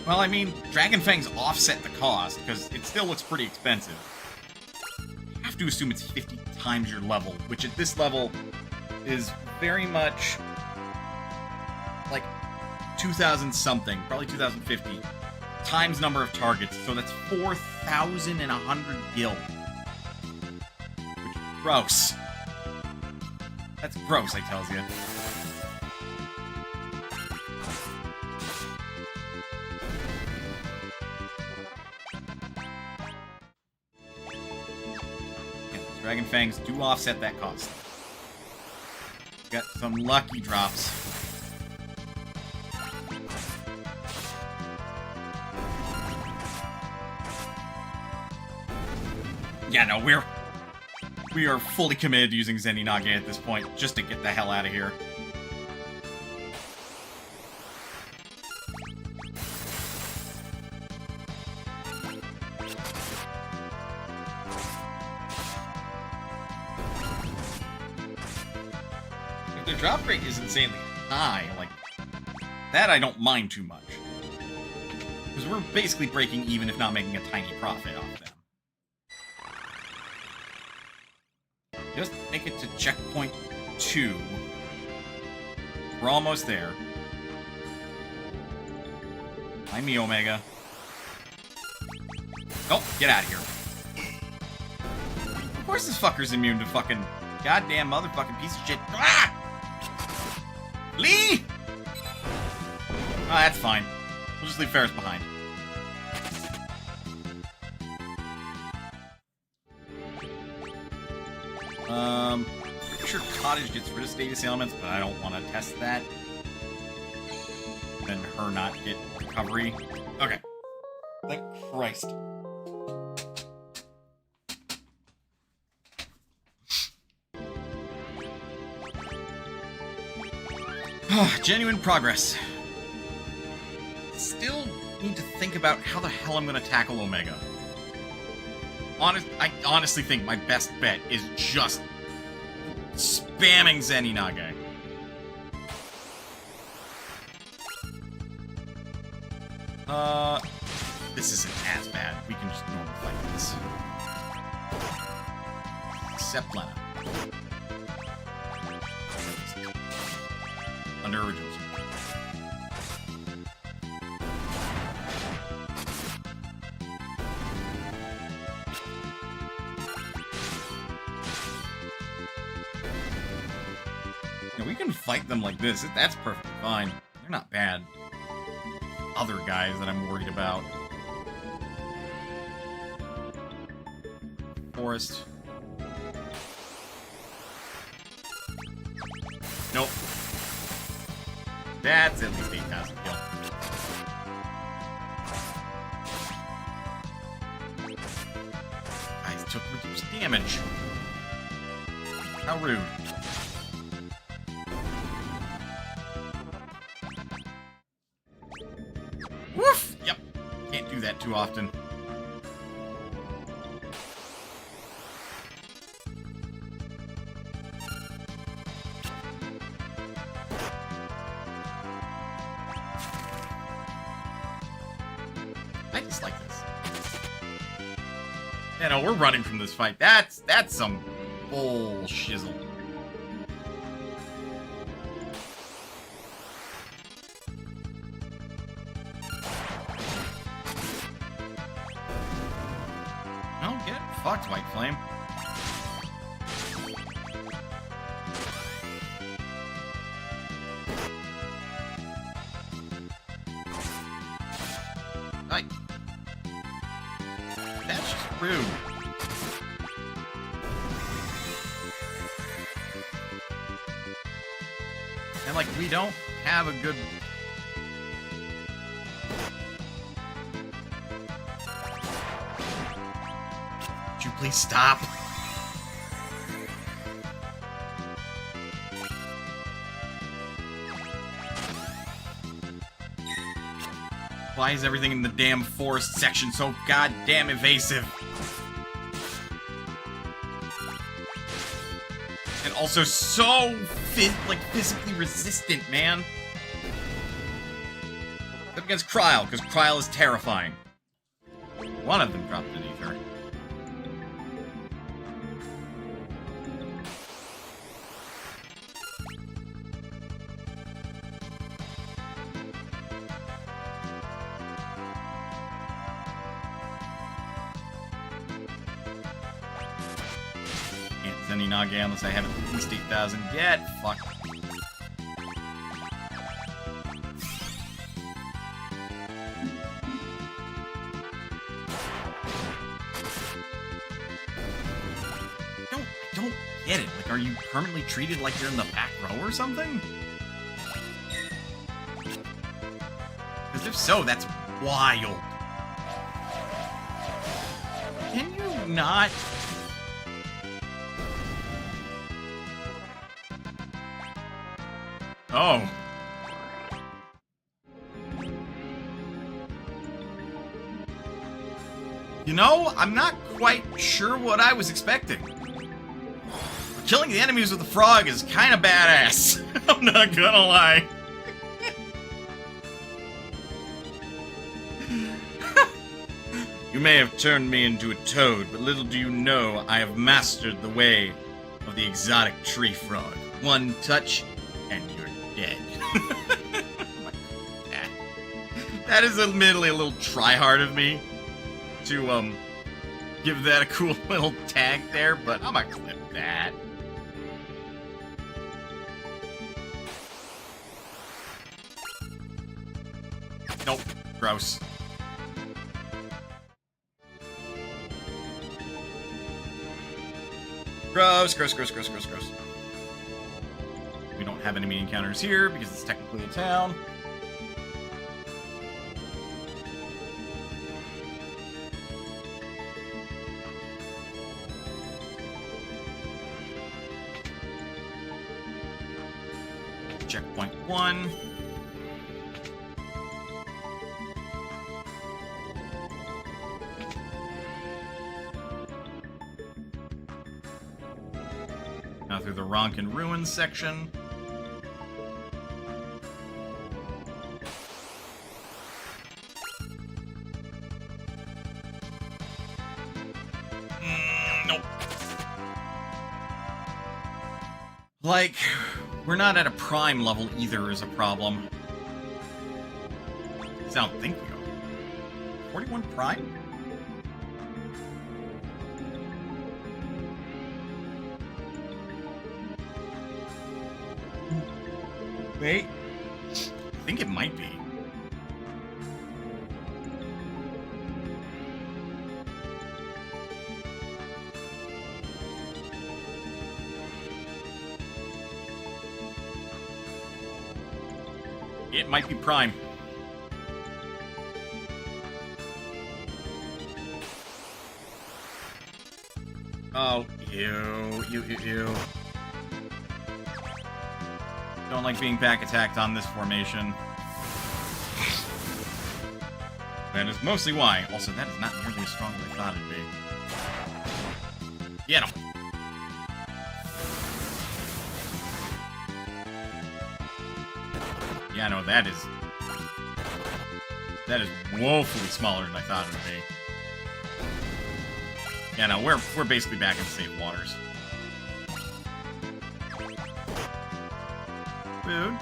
Well, I mean, Dragon Fangs offset the cost, because it still looks pretty expensive. You have to assume it's 50 times your level, which at this level is very much like 2,000 something, probably 2,050, times number of targets, so that's 4,100 gil. Which is gross. That's gross, I tells you. Dragon Fangs do offset that cost. Got some lucky drops. Yeah, no, we are fully committed to using Zeninage at this point, just to get the hell out of here. If their drop rate is insanely high, like, that I don't mind too much. Because we're basically breaking even, if not making a tiny profit off them. Just make it to checkpoint 2. We're almost there. Find me, Omega. Oh, get out of here. Of course this fucker's immune to fucking goddamn motherfucking piece of shit. Ah! Lee! Oh, that's fine. We'll just leave Ferris behind. Pretty sure Cottage gets rid of status ailments, but I don't want to test that. Then her not get recovery. Okay. Thank Christ. Genuine progress. Still need to think about how the hell I'm going to tackle Omega. I honestly think my best bet is just spamming Zeninage. This isn't as bad. We can just normal fight this. Except Lena. Under original super. Yeah, we can fight them like this. That's perfectly fine. They're not bad. Other guys that I'm worried about. Forest. Nope. That's at least 8,000 gil. Guys took reduced damage. How rude. Woof! Yep. Can't do that too often. I just like this. You know, we're running from this fight. That's some bull shizzle. No, get fucked, White Flame. That's just rude. And, like, we don't have a good... Would you please stop? Why is everything in the damn forest section so goddamn evasive? And also so physically resistant, man. The Up against Kryl, because Kryl is terrifying. One of them dropped an ether. Can't send any Naga unless I have at least 8,000 yet. Fuck. Don't get it. Like, are you permanently treated like you're in the back row or something? Because if so, that's wild. Can you not? Oh. You know, I'm not quite sure what I was expecting. Killing the enemies with the frog is kind of badass. I'm not gonna lie. You may have turned me into a toad, but little do you know I have mastered the way of the exotic tree frog. One touch, and you're dead. That is admittedly a little try-hard of me to, give that a cool little tag there, but I'm gonna clip that. Nope. Gross. Gross, gross, gross, gross, gross, gross. We don't have enemy encounters here because it's technically a town. Checkpoint 1. Now through the Ronkin Ruins section. Nope. Like, we're not at a prime level either is a problem. I don't think we are. 41 prime? Wait. I think it might be. It might be prime. Oh, ew. Don't like being back attacked on this formation. That is mostly why. Also, that is not nearly as strong as I thought it'd be. Get him. Yeah, no, that is woefully smaller than I thought it would be. Yeah, no, we're basically back in safe waters. Rude.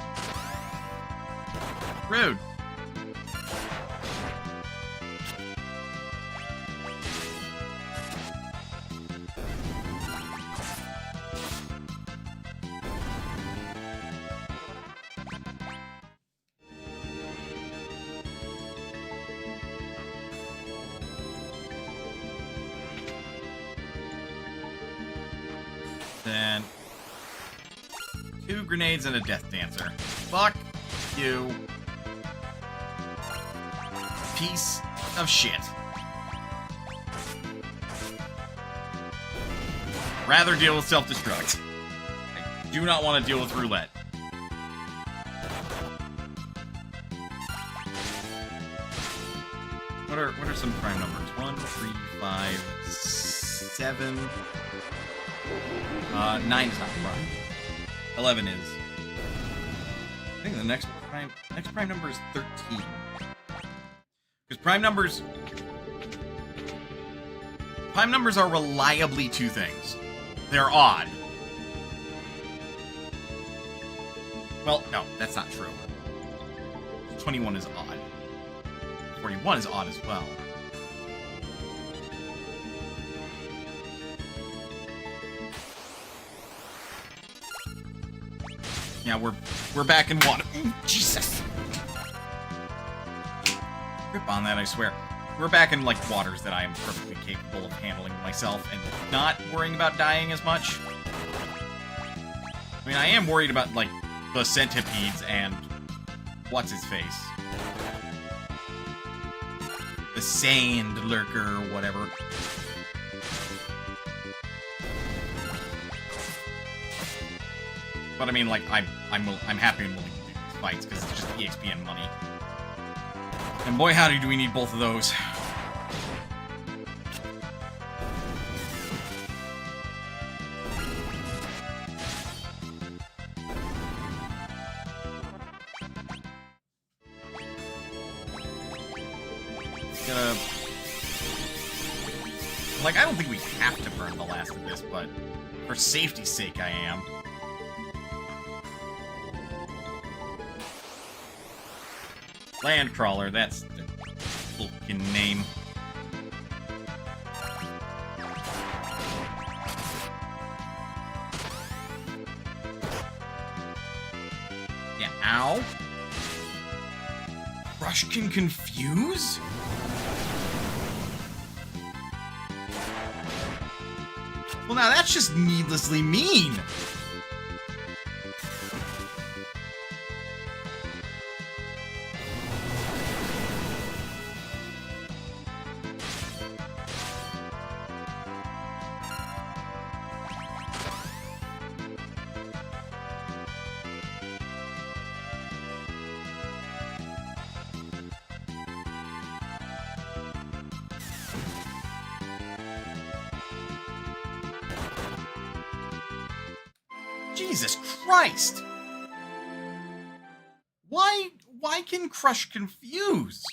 Rude. Then 2 grenades and a death dancer. Fuck you. Piece of shit. Rather deal with self-destruct. I do not want to deal with roulette. What are some prime numbers? 1, 3, 5, 7. 9 is not prime. 11 is. I think the next prime number is 13. Because prime numbers are reliably two things. They're odd. Well, no, that's not true. 21 is odd. 41 is odd as well. Yeah, we're back in water. Ooh, Jesus. Grip on that, I swear. We're back in, like, waters that I am perfectly capable of handling myself and not worrying about dying as much. I mean, I am worried about, like, the centipedes and what's-his-face. The sand lurker or whatever. But I mean, like, I'm happy and willing to do these fights because it's just EXP and money. And boy, howdy, do we need both of those. Like, I don't think we have to burn the last of this, but for safety's sake, I am. Landcrawler, that's the fucking name. Yeah, ow. Crush can confuse? Well, now that's just needlessly mean. Jesus Christ! Why can Crush confuse?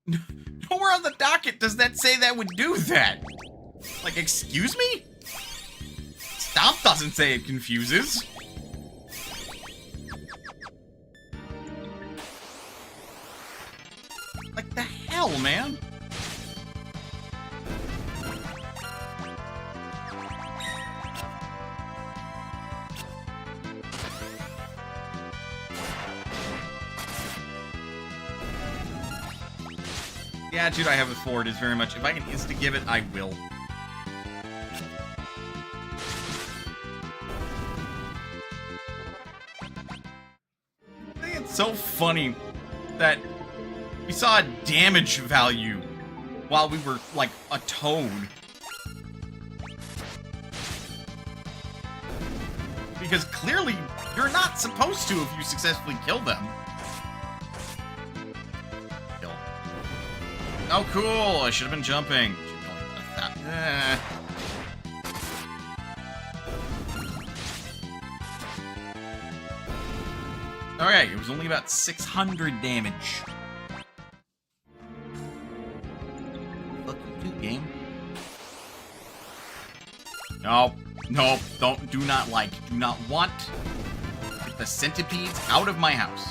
Nowhere on the docket does that say that would do that. Like, excuse me? Stomp doesn't say it confuses. Like, the hell, man? The attitude I have with Fjord is very much, if I can insta-give it, I will. I think it's so funny that we saw a damage value while we were, like, a toad. Because clearly, you're not supposed to if you successfully kill them. Oh, cool! I should have been jumping. Okay, it was only about 600 damage. Fuck you too, game. Nope. Nope. Do not want. Get the centipedes out of my house.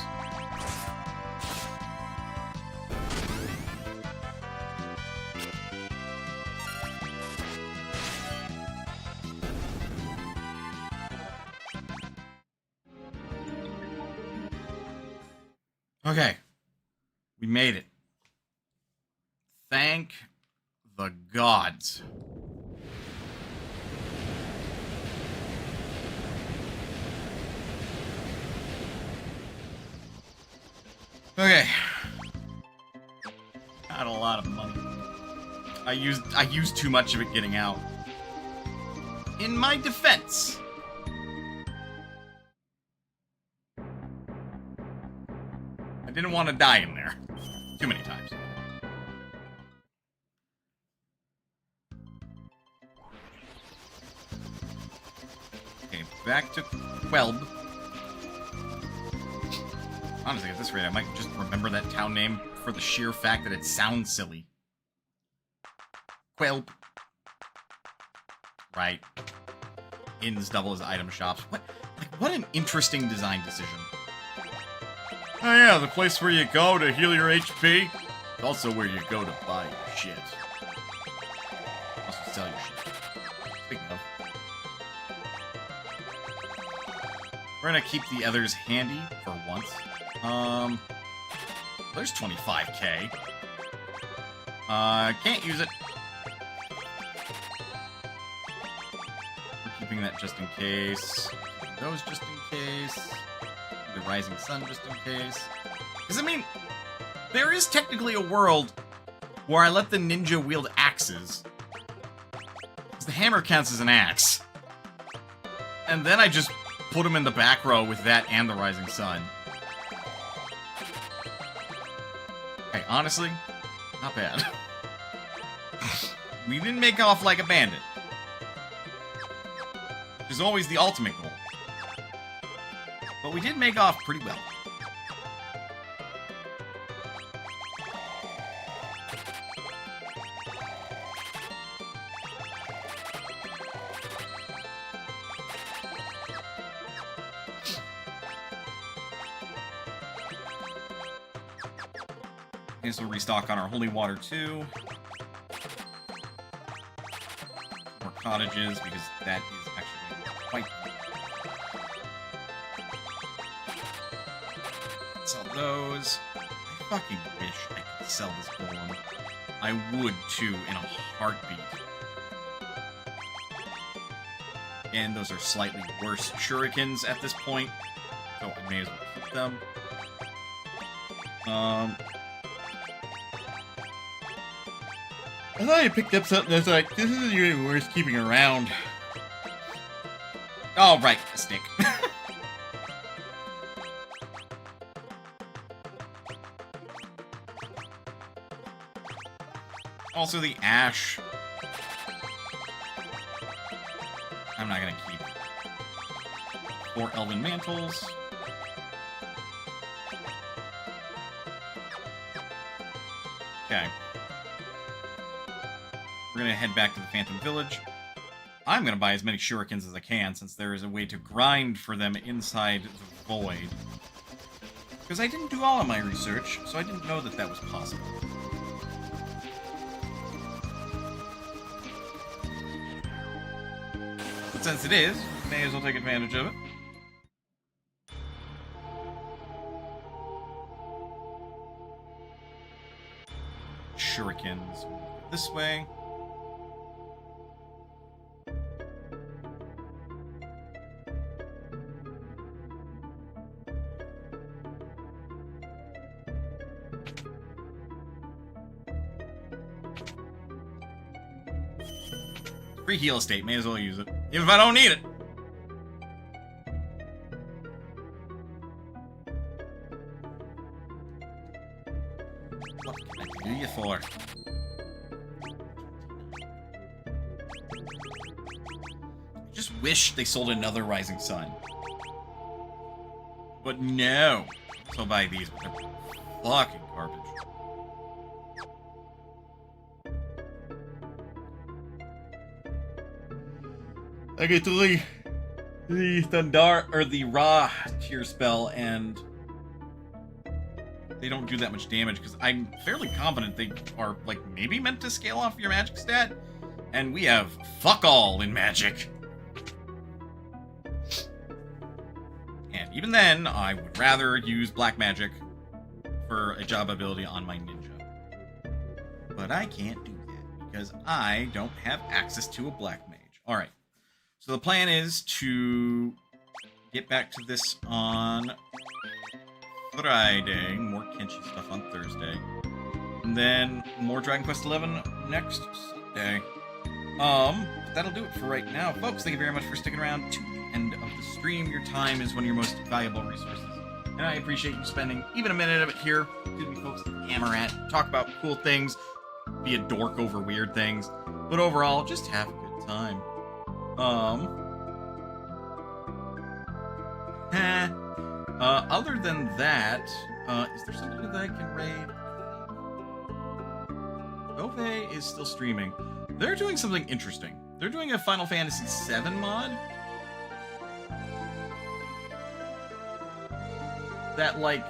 Okay, we made it. Thank the gods. Okay. Not a lot of money. I used too much of it getting out. In my defense, I didn't want to die in there too many times. Okay, back to Quelb. Honestly, at this rate, I might just remember that town name for the sheer fact that it sounds silly. Quelp. Right. Inns double as item shops. What an interesting design decision. Oh yeah, the place where you go to heal your HP. It's also where you go to buy your shit. Also sell your shit. Speaking of. We're gonna keep the others handy for once. There's 25k. Can't use it. We're keeping that just in case. Those just in case. The Rising Sun just in case. Because, I mean, there is technically a world where I let the ninja wield axes. Because the hammer counts as an axe. And then I just put him in the back row with that and the Rising Sun. Hey, honestly, not bad. We didn't make off like a bandit. Which is always the ultimate goal. But we did make off pretty well. Okay, so we'll restock on our holy water too. More cottages, because that is actually quite... Sell those. I fucking wish I could sell this golem. I would too, in a heartbeat. And those are slightly worse shurikens at this point, so I may as well keep them. I thought I picked up something that's like, this isn't even worth keeping around. Oh, right, a stick. Also, the ash. I'm not gonna keep 4 elven mantles. Okay. We're gonna head back to the Phantom Village. I'm gonna buy as many shurikens as I can, since there is a way to grind for them inside the void. Because I didn't do all of my research, so I didn't know that that was possible. But since it is, may as well take advantage of it. Shurikens this way. Free heal estate, may as well use it. Even if I don't need it. What can I do you for? I just wish they sold another Rising Sun. But no. So I'll buy these, but they're fucking garbage. I get to the Thundar or the Ra tier spell, and they don't do that much damage because I'm fairly confident they are like maybe meant to scale off your magic stat, and we have fuck all in magic. And even then, I would rather use black magic for a job ability on my ninja, but I can't do that because I don't have access to a black mage. All right. So the plan is to get back to this on Friday, more Kenshi stuff on Thursday, and then more Dragon Quest XI next Sunday. But that'll do it for right now, folks. Thank you very much for sticking around to the end of the stream. Your time is one of your most valuable resources, and I appreciate you spending even a minute of it here. Excuse me, folks, to hammer at, talk about cool things, be a dork over weird things, but overall, just have a good time. Other than that, is there somebody that I can raid? Ove is still streaming. They're doing something interesting. They're doing a Final Fantasy VII mod. That, like...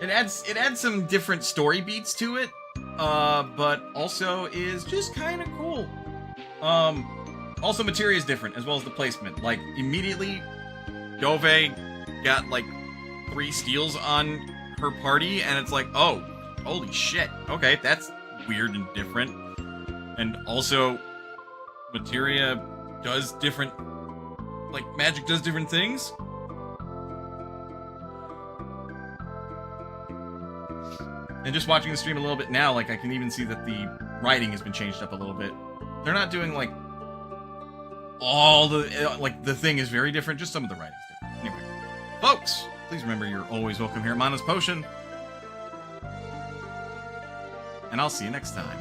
It adds some different story beats to it, but also is just kind of cool. Also materia is different, as well as the placement. Like, immediately, Dove got, like, 3 steals on her party, and it's like, oh, holy shit. Okay, that's weird and different. And also, materia does different, like, magic does different things. And just watching the stream a little bit now, like, I can even see that the writing has been changed up a little bit. They're not doing, like, all the... Like, the thing is very different, just some of the writing's different. Anyway, folks, please remember you're always welcome here at Mana's Potion. And I'll see you next time.